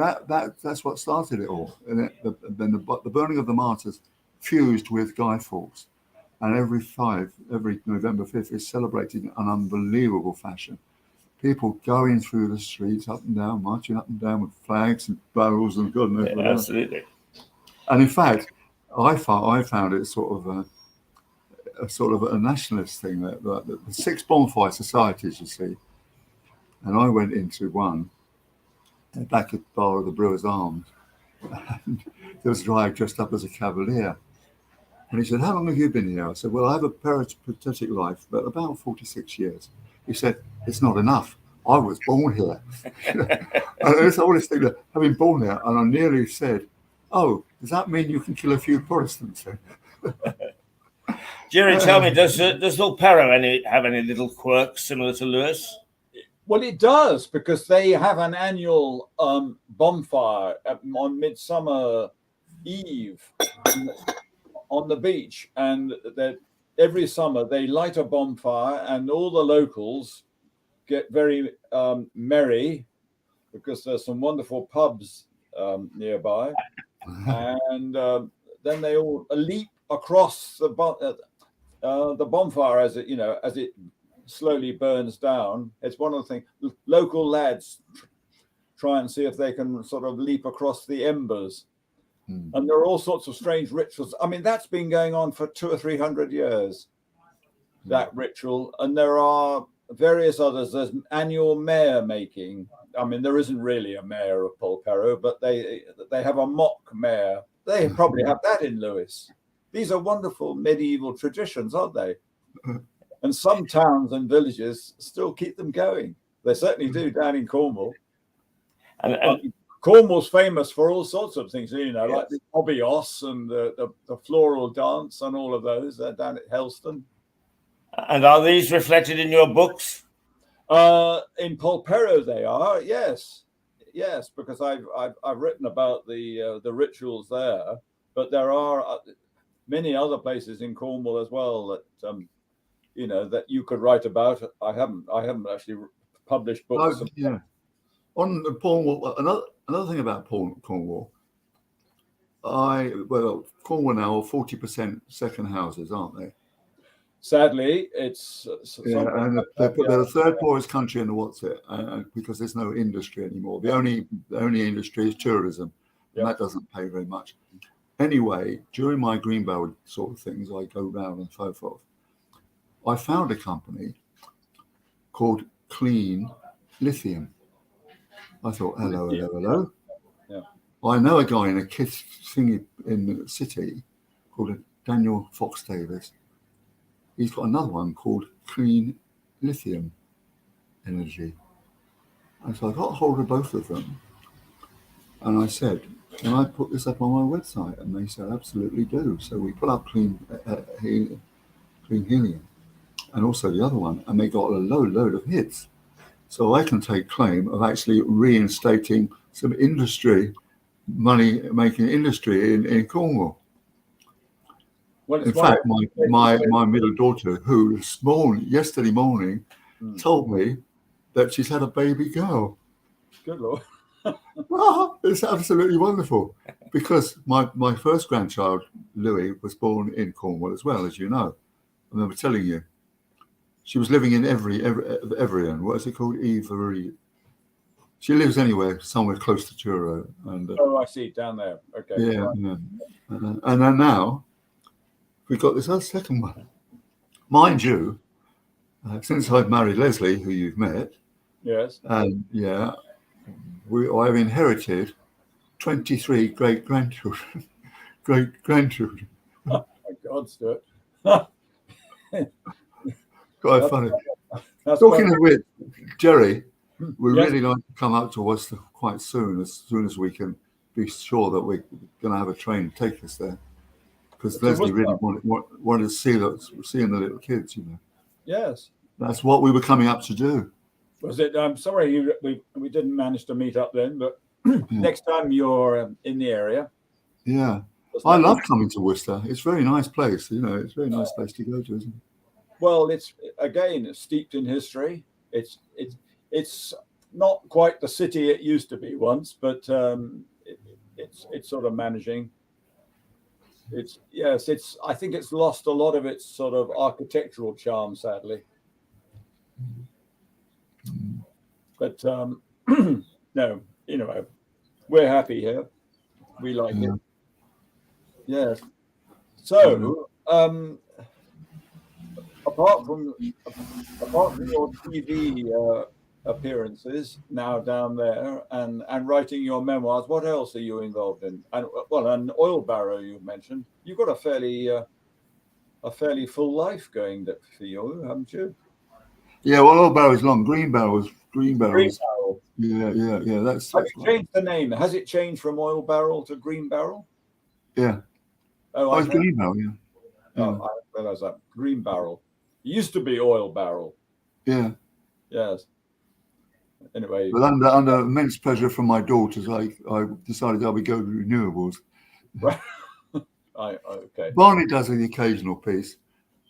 [SPEAKER 2] what started it all. And then the burning of the martyrs fused with Guy Fawkes, and every November 5th is celebrated in an unbelievable fashion. People going through the streets up and down, marching up and down with flags and barrels and God knows what else.
[SPEAKER 1] Absolutely.
[SPEAKER 2] And in fact, I found it sort of a nationalist thing. That the 6 bonfire societies, you see, and I went into one back at the bar of the Brewers Arms, and there was a guy dressed up as a cavalier. And he said, "How long have you been here?" I said, "Well, I have a peripatetic life, but about 46 years. He said, "It's not enough. I was born here." And it's all this thing that having born here, and I nearly said, "Oh, does that mean you can kill a few Protestants?"
[SPEAKER 1] Jerry, tell me, does Lord Perrow have any little quirks similar to Lewis?
[SPEAKER 6] Well, it does, because they have an annual bonfire on Midsummer Eve on the beach, and that every summer they light a bonfire, and all the locals get very merry, because there's some wonderful pubs nearby, and then they all leap across the bonfire as it slowly burns down. It's one of the things local lads try and see if they can sort of leap across the embers. And there are all sorts of strange rituals. I mean, that's been going on for 200 or 300 years, that ritual. And there are various others. There's annual mayor making. I mean, there isn't really a mayor of Polperro, but they have a mock mayor. They probably have that in Lewis. These are wonderful medieval traditions, aren't they? And some towns and villages still keep them going. They certainly do down in Cornwall. And Cornwall's famous for all sorts of things, like the obios and the floral dance and all of those. They're down at Helston.
[SPEAKER 1] And are these reflected in your books?
[SPEAKER 6] In Polperro, they are. Yes, because I've written about the rituals there, but there are many other places in Cornwall as well that that you could write about. I haven't actually published books.
[SPEAKER 2] Yeah. On Cornwall, another thing about Cornwall, Cornwall now are 40% second houses, aren't they?
[SPEAKER 6] Sadly, it's
[SPEAKER 2] and they're the third poorest country in the what's it, because there's no industry anymore. The only industry is tourism, and that doesn't pay very much. Anyway, during my Greenbelt sort of things, I go round and so forth. I found a company called Clean Lithium. I thought, hello.
[SPEAKER 6] Yeah.
[SPEAKER 2] I know a guy in a kids thing in the city called Daniel Fox Davis. He's got another one called Clean Lithium Energy. And so I got hold of both of them, and I said, "Can I put this up on my website?" And they said, "Absolutely do." So we put up Clean Helium, and also the other one, and they got a load of hits. So I can take claim of actually reinstating some industry, money-making industry in Cornwall.
[SPEAKER 6] Well,
[SPEAKER 2] In fact, my middle daughter, who yesterday morning, told me that she's had a baby girl.
[SPEAKER 6] Good Lord.
[SPEAKER 2] It's absolutely wonderful, because my first grandchild, Louis, was born in Cornwall as well, as you know. I remember telling you. She was living in Everian. What is it called? Every. She lives anywhere, somewhere close to Truro. And
[SPEAKER 6] oh, I see, down there. Okay.
[SPEAKER 2] yeah,
[SPEAKER 6] Right.
[SPEAKER 2] yeah. And then now we've got this other second one. Mind you, since I've married Leslie, who you've met,
[SPEAKER 6] Yes.
[SPEAKER 2] and yeah, I've inherited 23 great grandchildren.
[SPEAKER 6] Oh, my God, Stuart.
[SPEAKER 2] Quite funny.
[SPEAKER 6] That's
[SPEAKER 2] Talking
[SPEAKER 6] quite-
[SPEAKER 2] of which, Jerry, we
[SPEAKER 6] Yes.
[SPEAKER 2] really like to come up to Worcester quite soon as we can be sure that we're going to have a train take us there. Because
[SPEAKER 6] To
[SPEAKER 2] Leslie really
[SPEAKER 6] Worcester?
[SPEAKER 2] wanted to seeing the little kids, you know.
[SPEAKER 6] Yes.
[SPEAKER 2] That's what we were coming up to do.
[SPEAKER 6] Was it? I'm sorry, we didn't manage to meet up then, but next time you're in the area.
[SPEAKER 2] Yeah.
[SPEAKER 6] just
[SPEAKER 2] I
[SPEAKER 6] let me-
[SPEAKER 2] love coming to Worcester. It's a very nice place, you know. It's a very nice place to go to, isn't it?
[SPEAKER 6] Well, it's again steeped in history. It's not quite the city it used to be once, but it's sort of managing. I think it's lost a lot of its sort of architectural charm, sadly. But no, you know, we're happy here. We like it. Yes. So, apart from your TV appearances now down there and writing your memoirs, what else are you involved in? And well, an oil barrow you mentioned. You've got a fairly full life going for you, haven't you?
[SPEAKER 2] Yeah, well, old barrel is long. Green barrel.
[SPEAKER 6] Green barrel.
[SPEAKER 2] Yeah. That's
[SPEAKER 6] Have you changed the name? Has it changed from oil barrel to green barrel?
[SPEAKER 2] yeah.
[SPEAKER 6] Oh,
[SPEAKER 2] It's green barrel. Yeah.
[SPEAKER 6] Oh, I realize that. Green barrel. It used to be oil barrel.
[SPEAKER 2] Yeah.
[SPEAKER 6] Yes. Anyway.
[SPEAKER 2] But under immense pressure from my daughters, I decided I would go to renewables.
[SPEAKER 6] Right. Okay.
[SPEAKER 2] Barney does the occasional piece,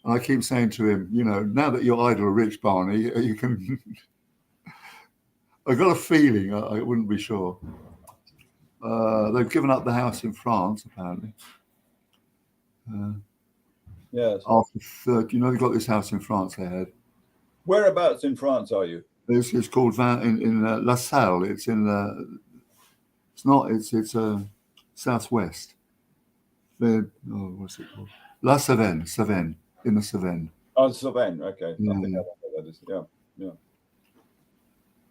[SPEAKER 2] and I keep saying to him, you know, now that you're idle rich, Barney, you can. I got a feeling, I wouldn't be sure. They've given up the house in France, apparently.
[SPEAKER 6] Yes.
[SPEAKER 2] After 30, you know, they've got this house in France they had.
[SPEAKER 6] Whereabouts in France are you?
[SPEAKER 2] It's called in La Salle. It's in it's southwest. What's it called? La Savenne, in the Savenne.
[SPEAKER 6] Oh, Savenne. Okay.
[SPEAKER 2] Yeah,
[SPEAKER 6] I think I know what that is. Yeah.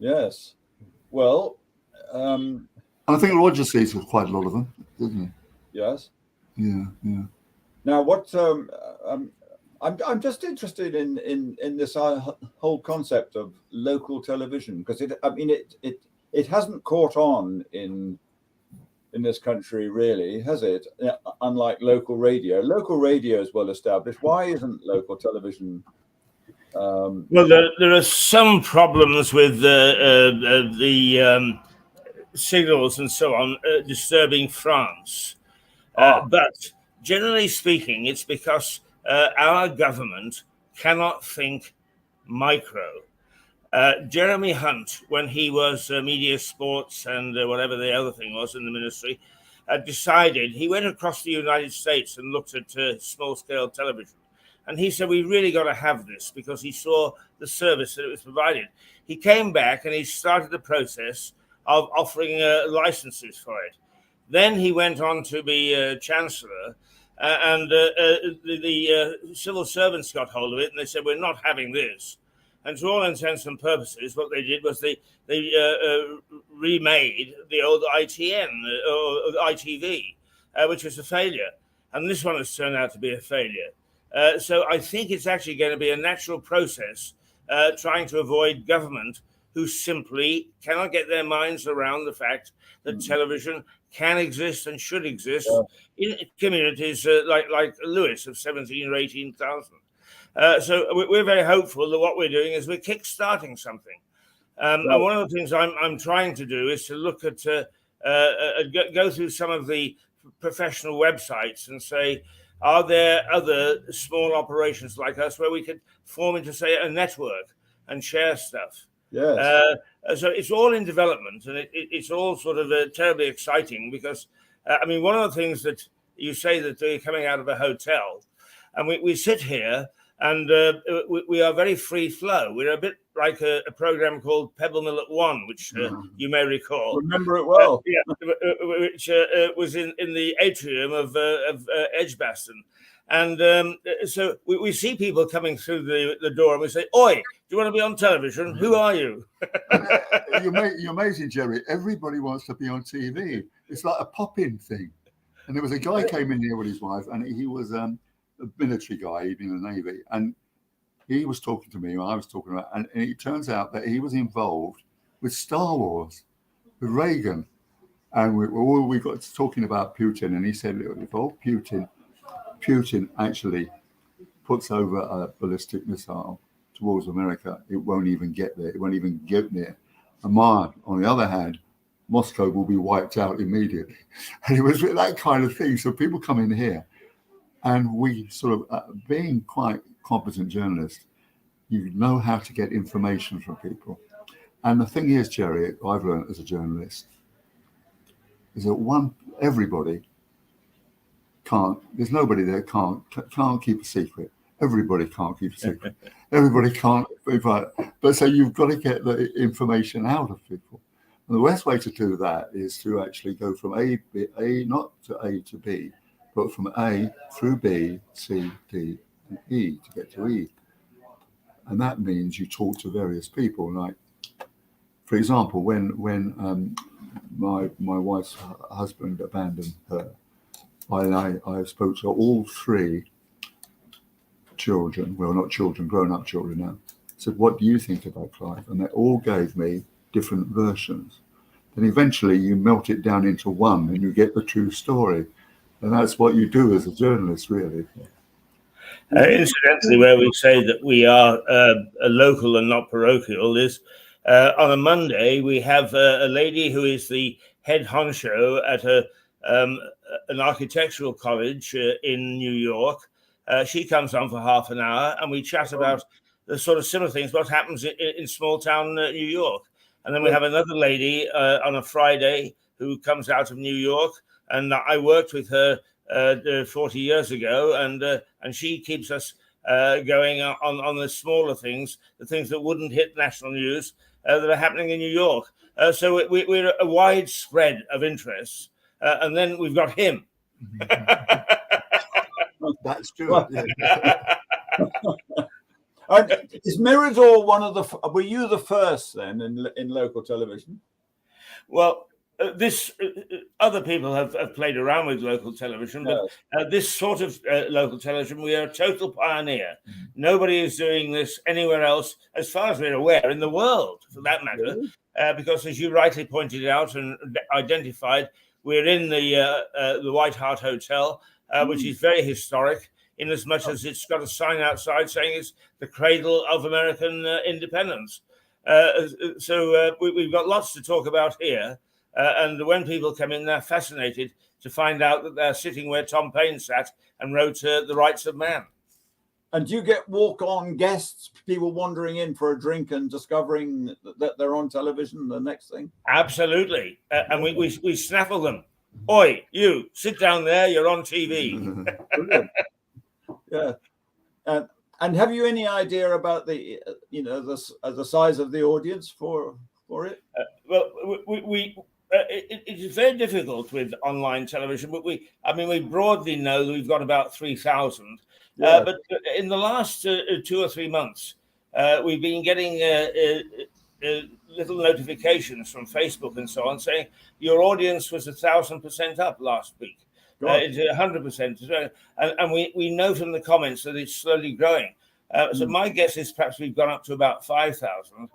[SPEAKER 6] Yes. Well,
[SPEAKER 2] And I think Roger sees quite a lot of them, doesn't
[SPEAKER 6] yes.
[SPEAKER 2] he? Yeah.
[SPEAKER 6] Now, what I'm just interested in this whole concept of local television, because it hasn't caught on in this country, really, has it? Unlike local radio. Local radio is well established. Why isn't local television?
[SPEAKER 1] Well, there are some problems with the signals and so on disturbing France. But generally speaking, it's because our government cannot think micro. Jeremy Hunt, when he was media sports and whatever the other thing was in the ministry, decided, he went across the United States and looked at small-scale television. And he said, we really got to have this, because he saw the service that it was provided. He came back and he started the process of offering licenses for it. Then he went on to be chancellor, and the civil servants got hold of it, and they said, we're not having this. And to all intents and purposes, what they did was they remade the old ITN or ITV, which was a failure. And this one has turned out to be a failure. So I think it's actually going to be a natural process trying to avoid government who simply cannot get their minds around the fact that television can exist and should exist in communities like Lewis of 17 or 18,000. So we're very hopeful that what we're doing is we're kick-starting something. And one of the things I'm trying to do is to look at, go through some of the professional websites and say, are there other small operations like us where we could form into, say, a network and share stuff?
[SPEAKER 6] Yes.
[SPEAKER 1] So it's all in development, and it's all sort of terribly exciting because, I mean, one of the things that you say that they're coming out of a hotel, and we sit here and we are very free flow. We're a bit like a program called Pebble Mill at One, which you may recall.
[SPEAKER 6] Remember it well.
[SPEAKER 1] Which was in the atrium of Edgbaston. And so we see people coming through the door and we say, "Oi, do you want to be on television? Who are you?"
[SPEAKER 2] You're amazing, Jerry. Everybody wants to be on TV. It's like a pop-in thing. And there was a guy came in here with his wife, and he was a military guy, he'd been in the Navy. And he was talking to me, I was talking about, and it turns out that he was involved with Star Wars, with Reagan. And we got to talking about Putin, and he said, if old Putin actually puts over a ballistic missile towards America, it won't even get there. It won't even get near Amman. On the other hand, Moscow will be wiped out immediately. And it was that kind of thing. So people come in here, and we sort of, being quite competent journalists, you know how to get information from people. And the thing is, Jerry, I've learned as a journalist, is that everybody can't, there's nobody there can't keep a secret. Everybody can't keep a secret. Everybody can't, but so you've got to get the information out of people. And the best way to do that is to actually go from not to A to B, but from A through B, C, D, and E to get to E. And that means you talk to various people. Like, for example, when my wife's husband abandoned her, I spoke to all three children, well, not children, grown-up children now. I said, what do you think about Clive? And they all gave me different versions. And eventually you melt it down into one and you get the true story. And that's what you do as a journalist, really.
[SPEAKER 1] Incidentally, where we say that we are a local and not parochial is on a Monday, we have a lady who is the head honcho at an architectural college in New York. She comes on for half an hour and we chat about the sort of similar things, what happens in small town New York. And then we have another lady on a Friday who comes out of New York, and I worked with her 40 years ago, and she keeps us going on the smaller things, the things that wouldn't hit national news that are happening in New York. So we're a wide spread of interests, and then we've got him.
[SPEAKER 2] That's true.
[SPEAKER 6] Is Mirador one of the? Were you the first then in local television?
[SPEAKER 1] Well, other people have played around with local television, but this sort of local television, we are a total pioneer. Nobody is doing this anywhere else, as far as we're aware, in the world, for that matter, because as you rightly pointed out and identified, we're in the White Hart Hotel, which is very historic, in as much as it's got a sign outside saying it's the cradle of American independence. So we've got lots to talk about here. And when people come in, they're fascinated to find out that they're sitting where Tom Paine sat and wrote The Rights of Man.
[SPEAKER 6] And do you get walk-on guests, people wandering in for a drink and discovering that they're on television, the next thing?
[SPEAKER 1] Absolutely. And we snaffle them. Oi, you, sit down there, you're on TV.
[SPEAKER 6] Yeah. And have you any idea about the size of the audience for it?
[SPEAKER 1] Well, it is very difficult with online television, but we broadly know that we've got about 3,000. But in the last 2 or 3 months, we've been getting little notifications from Facebook and so on saying your audience was 1,000% up last week. It's 100%, and we know from the comments that it's slowly growing. So my guess is perhaps we've gone up to about 5,000.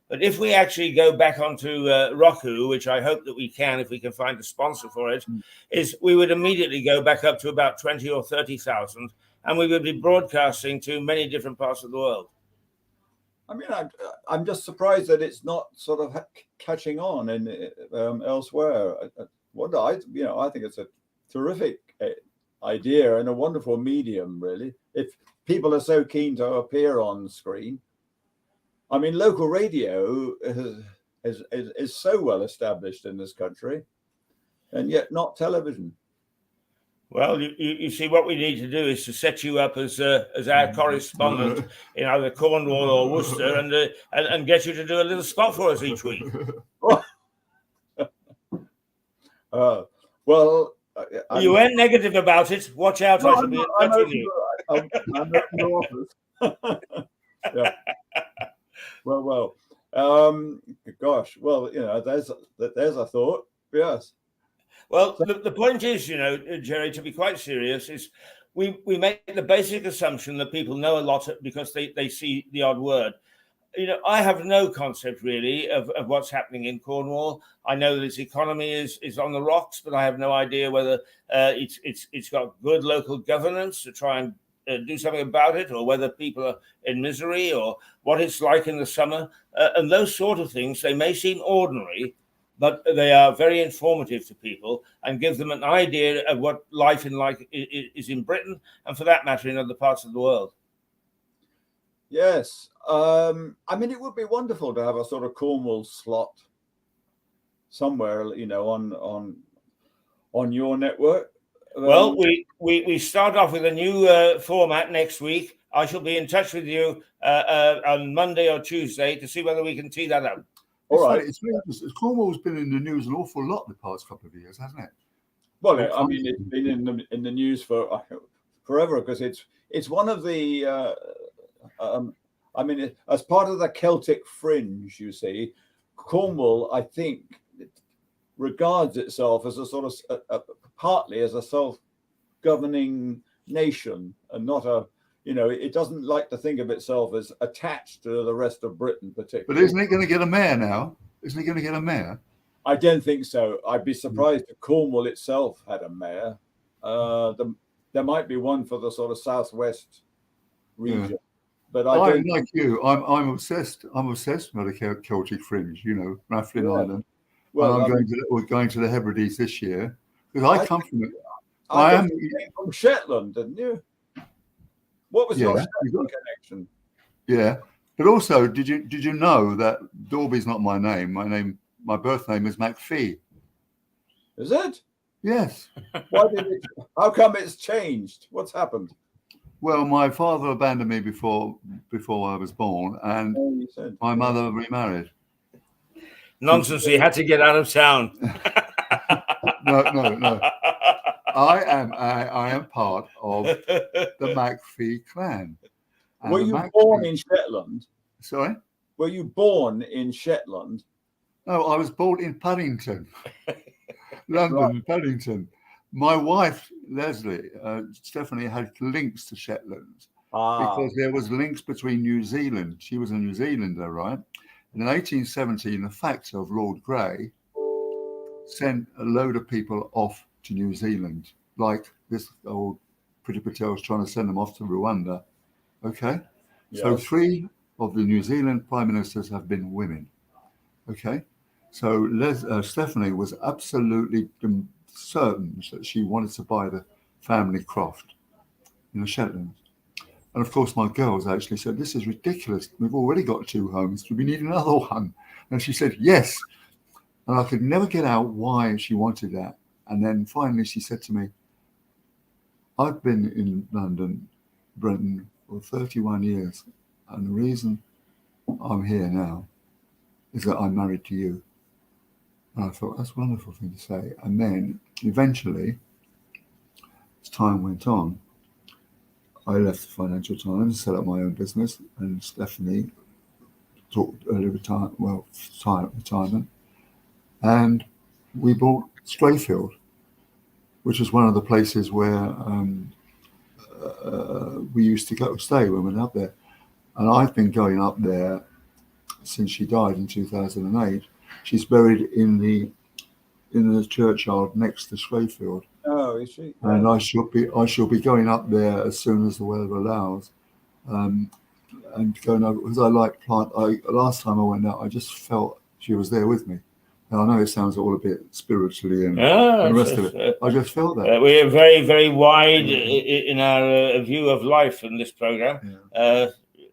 [SPEAKER 1] But if we actually go back onto Roku, which I hope that we can, if we can find a sponsor for it, is we would immediately go back up to about 20 or 30,000, and we would be broadcasting to many different parts of the world.
[SPEAKER 6] I mean, I'm just surprised that it's not sort of catching on in elsewhere. I think it's a terrific idea and a wonderful medium, really. If people are so keen to appear on screen. I mean, local radio is so well established in this country, and yet not television.
[SPEAKER 1] Well, you see, what we need to do is to set you up as our correspondent in either Cornwall or Worcester, and get you to do a little spot for us each week.
[SPEAKER 6] Well,
[SPEAKER 1] you weren't negative about it. Watch out! I shall be in touch with you.
[SPEAKER 6] I'm yeah. Well. Gosh. Well, there's a thought. Yes.
[SPEAKER 1] Well, the point is, Jerry, to be quite serious, is we make the basic assumption that people know a lot because they see the odd word. I have no concept really of what's happening in Cornwall. I know that its economy is on the rocks, but I have no idea whether it's got good local governance to try and do something about it, or whether people are in misery, or what it's like in the summer, and those sort of things. They may seem ordinary, but they are very informative to people and give them an idea of what life is in Britain, and for that matter in other parts of the world.
[SPEAKER 6] Yes. I mean, it would be wonderful to have a sort of Cornwall slot somewhere, on your network.
[SPEAKER 1] Well, we start off with a new format next week. I shall be in touch with you on Monday or Tuesday to see whether we can tee that up.
[SPEAKER 2] All right. It's Cornwall's been in the news an awful lot the past couple of years, hasn't it?
[SPEAKER 6] Well, I mean, it's been in the news for forever, because it's one of the. I mean, as part of the Celtic fringe, you see, Cornwall, I think, regards itself as a sort of partly as a self-governing nation, and not it doesn't like to think of itself as attached to the rest of Britain, particularly.
[SPEAKER 2] But isn't it going to get a mayor now? Isn't it going to get a mayor?
[SPEAKER 6] I don't think so. I'd be surprised if Cornwall itself had a mayor. There might be one for the sort of southwest region. Yeah. But
[SPEAKER 2] I'm like you. I'm obsessed. I'm obsessed with the Celtic fringe. Rathlin Island. Well, we're going to the Hebrides this year, because I come from it.
[SPEAKER 6] I came from Shetland, didn't you? What was your Shetland connection?
[SPEAKER 2] Yeah, but also, did you know that Dalby's not my name? My birth name is McPhee.
[SPEAKER 6] Is it?
[SPEAKER 2] Yes.
[SPEAKER 6] How come it's changed? What's happened?
[SPEAKER 2] Well, my father abandoned me before I was born, and my mother remarried.
[SPEAKER 1] Nonsense! He had to get out of town.
[SPEAKER 2] No. I am part of the McPhee clan.
[SPEAKER 6] Were you born in Shetland?
[SPEAKER 2] Sorry?
[SPEAKER 6] Were you born in Shetland?
[SPEAKER 2] No, I was born in Paddington, London, right. Paddington. My wife, Leslie, Stephanie, had links to Shetland because there was links between New Zealand. She was a New Zealander, right? And in 1817, the factor of Lord Grey sent a load of people off to New Zealand, like this old Priti Patel's trying to send them off to Rwanda. Okay? Yes. So 3 of the New Zealand prime ministers have been women. Okay? So Stephanie was absolutely certain that she wanted to buy the family croft in the Shetlands. And of course, my girls actually said, "This is ridiculous. We've already got 2 homes. Do we need another one?" And she said, "Yes." And I could never get out why she wanted that. And then finally she said to me, "I've been in London, Brenton, for 31 years. And the reason I'm here now is that I'm married to you." And I thought, that's a wonderful thing to say. And then eventually, as time went on, I left the Financial Times, set up my own business, and Stephanie talked early retirement, and we bought Strayfield, which was one of the places where we used to go stay when we were up there. And I've been going up there since she died in 2008. She's buried in the churchyard next to Strayfield.
[SPEAKER 6] Oh, is she?
[SPEAKER 2] And I shall be going up there as soon as the weather allows, and going over, because I like plant. Last time I went out, I just felt she was there with me. Now, I know it sounds all a bit spiritually and the rest of it. I just felt that.
[SPEAKER 1] We are very, very wide in our view of life in this program.
[SPEAKER 2] Yeah.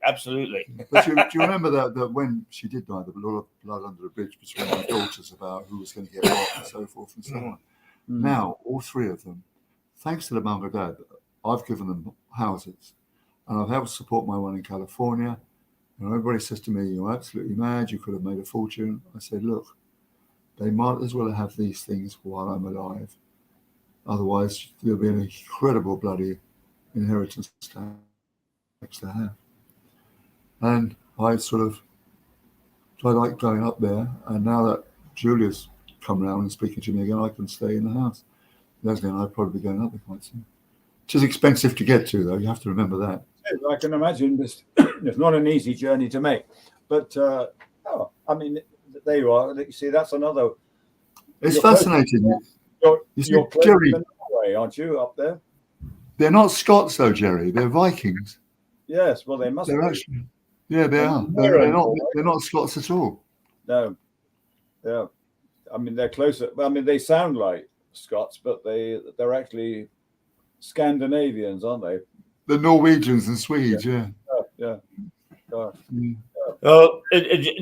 [SPEAKER 1] Absolutely.
[SPEAKER 2] But do you remember that when she did die, there was a lot of blood under the bridge between my daughters about who was going to get what and so forth and so on. Now, all three of them, thanks to the mum and dad, I've given them houses, and I've helped support my one in California. And everybody says to me, "You're absolutely mad. You could have made a fortune." I said, "Look, they might as well have these things while I'm alive. Otherwise, there'll be an incredible bloody inheritance tax to have." And I like going up there. And now that Julia's come around and speaking to me again, I can stay in the house. Leslie and I'd probably be going up there quite soon. It is expensive to get to, though. You have to remember that.
[SPEAKER 6] I can imagine this. It's not an easy journey to make. But, I mean, there you are. You see, that's another.
[SPEAKER 2] It's fascinating.
[SPEAKER 6] You're
[SPEAKER 2] Jerry,
[SPEAKER 6] in Norway, aren't you, up there?
[SPEAKER 2] they're not Scots, though, Jerry. They're Vikings.
[SPEAKER 6] Yes, well, they must
[SPEAKER 2] They're
[SPEAKER 6] be.
[SPEAKER 2] actually, yeah, they are. They're not Scots at all.
[SPEAKER 6] No. Yeah. I mean, they're closer. I mean, they sound like Scots, but they're actually Scandinavians, aren't they?
[SPEAKER 2] The Norwegians and Swedes, yeah.
[SPEAKER 6] Yeah.
[SPEAKER 1] Well,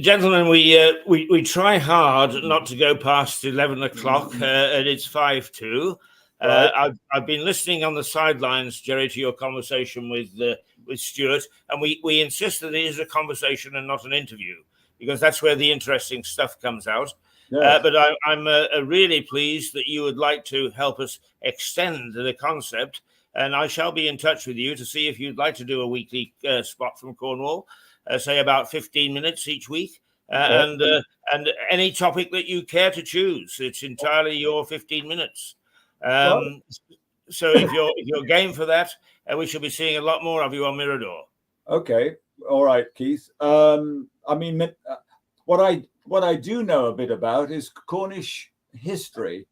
[SPEAKER 1] gentlemen, we try hard not to go past 11 o'clock, and it's 5:02.
[SPEAKER 6] Right.
[SPEAKER 1] I've been listening on the sidelines, Jerry, to your conversation with Stewart, and we insist that it is a conversation and not an interview, because that's where the interesting stuff comes out.
[SPEAKER 6] Yes.
[SPEAKER 1] But I'm really pleased that you would like to help us extend the concept, and I shall be in touch with you to see if you'd like to do a weekly spot from Cornwall, say about 15 minutes each week, and any topic that you care to choose. It's entirely your 15 minutes. So if you're game for that, we shall be seeing a lot more of you on Mirador.
[SPEAKER 6] Okay. All right, Keith. I mean, what I do know a bit about is Cornish history,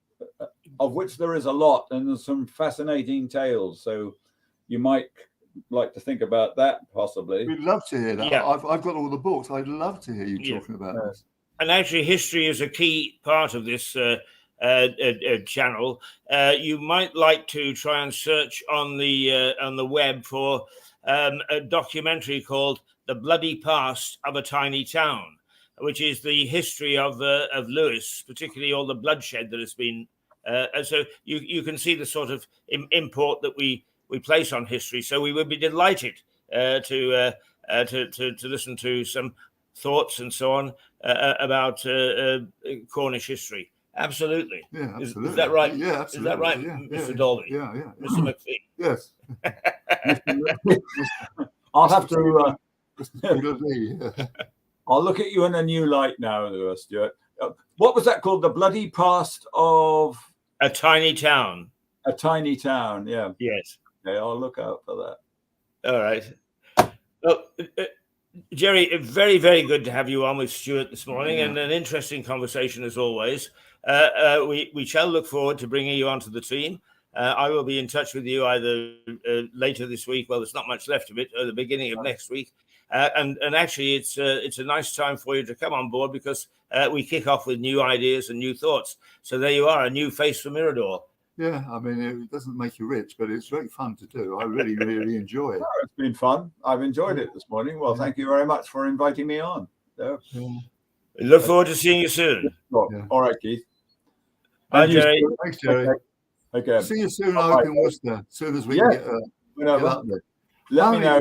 [SPEAKER 6] of which there is a lot, and there's some fascinating tales. So you might like to think about that, possibly.
[SPEAKER 2] We'd love to hear that.
[SPEAKER 1] Yeah.
[SPEAKER 2] I've got all the books. I'd love to hear you talking about this.
[SPEAKER 1] And actually, history is a key part of this channel. You might like to try and search on the web for a documentary called "The Bloody Past of a Tiny Town," which is the history of Lewis, particularly all the bloodshed that has been. And so you can see the sort of import that we place on history. So we would be delighted to listen to some thoughts and so on about Cornish history. Absolutely.
[SPEAKER 2] Yeah, absolutely.
[SPEAKER 1] Is that right?
[SPEAKER 2] Yeah, absolutely.
[SPEAKER 1] Is that right,
[SPEAKER 2] yeah,
[SPEAKER 1] Mr. Dalby?
[SPEAKER 2] Yeah.
[SPEAKER 1] Mr. McPhee?
[SPEAKER 2] Yes.
[SPEAKER 6] I'll have to.
[SPEAKER 2] Yeah.
[SPEAKER 6] I'll look at you in a new light now, Stuart. What was that called? The Bloody Past of
[SPEAKER 1] A Tiny Town.
[SPEAKER 6] a Tiny Town. Yeah.
[SPEAKER 1] Yes.
[SPEAKER 6] Okay, I'll look out for that.
[SPEAKER 1] All right. Well, Jerry, very, very good to have you on with Stewart this morning, and an interesting conversation as always. We shall look forward to bringing you onto the team. I will be in touch with you either later this week. Well, there's not much left of it, or the beginning of next week. And actually, it's a nice time for you to come on board, because we kick off with new ideas and new thoughts. So there you are, a new face for Mirador.
[SPEAKER 2] Yeah, I mean, it doesn't make you rich, but it's very fun to do. I really, really enjoy it.
[SPEAKER 6] It's been fun. I've enjoyed it this morning. Well, thank you very much for inviting me on.
[SPEAKER 2] Yeah.
[SPEAKER 1] We look forward to seeing you soon.
[SPEAKER 6] Yeah. All right, Keith.
[SPEAKER 1] Bye, Jerry.
[SPEAKER 2] Thanks, Jerry.
[SPEAKER 6] Okay.
[SPEAKER 2] See you soon, I hope, in Worcester, as soon as we can get up there.
[SPEAKER 6] Let me know.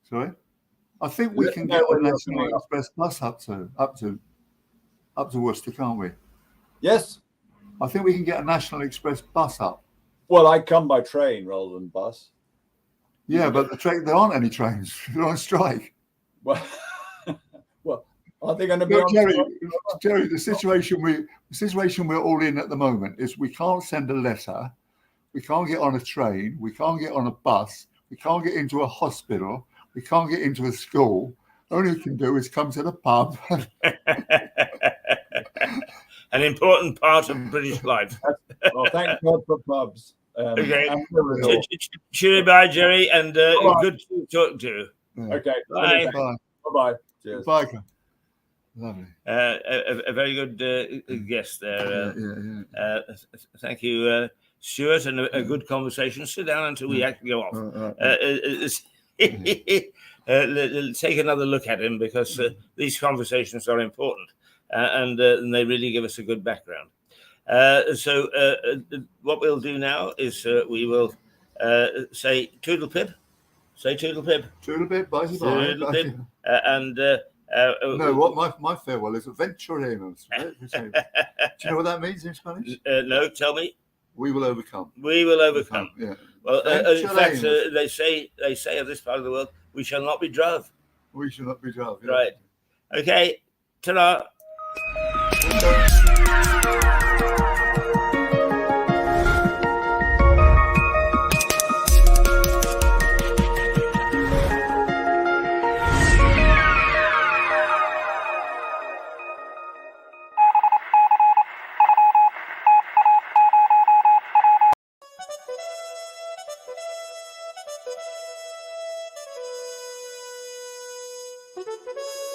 [SPEAKER 2] Sorry? I think we can get a National Express bus up to Worcester, can't we?
[SPEAKER 6] Yes.
[SPEAKER 2] I think we can get a National Express bus up.
[SPEAKER 6] Well, I come by train rather than bus.
[SPEAKER 2] Yeah, but there aren't any trains. They're on strike.
[SPEAKER 6] Well, well, are they going to be
[SPEAKER 2] Look,
[SPEAKER 6] on
[SPEAKER 2] Jerry,
[SPEAKER 6] strike?
[SPEAKER 2] Jerry, the situation we're all in at the moment is we can't send a letter, we can't get on a train, we can't get on a bus, we can't get into a hospital, we can't get into a school. Only we can do is come to the pub.
[SPEAKER 1] An important part of British life.
[SPEAKER 6] Well, thank God for pubs.
[SPEAKER 1] Okay.
[SPEAKER 6] And Miracle.
[SPEAKER 1] Cheery bye, Jerry, and
[SPEAKER 6] Bye.
[SPEAKER 1] good to talk to you.
[SPEAKER 2] Yeah.
[SPEAKER 6] Okay.
[SPEAKER 1] Bye.
[SPEAKER 2] Bye.
[SPEAKER 6] Bye-bye. Cheers.
[SPEAKER 2] Bye. Lovely.
[SPEAKER 1] A very good guest there.
[SPEAKER 2] Yeah.
[SPEAKER 1] Thank you, Stewart, and a good conversation. Sit down until we actually go off. Take another look at him, because these conversations are important, and they really give us a good background. So what we'll do now is we will say toodle pip. Say toodle pip.
[SPEAKER 2] Toodle pip, bye.
[SPEAKER 1] Toodle pip. And
[SPEAKER 2] no, what my farewell is venturemos. Right? Do you know what that means in Spanish?
[SPEAKER 1] No, tell me.
[SPEAKER 2] We will overcome.
[SPEAKER 1] We will overcome.
[SPEAKER 2] Yeah.
[SPEAKER 1] Well, in fact, they say of this part of the world, we shall not be drove.
[SPEAKER 2] We shall not be drove. Yeah.
[SPEAKER 1] Right. Okay. Ta-da.
[SPEAKER 7] Thank you.